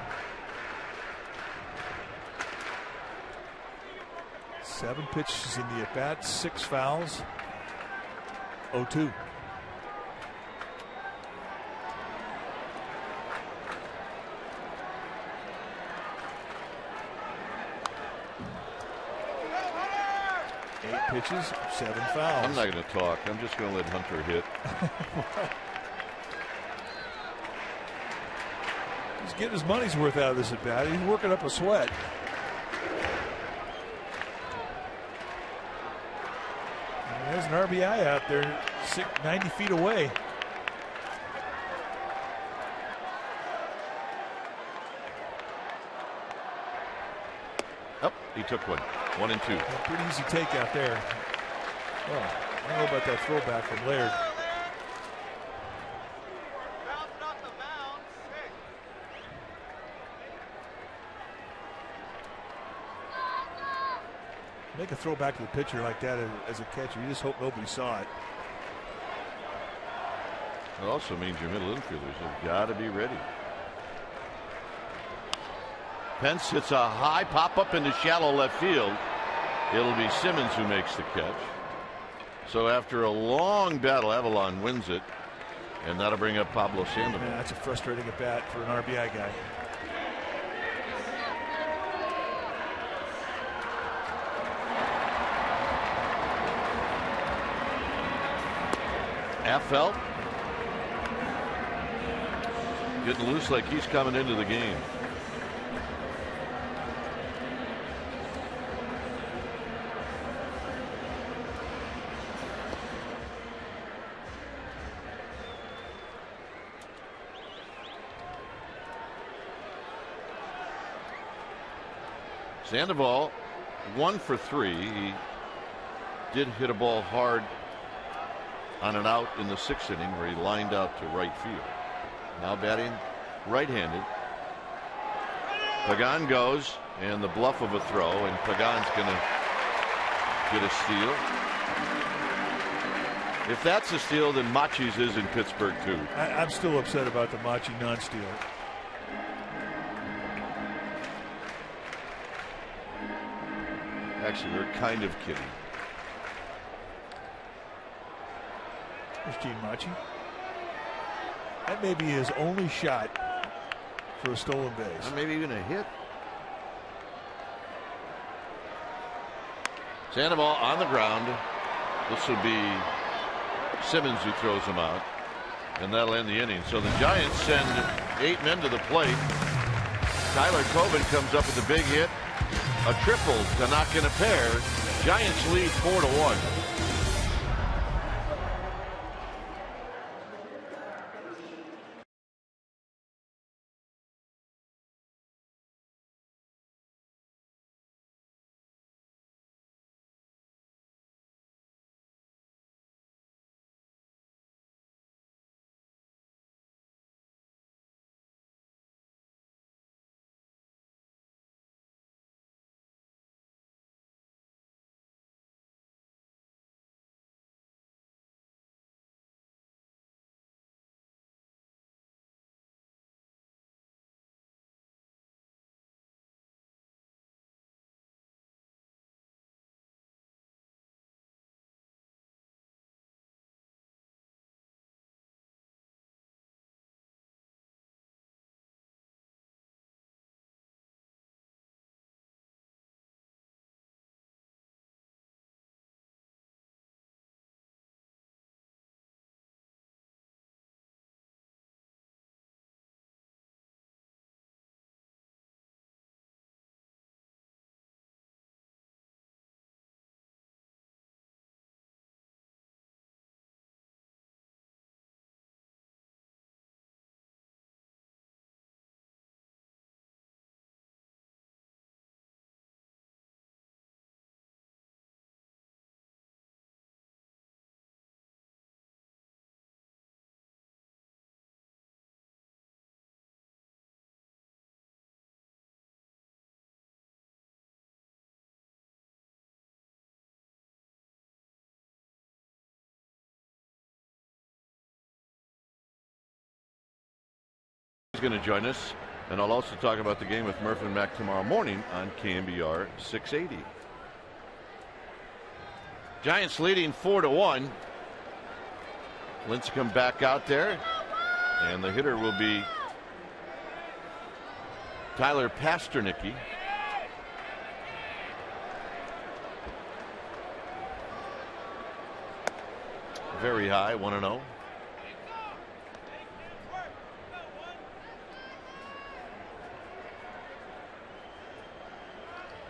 7 pitches in the at-bat, 6 fouls. 0-2. Pitches, 7 fouls. I'm not going to talk. I'm just going to let Hunter hit. He's getting his money's worth out of this at bat. He's working up a sweat. And there's an RBI out there, 90 feet away. Oh, he took one. 1-2. Pretty easy take out there. Well, I don't know about that throwback from Laird. Make a throw back to the pitcher like that as a catcher, you just hope nobody saw it. It also means your middle infielders have got to be ready. Pence hits a high pop up into shallow left field. It'll be Simmons who makes the catch. So after a long battle, Avalon wins it, and that'll bring up Pablo Sandoval. Man, that's a frustrating at bat for an RBI guy. Affelt getting loose like he's coming into the game. Sandoval 1 for 3. He did hit a ball hard on an out in the 6th inning where he lined out to right field. Now batting right-handed. Pagan goes, and the bluff of a throw, and Pagan's going to get a steal. If that's a steal, then Machi's is in Pittsburgh too. I'm still upset about the Machi non-steal. Actually, we're kind of kidding. There's Gene Machi. That may be his only shot for a stolen base. Maybe even a hit. Sandoval on the ground. This will be Simmons who throws him out, and that'll end the inning. So the Giants send 8 men to the plate. Tyler Coben comes up with a big hit, a triple to knock in a pair. Giants lead 4-1. He's going to join us, and I'll also talk about the game with Murph and Mac tomorrow morning on KMBR 680. Giants leading 4-1. Lincecum back out there, and the hitter will be Tyler Pasternicki. Very high, 1-0.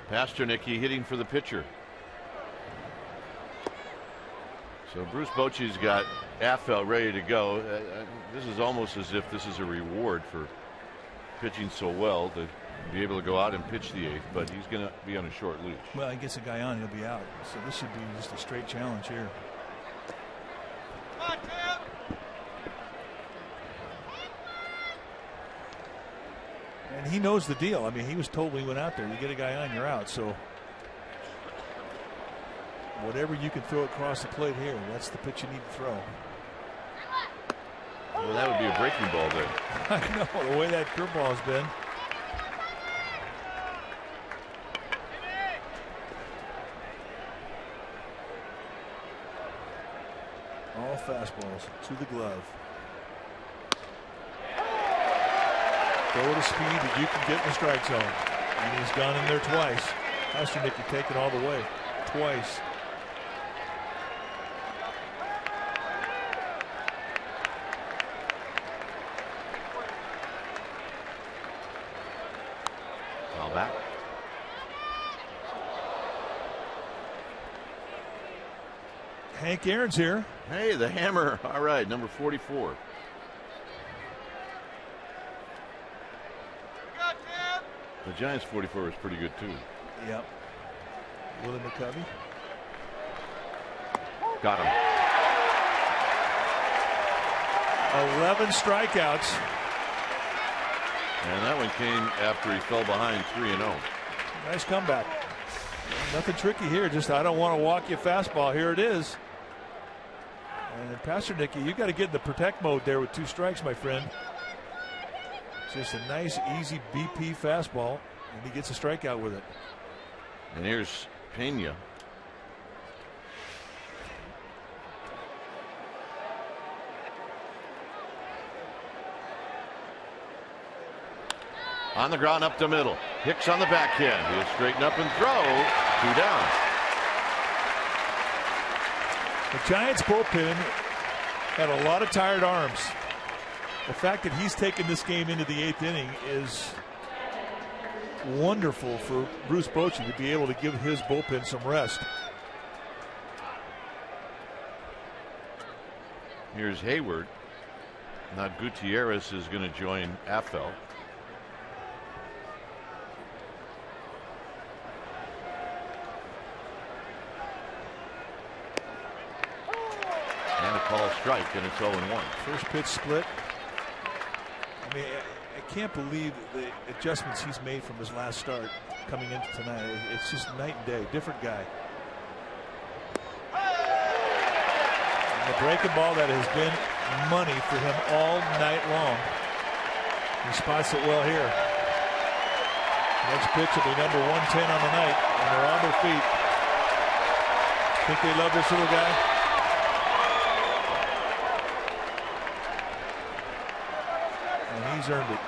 Pasternicki hitting for the pitcher. So Bruce Bochy's got Affel ready to go. This is almost as if this is a reward for pitching so well to be able to go out and pitch the 8th, but he's going to be on a short leash. Well, he gets a guy on, he'll be out. So this should be just a straight challenge here. And he knows the deal. I mean, he was told when he went out there, you get a guy on, you're out. So whatever you can throw across the plate here, that's the pitch you need to throw. Well, that would be a breaking ball there. I know, the way that curveball has been. All fastballs to the glove. Throw at a speed that you can get in the strike zone. And he's gone in there twice. Pasternicki taken all the way. Twice. Foul back. Hank Aaron's here. Hey, the hammer. All right, number 44. The Giants 44 was pretty good too. Yep. Willie McCovey. Got him. 11 strikeouts. And that one came after he fell behind 3-0. Nice comeback. Nothing tricky here. Just I don't want to walk you fastball. Here it is. And Pasternak, you got to get in the protect mode there with 2 strikes, my friend. Just a nice, easy BP fastball, and he gets a strikeout with it. And here's Pena. On the ground up the middle. Hicks on the backhand. He'll straighten up and throw. 2 down. The Giants bullpen had a lot of tired arms. The fact that he's taken this game into the 8th inning is wonderful for Bruce Bochy to be able to give his bullpen some rest. Here's Hayward. Now Gutierrez is going to join Affel. And a call strike, and it's 0-1. First pitch split. I mean, I can't believe the adjustments he's made from his last start coming into tonight. It's just night and day. Different guy. And the breaking ball that has been money for him all night long. He spots it well here. Next pitch will be number 110 on the night, and they're on their feet. Think they love this little guy? He's earned it.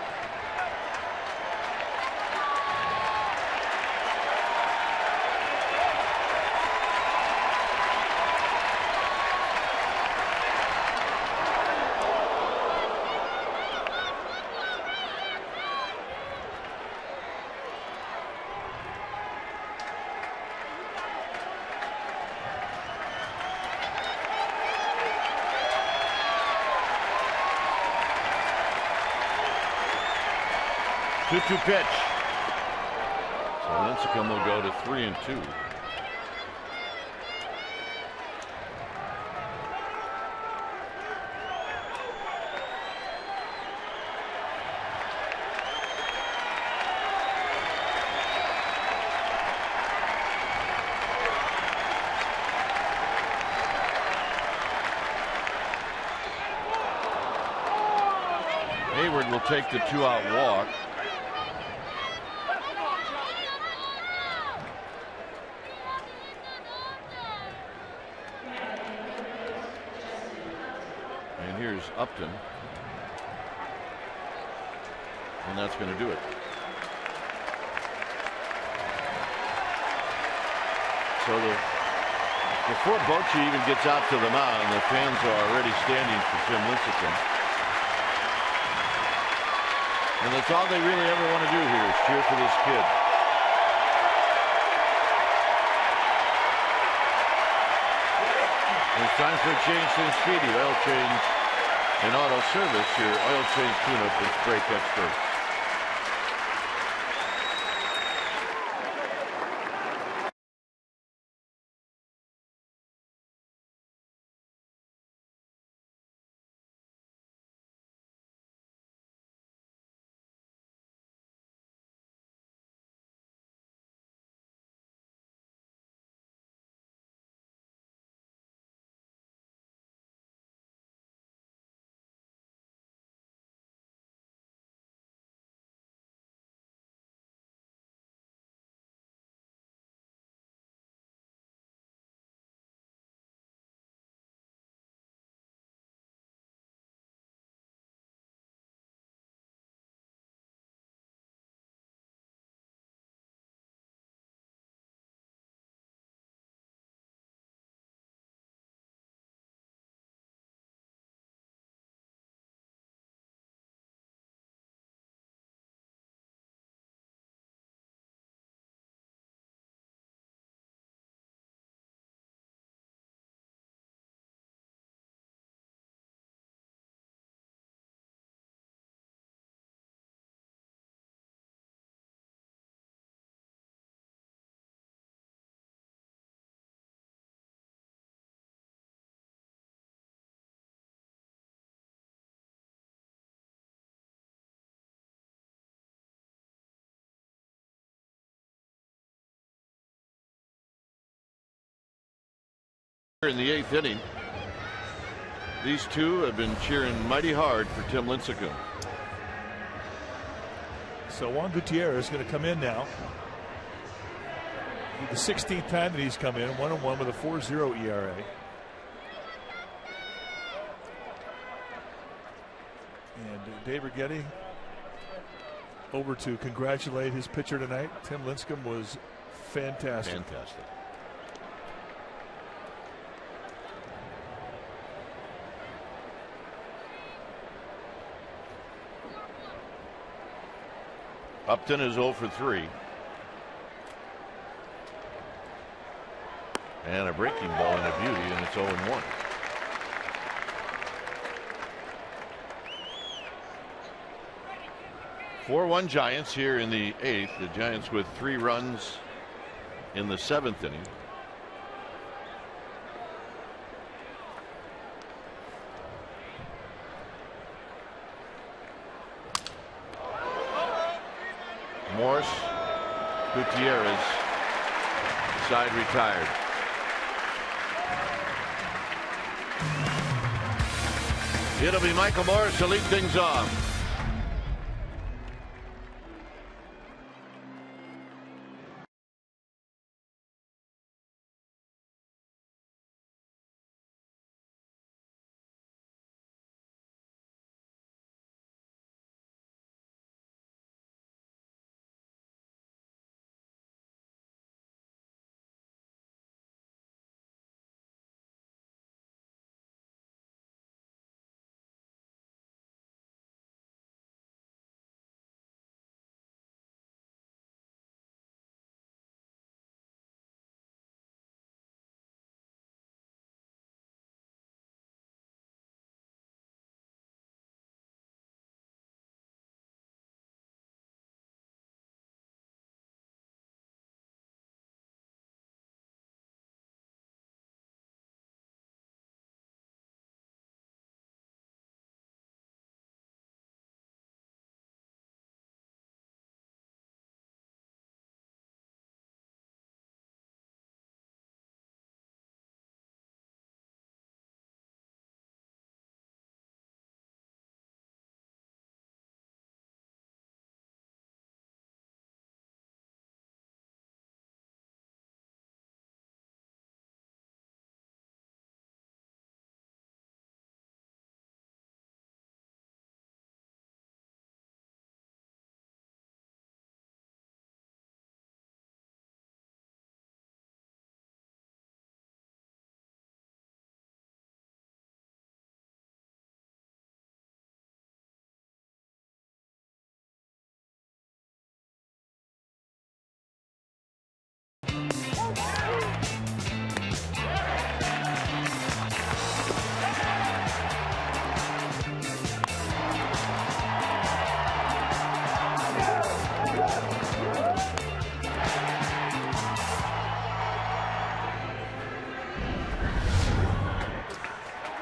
Two pitch. So Lincecum will go to 3-2. Hayward will take the 2-out walk. Upton, and that's going to do it. So before Bochy even gets out to the mound, the fans are already standing for Tim Lincecum, and that's all they really ever want to do here is cheer for this kid. It's time for a change to Speedy. Oil change and auto service. Your oil change tune-up is brake expert. In the 8th inning, These two have been cheering mighty hard for Tim Lincecum. So Juan Gutierrez is going to come in now. The 16th time that he's come in, 1-1 with a 4.0 ERA. And Dave Righetti over to congratulate his pitcher tonight. Tim Lincecum was fantastic. Fantastic. Upton is 0 for 3. And a breaking ball and a beauty, and it's 0-1. (4-1) Giants here in the 8th. The Giants with 3 runs in the 7th inning. Morse, Gutierrez, side retired. It'll be Michael Morse to lead things off.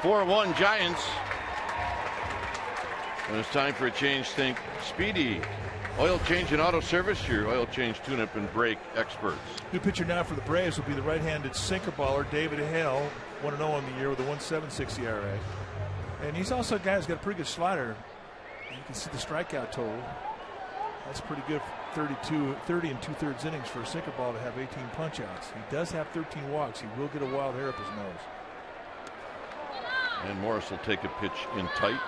(4-1) Giants. When it's time for a change, think Speedy. Oil change and auto service, your oil change, tune-up, and brake experts. New pitcher now for the Braves will be the right-handed sinker baller David Hale, 1-0 on the year with a 1.76 ERA. And he's also a guy who's got a pretty good slider. You can see the strikeout total. That's pretty good. 30 and 2/3 innings for a sinker ball to have 18 punch-outs. He does have 13 walks. He will get a wild hair up his nose. And Morris will take a pitch in tight.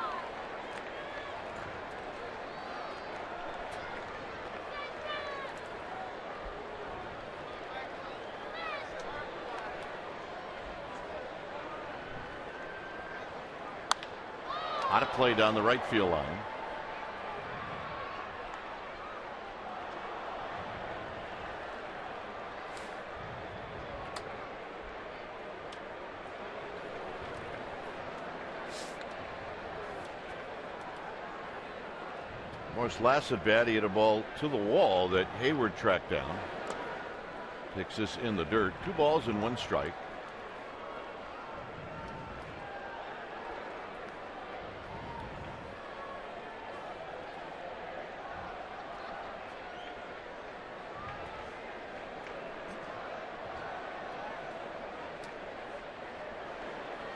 Out of play down the right field line. Morris last at bat, he hit a ball to the wall that Hayward tracked down. Takes this in the dirt. 2 balls and 1 strike.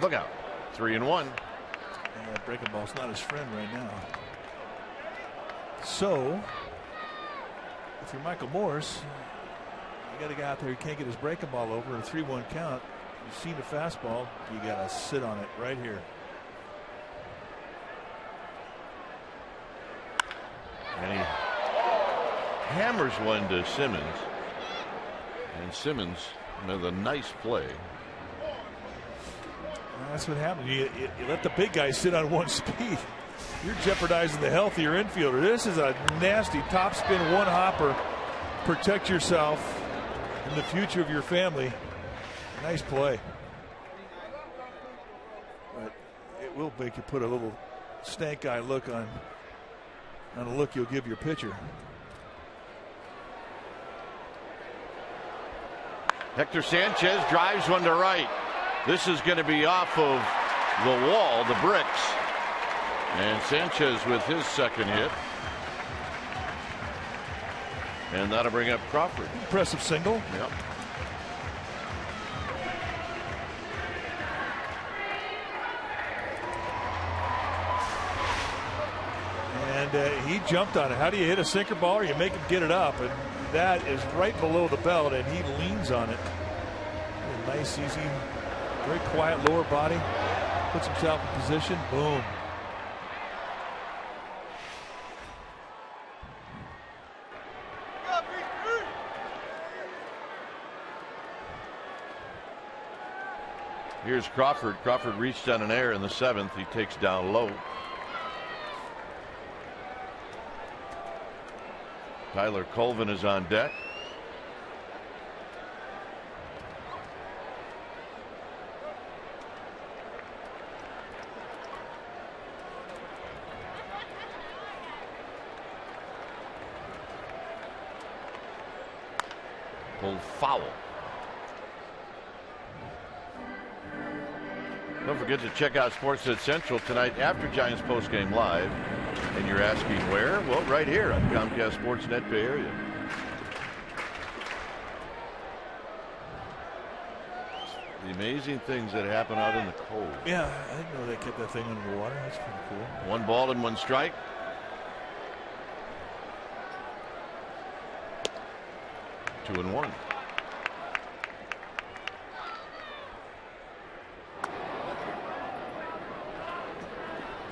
Look out. 3-1. And breaking ball's not his friend right now. So, if you're Michael Morse, you got a guy out there who can't get his breaking ball over a 3-1 count. You've seen the fastball, you got to sit on it right here. And he hammers one to Simmons. And Simmons with a nice play. That's what happens. You let the big guy sit on one speed. You're jeopardizing the health of your infielder. This is a nasty top spin one hopper. Protect yourself and the future of your family. Nice play. But it will make you put a little stank eye look on a look you'll give your pitcher. Hector Sanchez drives one to right. This is going to be off of the wall, the bricks. And Sanchez with his second hit. And that'll bring up Crawford. Impressive single. Yep. And he jumped on it. How do you hit a sinker ball or you make him get it up? And that is right below the belt, and he leans on it. Nice, easy, very quiet lower body. Puts himself in position. Boom. Here's Crawford. Crawford reached on an error in the 7th. He takes down low. Tyler Colvin is on deck. Pulled foul. Don't forget to check out Sportsnet Central tonight after Giants postgame live. And you're asking where? Well, right here on Comcast Sportsnet Bay Area. The amazing things that happen out in the cold. Yeah, I didn't know they kept that thing under the water. That's pretty cool. 1 ball and 1 strike. Two and one.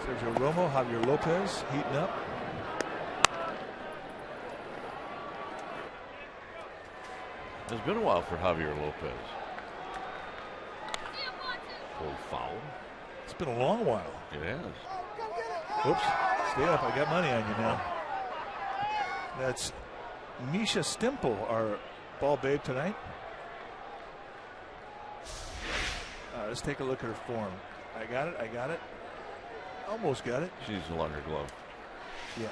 Sergio Romo, Javier Lopez heating up. It's been a while for Javier Lopez. Full foul. It's been a long while. It has. Oops. Stay up. I got money on you now. That's Misha Stimple, our ball babe tonight. Let's take a look at her form. I got it. I got it. Almost got it. She needs a longer glove. Yeah.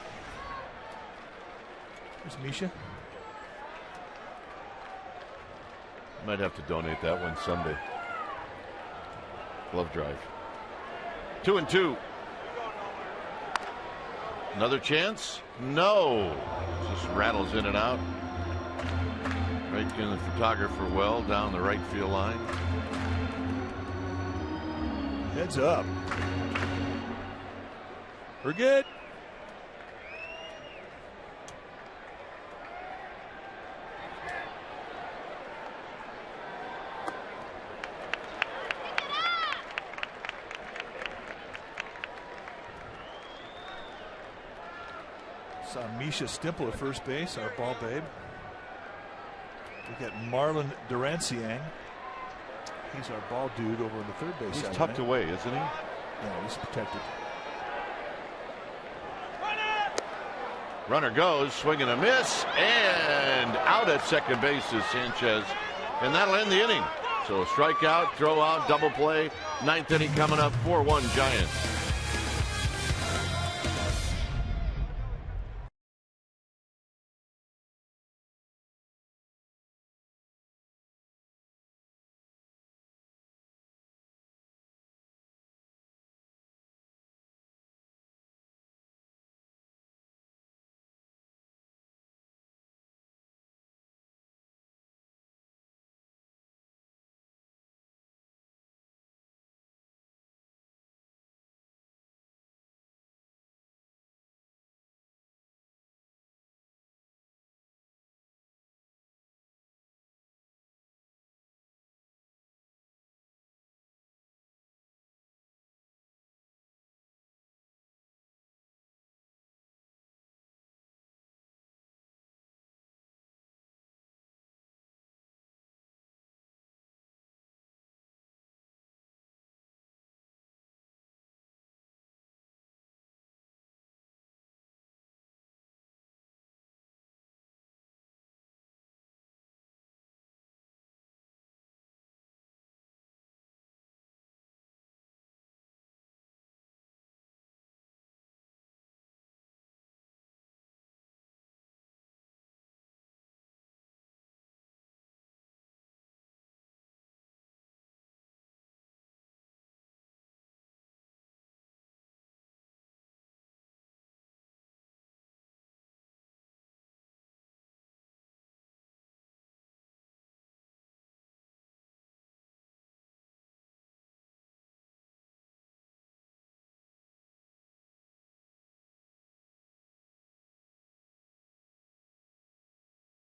Here's Misha. Might have to donate that one Sunday. Glove drive. 2-2. Another chance? No. Just rattles in and out. Right in the photographer well down the right field line. Heads up. We're good. Saw Misha Stimple at first base, our ball babe. We got Marlon Duranciang. He's our ball dude over on the third base side. He's tucked away, isn't he? Yeah, he's protected. Runner goes, swing and a miss, and out at second base is Sanchez, and that'll end the inning. So strikeout, throw out, double play, 9th inning coming up, 4-1 Giants.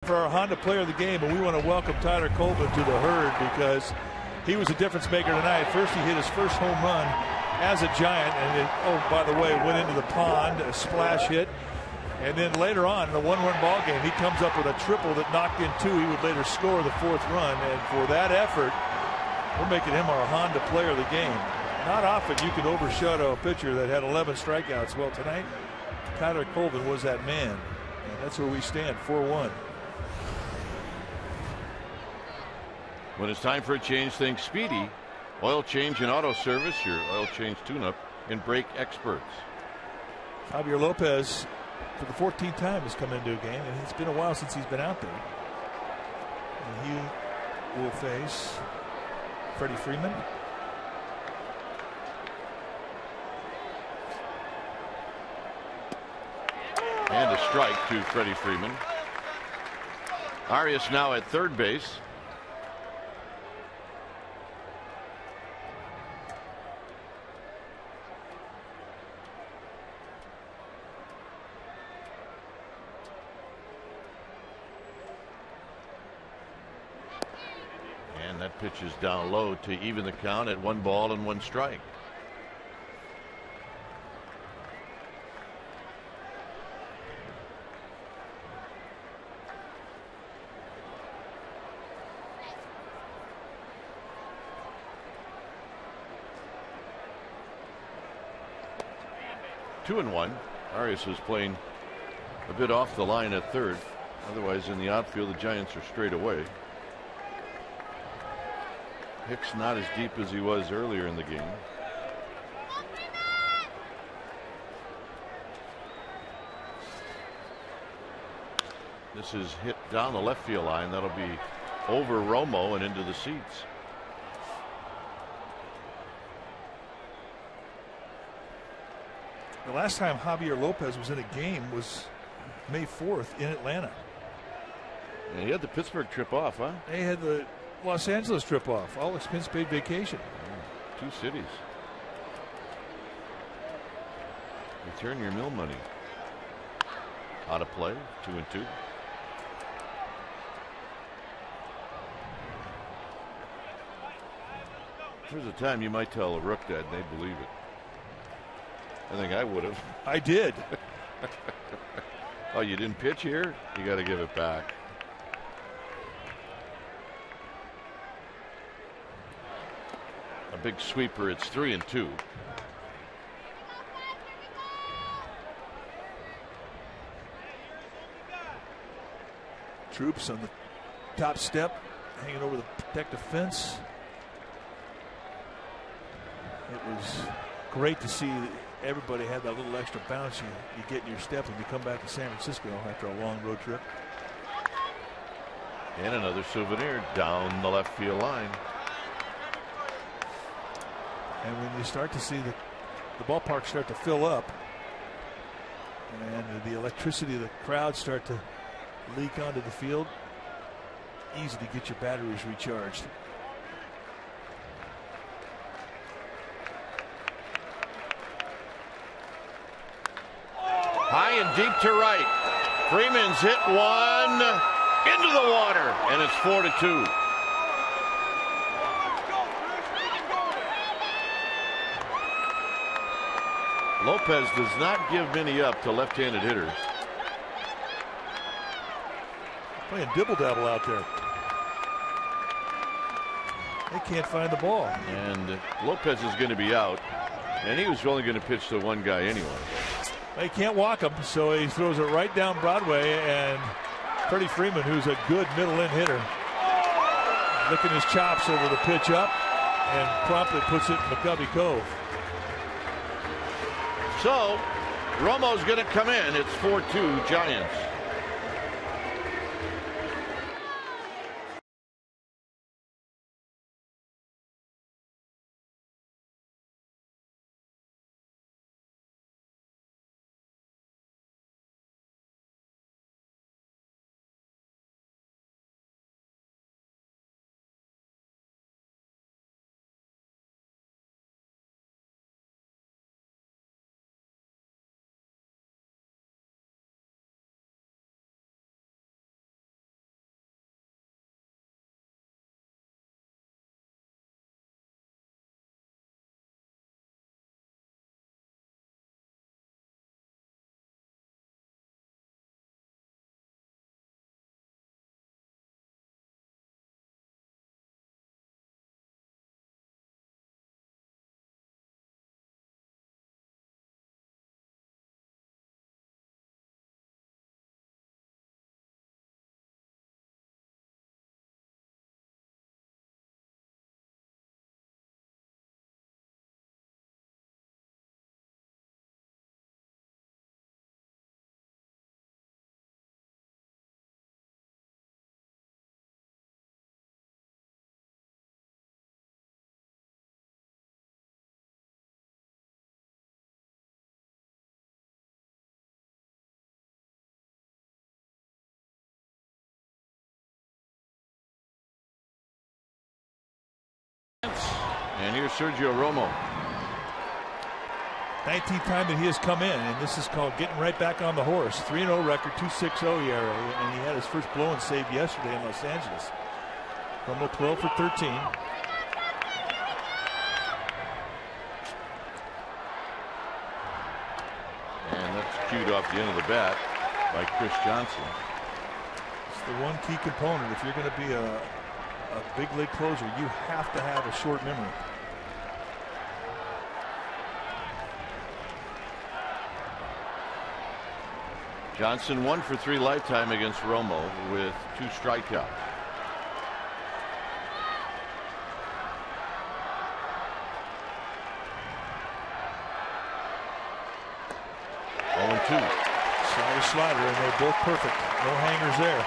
for our Honda player of the game, and we want to welcome Tyler Colvin to the herd because he was a difference maker tonight. First, he hit his first home run as a Giant, and it, oh, by the way, went into the pond, a splash hit. And then later on, in a one-run ball game, he comes up with a triple that knocked in 2. He would later score the 4th run, and for that effort, we're making him our Honda player of the game. Not often you can overshadow a pitcher that had 11 strikeouts. Well, tonight, Tyler Colvin was that man, and that's where we stand, 4-1. When it's time for a change, think Speedy. Oil change and auto service, your oil change tune-up, and brake experts. Javier Lopez, for the 14th time, has come into a game, and it's been a while since he's been out there. And he will face Freddie Freeman. And a strike to Freddie Freeman. Arias now at third base. And that pitch is down low to even the count at 1 ball and 1 strike. Two and 1. Arias is playing a bit off the line at third. Otherwise, in the outfield, the Giants are straight away. Hicks not as deep as he was earlier in the game. This is hit down the left field line. That'll be over Romo and into the seats. The last time Javier Lopez was in a game was May 4th in Atlanta. And he had the Pittsburgh trip off, huh? They had the Los Angeles trip off, all expense paid vacation. 2 cities. Return your mill money. Out of play, 2-2. There's a time you might tell a rook that and they believe it. I think I would have. I did. Oh, you didn't pitch here? You got to give it back. A big sweeper. It's 3-2. Troops on the top step, hanging over the protective fence. It was great to see that everybody had that little extra bounce you get in your step when you come back to San Francisco after a long road trip. And another souvenir down the left field line. And when you start to see the ballpark start to fill up and the electricity of the crowd start to leak onto the field, easy to get your batteries recharged. High and deep to right. Freeman's hit one into the water, and it's 4-2. Lopez does not give many up to left-handed hitters. Playing dibble-dabble out there. They can't find the ball. And Lopez is going to be out, and he was only going to pitch to one guy anyway. They can't walk him, so he throws it right down Broadway, and Freddie Freeman, who's a good middle-in hitter, licking his chops over the pitch up and promptly puts it in McCovey Cove. So Romo's going to come in. It's 4-2 Giants. And here's Sergio Romo. 19th time that he has come in, and this is called getting right back on the horse. 3-0 record, 2.60 ERA, and he had his first blow-in save yesterday in Los Angeles. Romo 12 for 13. And that's cued off the end of the bat by Chris Johnson. It's the one key component. If you're going to be a big league closer, you have to have a short memory. Johnson 1 for 3 lifetime against Romo with 2 strikeouts. Solid slider, and they're both perfect. No hangers there.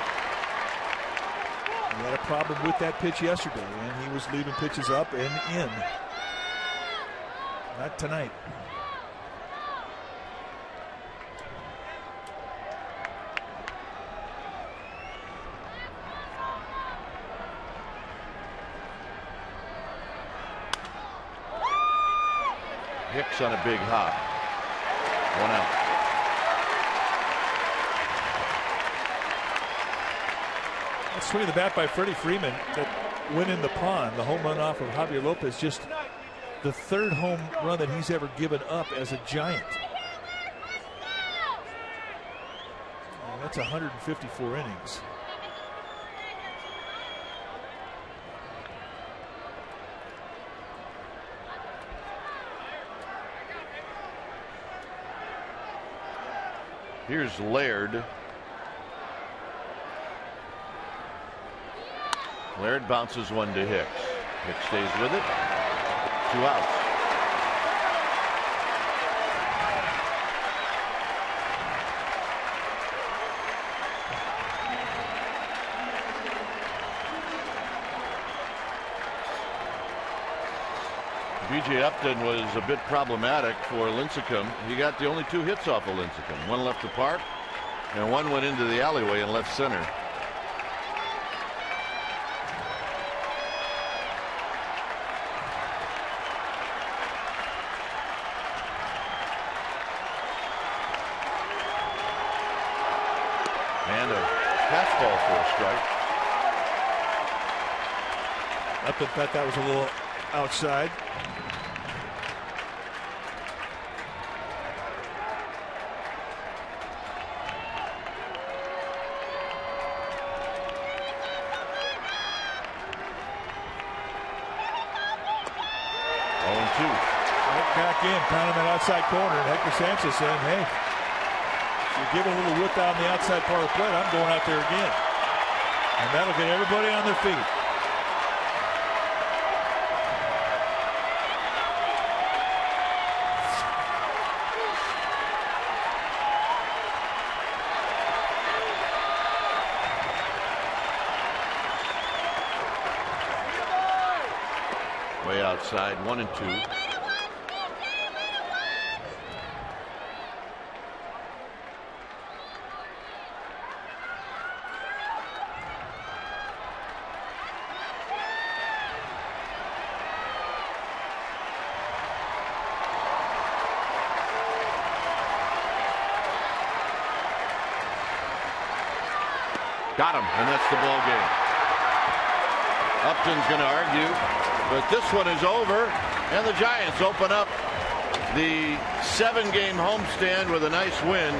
He had a problem with that pitch yesterday, and he was leaving pitches up and in. Not tonight. Hicks on a big hop. 1 out. That swing of the bat by Freddie Freeman that went in the pond, the home run off of Javier Lopez, just the 3rd home run that he's ever given up as a Giant. And that's 154 innings. Here's Laird. Laird bounces one to Hicks. Hicks stays with it. 2 outs. B.J. Upton was a bit problematic for Lincecum. He got the only 2 hits off of Lincecum. One left the park, and one went into the alleyway in left center. And a fastball for a strike. Upton thought that was a little outside. Back in, pounding that outside corner, and Hector Sanchez saying, hey, if you give a little width out on the outside part of the plate, I'm going out there again. And that'll get everybody on their feet. Way outside, 1-2. Got him, and that's the ball game. Upton's going to argue, but this one is over, and the Giants open up the 7-game homestand with a nice win,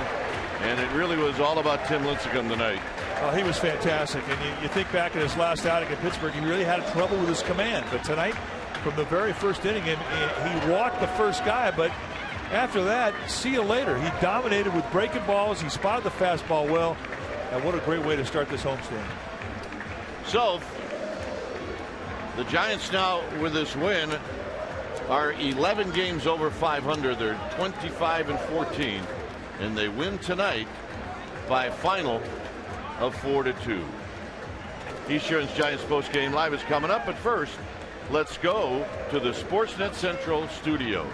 and it really was all about Tim Lincecum tonight. Well, he was fantastic, and you think back at his last outing in Pittsburgh, he really had trouble with his command, but tonight, from the very first inning, he walked the first guy, but after that, see you later. He dominated with breaking balls, he spotted the fastball well, and what a great way to start this homestand. So, the Giants now, with this win, are 11 games over 500. They're 25-14, and they win tonight by a final of 4-2. Esurance Giants postgame live is coming up, but first, let's go to the Sportsnet Central studio.